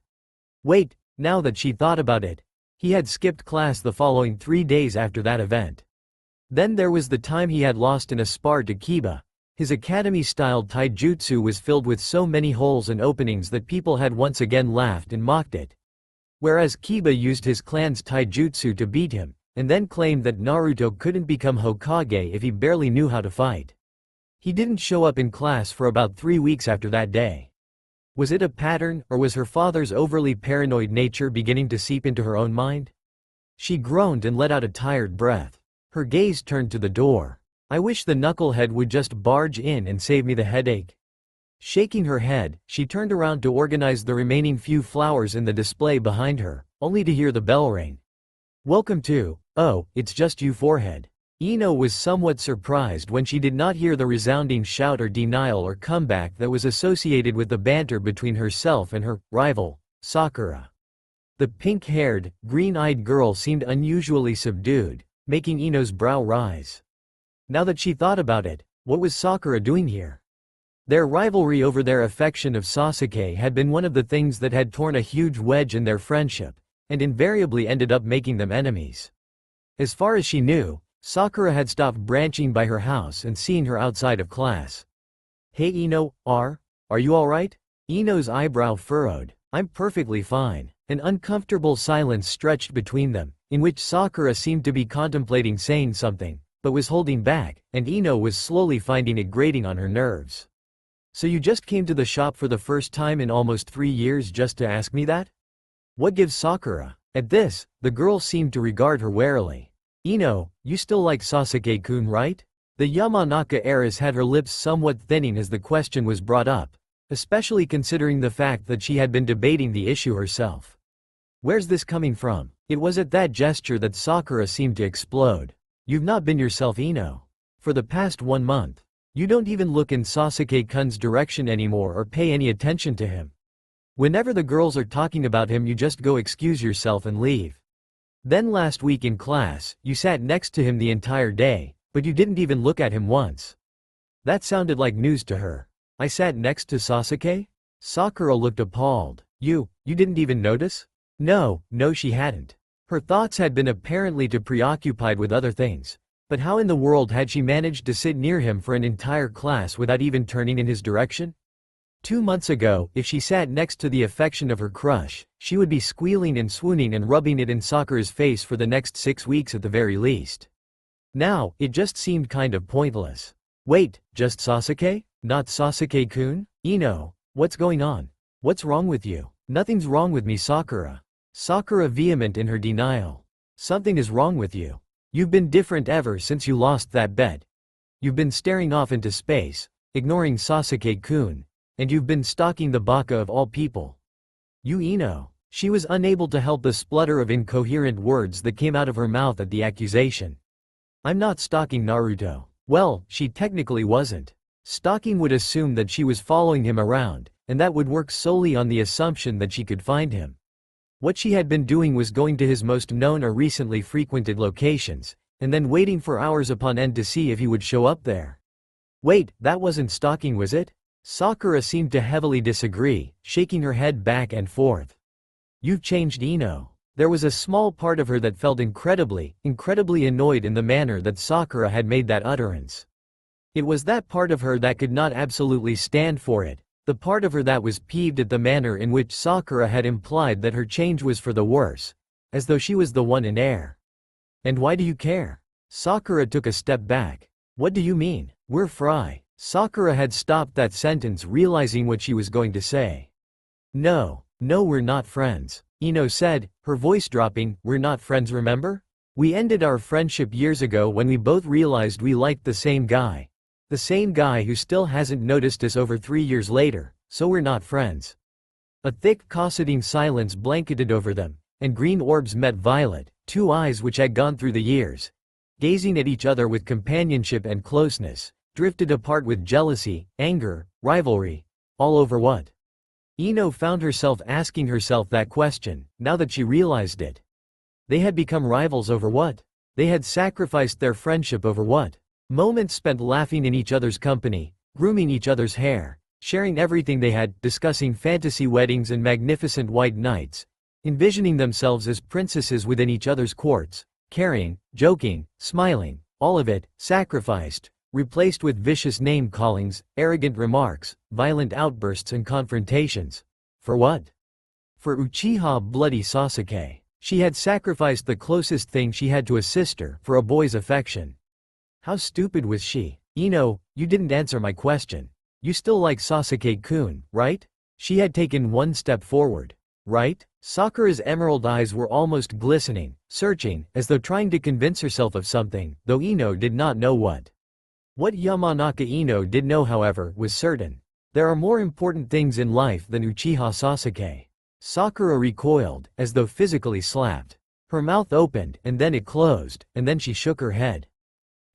Wait, now that she thought about it, he had skipped class the following 3 days after that event. Then there was the time he had lost in a spar to Kiba. His academy-styled taijutsu was filled with so many holes and openings that people had once again laughed and mocked it. Whereas Kiba used his clan's taijutsu to beat him, and then claimed that Naruto couldn't become Hokage if he barely knew how to fight. He didn't show up in class for about 3 weeks after that day. Was it a pattern, or was her father's overly paranoid nature beginning to seep into her own mind? She groaned and let out a tired breath. Her gaze turned to the door. I wish the knucklehead would just barge in and save me the headache. Shaking her head, she turned around to organize the remaining few flowers in the display behind her, only to hear the bell ring. Welcome to, oh, it's just you forehead. Ino was somewhat surprised when she did not hear the resounding shout or denial or comeback that was associated with the banter between herself and her rival, Sakura. The pink-haired, green-eyed girl seemed unusually subdued, making Ino's brow rise. Now that she thought about it, what was Sakura doing here? Their rivalry over their affection of Sasuke had been one of the things that had torn a huge wedge in their friendship, and invariably ended up making them enemies. As far as she knew, Sakura had stopped branching by her house and seeing her outside of class. Hey Ino, are you alright? Ino's eyebrow furrowed. I'm perfectly fine. An uncomfortable silence stretched between them, in which Sakura seemed to be contemplating saying something, but was holding back, and Ino was slowly finding it grating on her nerves. So you just came to the shop for the first time in almost 3 years just to ask me that? What gives Sakura? At this, the girl seemed to regard her warily. Ino, you still like Sasuke-kun, right? The Yamanaka heiress had her lips somewhat thinning as the question was brought up, especially considering the fact that she had been debating the issue herself. Where's this coming from? It was at that gesture that Sakura seemed to explode. You've not been yourself, Ino. For the past 1 month. You don't even look in Sasuke-kun's direction anymore or pay any attention to him. Whenever the girls are talking about him you just go excuse yourself and leave. Then last week in class, you sat next to him the entire day, but you didn't even look at him once. That sounded like news to her. I sat next to Sasuke? Sakura looked appalled. You didn't even notice? No, she hadn't. Her thoughts had been apparently too preoccupied with other things. But how in the world had she managed to sit near him for an entire class without even turning in his direction? 2 months ago, if she sat next to the affection of her crush, she would be squealing and swooning and rubbing it in Sakura's face for the next 6 weeks at the very least. Now, it just seemed kind of pointless. Wait, just Sasuke? Not Sasuke-kun? Ino, what's going on? What's wrong with you? Nothing's wrong with me, Sakura. Sakura vehement in her denial. Something is wrong with you. You've been different ever since you lost that bet. You've been staring off into space, ignoring Sasuke-kun, and you've been stalking the baka of all people. You Ino." She was unable to help the splutter of incoherent words that came out of her mouth at the accusation. "I'm not stalking Naruto." Well, she technically wasn't. Stalking would assume that she was following him around, and that would work solely on the assumption that she could find him. What she had been doing was going to his most known or recently frequented locations, and then waiting for hours upon end to see if he would show up there. Wait, that wasn't stalking, was it? Sakura seemed to heavily disagree, shaking her head back and forth. "You've changed, Ino." There was a small part of her that felt incredibly annoyed in the manner that Sakura had made that utterance. It was that part of her that could not absolutely stand for it, the part of her that was peeved at the manner in which Sakura had implied that her change was for the worse, as though she was the one in error. "And why do you care?" Sakura took a step back. "What do you mean? We're fry." Sakura had stopped that sentence, realizing what she was going to say. No, we're not friends," Ino said, her voice dropping. "We're not friends, remember? We ended our friendship years ago when we both realized we liked the same guy. The same guy who still hasn't noticed us over 3 years later, so we're not friends." A thick cosseting silence blanketed over them, and green orbs met violet, two eyes which had gone through the years, gazing at each other with companionship and closeness, drifted apart with jealousy, anger, rivalry, all over what? Ino found herself asking herself that question, now that she realized it. They had become rivals over what? They had sacrificed their friendship over what? Moments spent laughing in each other's company, grooming each other's hair, sharing everything they had, discussing fantasy weddings and magnificent white nights, envisioning themselves as princesses within each other's courts, caring, joking, smiling, all of it, sacrificed, replaced with vicious name-callings, arrogant remarks, violent outbursts and confrontations. For what? For Uchiha Bloody Sasuke. She had sacrificed the closest thing she had to a sister for a boy's affection. How stupid was she? "Ino, you didn't answer my question. You still like Sasuke-kun, right?" She had taken one step forward. "Right?" Sakura's emerald eyes were almost glistening, searching, as though trying to convince herself of something, though Ino did not know what. What Yamanaka Ino did know, however, was certain. There are more important things in life than Uchiha Sasuke. Sakura recoiled, as though physically slapped. Her mouth opened, and then it closed, and then she shook her head.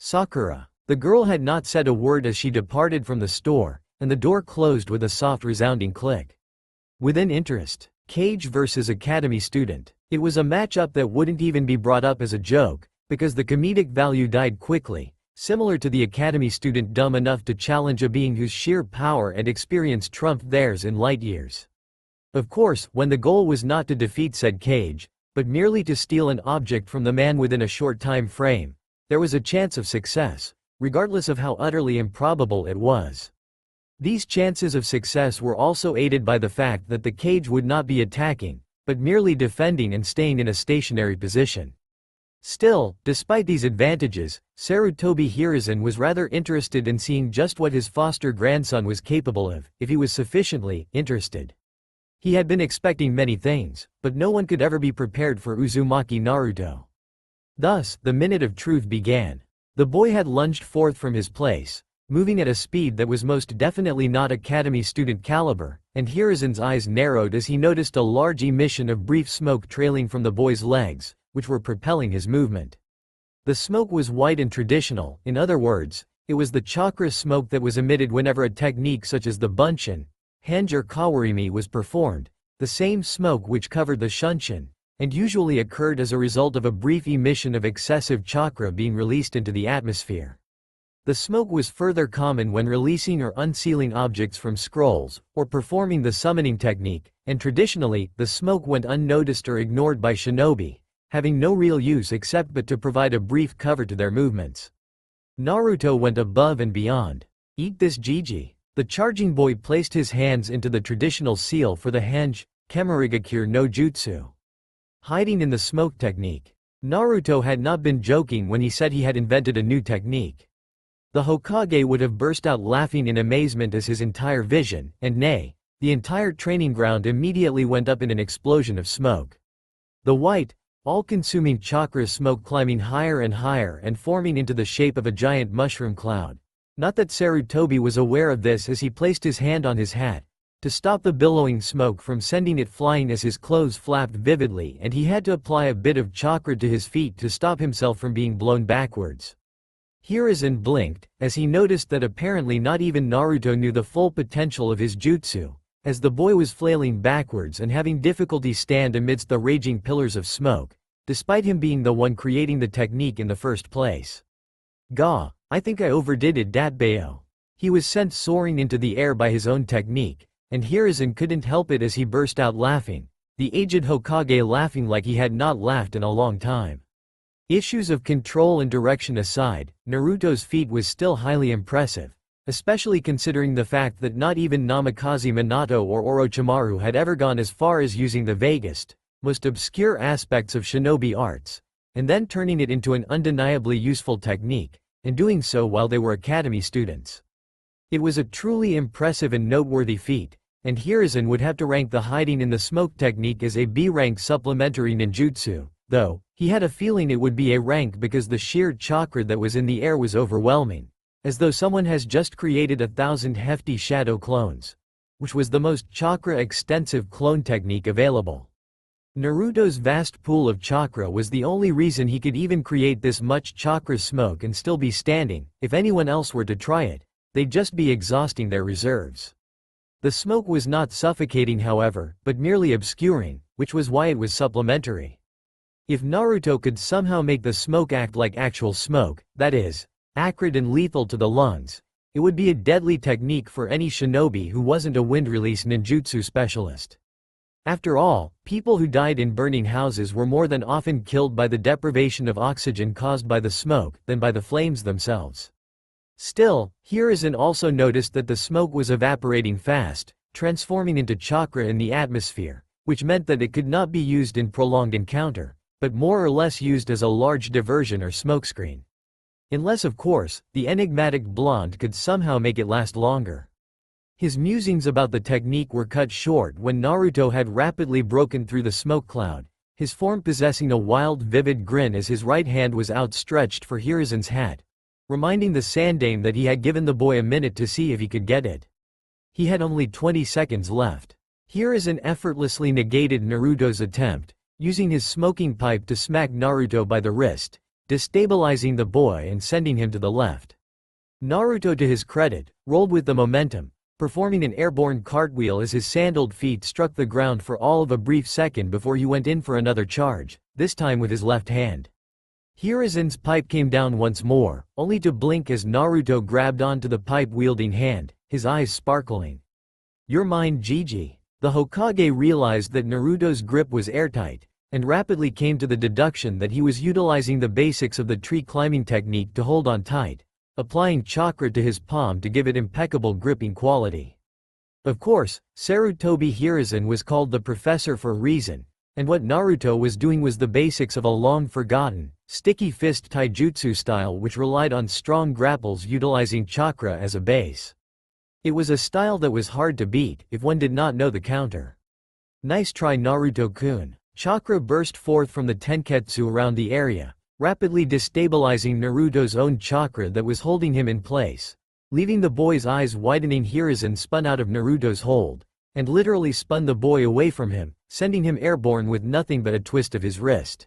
"Sakura." The girl had not said a word as she departed from the store, and the door closed with a soft resounding click. Within interest, Cage versus Academy student. It was a matchup that wouldn't even be brought up as a joke, because the comedic value died quickly, similar to the Academy student dumb enough to challenge a being whose sheer power and experience trumped theirs in light years. Of course, when the goal was not to defeat said Cage, but merely to steal an object from the man within a short time frame, there was a chance of success, regardless of how utterly improbable it was. These chances of success were also aided by the fact that the Cage would not be attacking, but merely defending and staying in a stationary position. Still, despite these advantages, Sarutobi Hiruzen was rather interested in seeing just what his foster grandson was capable of, if he was sufficiently interested. He had been expecting many things, but no one could ever be prepared for Uzumaki Naruto. Thus, the minute of truth began. The boy had lunged forth from his place, moving at a speed that was most definitely not Academy student caliber, and Hiruzen's eyes narrowed as he noticed a large emission of brief smoke trailing from the boy's legs, which were propelling his movement. The smoke was white and traditional, in other words, it was the chakra smoke that was emitted whenever a technique such as the Bunshin, Hanjir Kawarimi was performed, the same smoke which covered the Shunshin, and usually occurred as a result of a brief emission of excessive chakra being released into the atmosphere. The smoke was further common when releasing or unsealing objects from scrolls, or performing the summoning technique, and traditionally, the smoke went unnoticed or ignored by shinobi, having no real use except but to provide a brief cover to their movements. Naruto went above and beyond. "Eat this, Gigi." The charging boy placed his hands into the traditional seal for the Hanj, Kemarigakure no Jutsu. Hiding in the smoke technique. Naruto had not been joking when he said he had invented a new technique. The Hokage would have burst out laughing in amazement as his entire vision, and nay, the entire training ground immediately went up in an explosion of smoke. The white, all-consuming chakra smoke climbing higher and higher and forming into the shape of a giant mushroom cloud. Not that Sarutobi was aware of this as he placed his hand on his hat to stop the billowing smoke from sending it flying as his clothes flapped vividly, and he had to apply a bit of chakra to his feet to stop himself from being blown backwards. Hiruzen blinked, as he noticed that apparently not even Naruto knew the full potential of his jutsu, as the boy was flailing backwards and having difficulty stand amidst the raging pillars of smoke, despite him being the one creating the technique in the first place. Gah, I think I overdid it, Datbayo. He was sent soaring into the air by his own technique, and Hiruzen couldn't help it as he burst out laughing, the aged Hokage laughing like he had not laughed in a long time. Issues of control and direction aside, Naruto's feat was still highly impressive, especially considering the fact that not even Namikaze Minato or Orochimaru had ever gone as far as using the vaguest, most obscure aspects of shinobi arts, and then turning it into an undeniably useful technique, and doing so while they were academy students. It was a truly impressive and noteworthy feat, and Hiruzen would have to rank the hiding in the smoke technique as a B-rank supplementary ninjutsu, though he had a feeling it would be A rank because the sheer chakra that was in the air was overwhelming, as though someone has just created 1,000 hefty shadow clones, which was the most chakra-extensive clone technique available. Naruto's vast pool of chakra was the only reason he could even create this much chakra smoke and still be standing. If anyone else were to try it, they'd just be exhausting their reserves. The smoke was not suffocating, however, but merely obscuring, which was why it was supplementary. If Naruto could somehow make the smoke act like actual smoke, that is, acrid and lethal to the lungs, it would be a deadly technique for any shinobi who wasn't a wind-release ninjutsu specialist. After all, people who died in burning houses were more than often killed by the deprivation of oxygen caused by the smoke than by the flames themselves. Still, Hiruzen also noticed that the smoke was evaporating fast, transforming into chakra in the atmosphere, which meant that it could not be used in prolonged encounter, but more or less used as a large diversion or smokescreen. Unless, of course, the enigmatic blonde could somehow make it last longer. His musings about the technique were cut short when Naruto had rapidly broken through the smoke cloud, his form possessing a wild, vivid grin as his right hand was outstretched for Hiruzen's hat, reminding the Sandame that he had given the boy a minute to see if he could get it. He had only 20 seconds left. Hiruzen effortlessly negated Naruto's attempt, using his smoking pipe to smack Naruto by the wrist, destabilizing the boy and sending him to the left. Naruto, to his credit, rolled with the momentum, performing an airborne cartwheel as his sandaled feet struck the ground for all of a brief second before he went in for another charge, this time with his left hand. Hiruzen's pipe came down once more, only to blink as Naruto grabbed onto the pipe-wielding hand, his eyes sparkling. "You're mine, Gigi." The Hokage realized that Naruto's grip was airtight, and rapidly came to the deduction that he was utilizing the basics of the tree climbing technique to hold on tight, applying chakra to his palm to give it impeccable gripping quality. Of course, Sarutobi Hiruzen was called the professor for a reason, and what Naruto was doing was the basics of a long-forgotten, sticky fist taijutsu style which relied on strong grapples utilizing chakra as a base. It was a style that was hard to beat if one did not know the counter. "Nice try, Naruto-kun." Chakra burst forth from the tenketsu around the area, rapidly destabilizing Naruto's own chakra that was holding him in place, leaving the boy's eyes widening. Hiruzen spun out of Naruto's hold, and literally spun the boy away from him, sending him airborne with nothing but a twist of his wrist.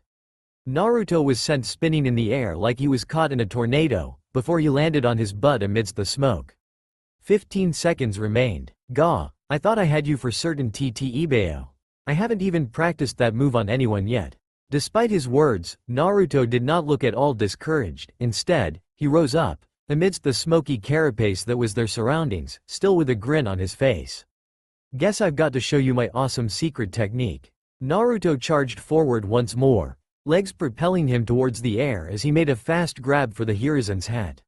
Naruto was sent spinning in the air like he was caught in a tornado, before he landed on his butt amidst the smoke. 15 seconds remained. "Gah, I thought I had you for certain, Tte. I haven't even practiced that move on anyone yet." Despite his words, Naruto did not look at all discouraged. Instead, he rose up, amidst the smoky carapace that was their surroundings, still with a grin on his face. "Guess I've got to show you my awesome secret technique." Naruto charged forward once more, legs propelling him towards the air as he made a fast grab for the Hiruzen's hat.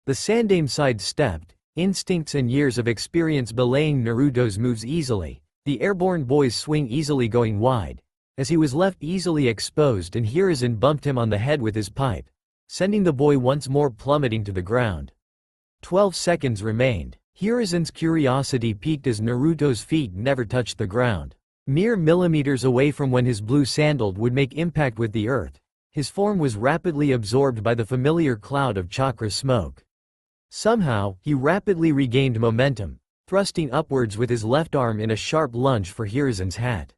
The Sandame sidestepped, instincts and years of experience belaying Naruto's moves easily, the airborne boy's swing easily going wide, as he was left easily exposed, and Hiruzen bumped him on the head with his pipe, sending the boy once more plummeting to the ground. 12 seconds remained. Hiruzen's curiosity peaked as Naruto's feet never touched the ground. Mere millimeters away from when his blue sandal would make impact with the earth, his form was rapidly absorbed by the familiar cloud of chakra smoke. Somehow, he rapidly regained momentum, thrusting upwards with his left arm in a sharp lunge for Hiruzen's hat.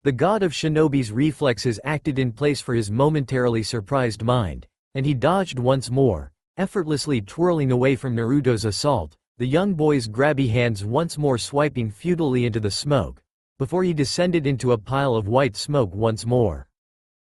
The god of shinobi's reflexes acted in place for his momentarily surprised mind, and he dodged once more, effortlessly twirling away from Naruto's assault, the young boy's grabby hands once more swiping futilely into the smoke, before he descended into a pile of white smoke once more.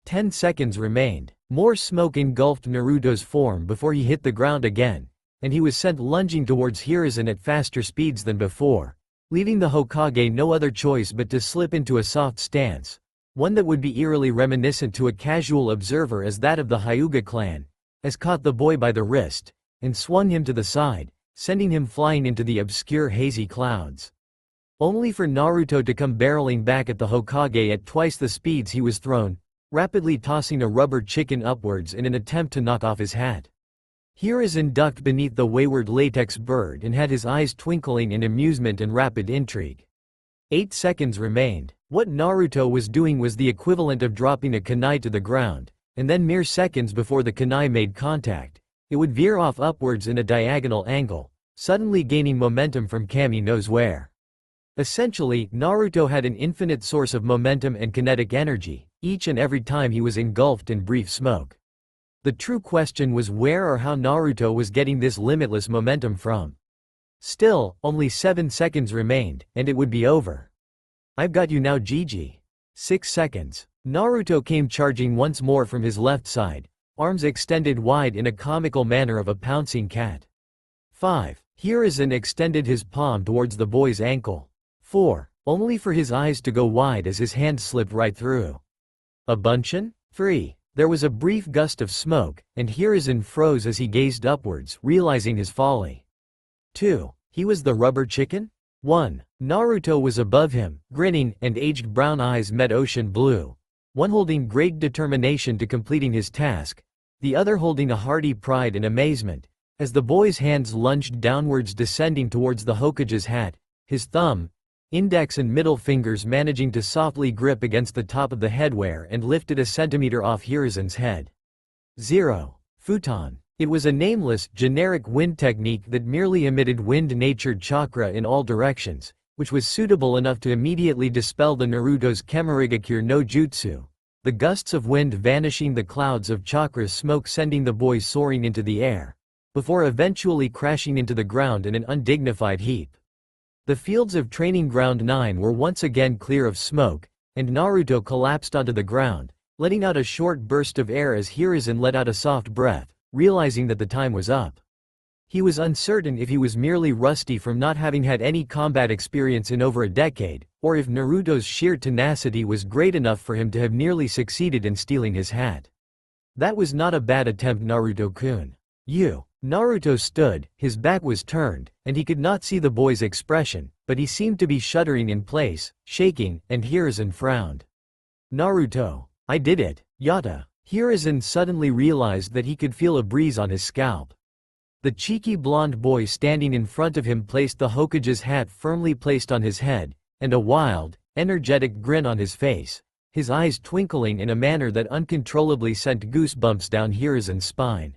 10 seconds remained. More smoke engulfed Naruto's form before he hit the ground again, and he was sent lunging towards Hiruzen at faster speeds than before, leaving the Hokage no other choice but to slip into a soft stance, one that would be eerily reminiscent to a casual observer as that of the Hyuga clan, as caught the boy by the wrist, and swung him to the side, sending him flying into the obscure hazy clouds. Only for Naruto to come barreling back at the Hokage at twice the speeds he was thrown, rapidly tossing a rubber chicken upwards in an attempt to knock off his hat. Hiruzen ducked beneath the wayward latex bird and had his eyes twinkling in amusement and rapid intrigue. 8 seconds remained. What Naruto was doing was the equivalent of dropping a kunai to the ground, and then mere seconds before the kunai made contact, it would veer off upwards in a diagonal angle, suddenly gaining momentum from Kami knows where. Essentially, Naruto had an infinite source of momentum and kinetic energy, each and every time he was engulfed in brief smoke. The true question was where or how Naruto was getting this limitless momentum from. Still, only 7 seconds remained, and it would be over. "I've got you now, Gigi." 6 seconds. Naruto came charging once more from his left side, arms extended wide in a comical manner of a pouncing cat. 5. Hiruzen extended his palm towards the boy's ankle. 4. Only for his eyes to go wide as his hand slipped right through. A bunchin? 3. There was a brief gust of smoke, and Hiruzen froze as he gazed upwards, realizing his folly. 2. He was the rubber chicken? 1. Naruto was above him, grinning, and aged brown eyes met ocean blue, one holding great determination to completing his task, the other holding a hearty pride and amazement, as the boy's hands lunged downwards descending towards the Hokage's hat, his thumb, index and middle fingers managing to softly grip against the top of the headwear and lifted a centimeter off Hiruzen's head. 0. Futon. It was a nameless, generic wind technique that merely emitted wind-natured chakra in all directions, which was suitable enough to immediately dispel the Naruto's Kemirigakure no Jutsu, the gusts of wind vanishing the clouds of chakra smoke sending the boy soaring into the air, before eventually crashing into the ground in an undignified heap. The fields of Training Ground 9 were once again clear of smoke, and Naruto collapsed onto the ground, letting out a short burst of air as Hiruzen let out a soft breath, realizing that the time was up. He was uncertain if he was merely rusty from not having had any combat experience in over a decade, or if Naruto's sheer tenacity was great enough for him to have nearly succeeded in stealing his hat. That was not a bad attempt, Naruto-kun. Naruto stood, his back was turned, and he could not see the boy's expression, but he seemed to be shuddering in place, shaking, and Hiruzen frowned. "Naruto, I did it, Yata." Hiruzen suddenly realized that he could feel a breeze on his scalp. The cheeky blonde boy standing in front of him placed the Hokage's hat firmly placed on his head, and a wild, energetic grin on his face, his eyes twinkling in a manner that uncontrollably sent goosebumps down Hiruzen's spine.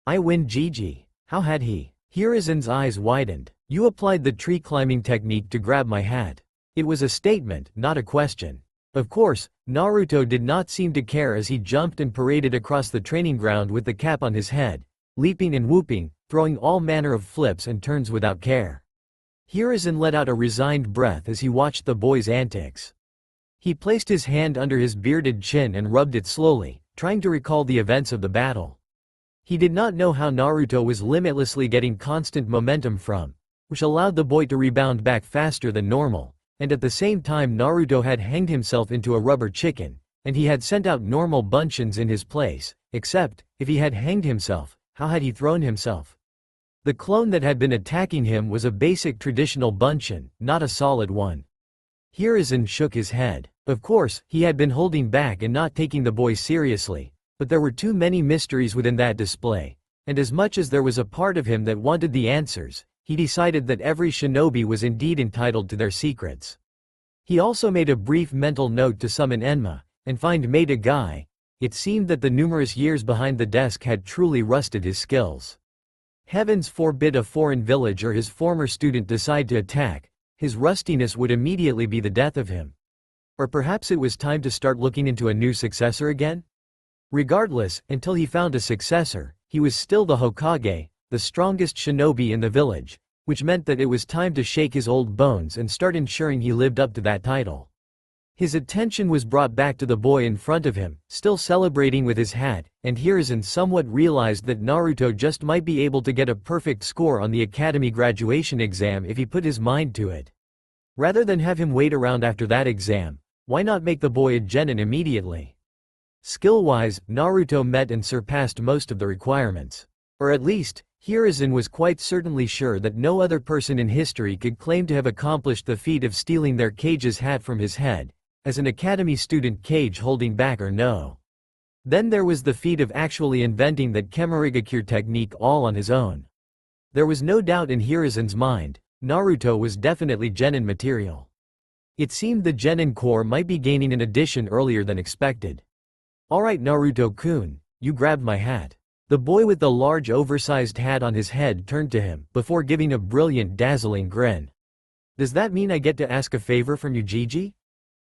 "I win, Gigi." How had he? Hiruzen's eyes widened. "You applied the tree-climbing technique to grab my hat." It was a statement, not a question. Of course, Naruto did not seem to care as he jumped and paraded across the training ground with the cap on his head, leaping and whooping, throwing all manner of flips and turns without care. Hiruzen let out a resigned breath as he watched the boy's antics. He placed his hand under his bearded chin and rubbed it slowly, trying to recall the events of the battle. He did not know how Naruto was limitlessly getting constant momentum from, which allowed the boy to rebound back faster than normal, and at the same time Naruto had hanged himself into a rubber chicken, and he had sent out normal bunchins in his place, except, if he had hanged himself, how had he thrown himself? The clone that had been attacking him was a basic traditional bunchin, not a solid one. Hiruzen shook his head. Of course, he had been holding back and not taking the boy seriously, but there were too many mysteries within that display, and as much as there was a part of him that wanted the answers, he decided that every shinobi was indeed entitled to their secrets. He also made a brief mental note to summon Enma, and find Maida Guy. It seemed that the numerous years behind the desk had truly rusted his skills. Heavens forbid a foreign village or his former student decide to attack, his rustiness would immediately be the death of him. Or perhaps it was time to start looking into a new successor again? Regardless, until he found a successor, he was still the Hokage, the strongest shinobi in the village, which meant that it was time to shake his old bones and start ensuring he lived up to that title. His attention was brought back to the boy in front of him, still celebrating with his hat, and Hiruzen somewhat realized that Naruto just might be able to get a perfect score on the academy graduation exam if he put his mind to it. Rather than have him wait around after that exam, why not make the boy a genin immediately? Skill-wise, Naruto met and surpassed most of the requirements. Or at least, Hiruzen was quite certainly sure that no other person in history could claim to have accomplished the feat of stealing their Kage's hat from his head, as an academy student Kage holding back or no. Then there was the feat of actually inventing that Kemarigakure technique all on his own. There was no doubt in Hiruzen's mind, Naruto was definitely genin material. It seemed the genin core might be gaining an addition earlier than expected. Alright Naruto-kun, you grabbed my hat. The boy with the large oversized hat on his head turned to him, before giving a brilliant dazzling grin. Does that mean I get to ask a favor from you, Gigi?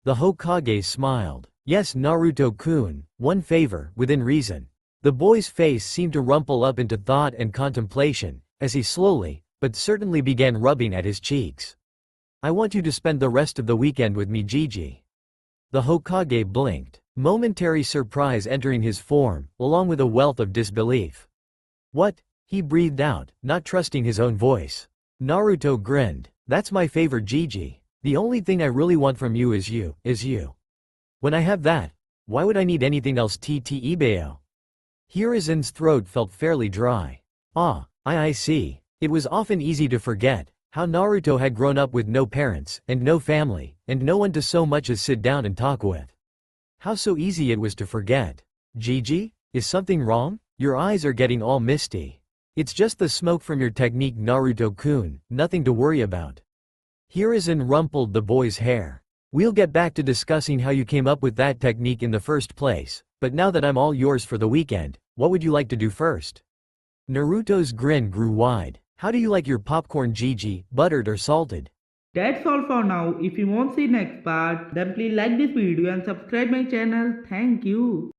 The Hokage smiled. Yes Naruto-kun, one favor, within reason. The boy's face seemed to rumple up into thought and contemplation, as he slowly, but certainly began rubbing at his cheeks. I want you to spend the rest of the weekend with me, Gigi. The Hokage blinked, momentary surprise entering his form, along with a wealth of disbelief. What? He breathed out, not trusting his own voice. Naruto grinned. That's my favor, Gigi. The only thing I really want from you is you. When I have that, why would I need anything else? Ibeo. Hiruzen's throat felt fairly dry. I see. It was often easy to forget how Naruto had grown up with no parents, and no family, and no one to so much as sit down and talk with. How so easy it was to forget. Gigi, is something wrong? Your eyes are getting all misty. It's just the smoke from your technique, Naruto-kun, nothing to worry about. Hiruzen rumpled the boy's hair. We'll get back to discussing how you came up with that technique in the first place, but now that I'm all yours for the weekend, what would you like to do first? Naruto's grin grew wide. How do you like your popcorn, Gigi, buttered or salted? That's all for now. If you want to see next part, then please like this video and subscribe my channel. Thank you.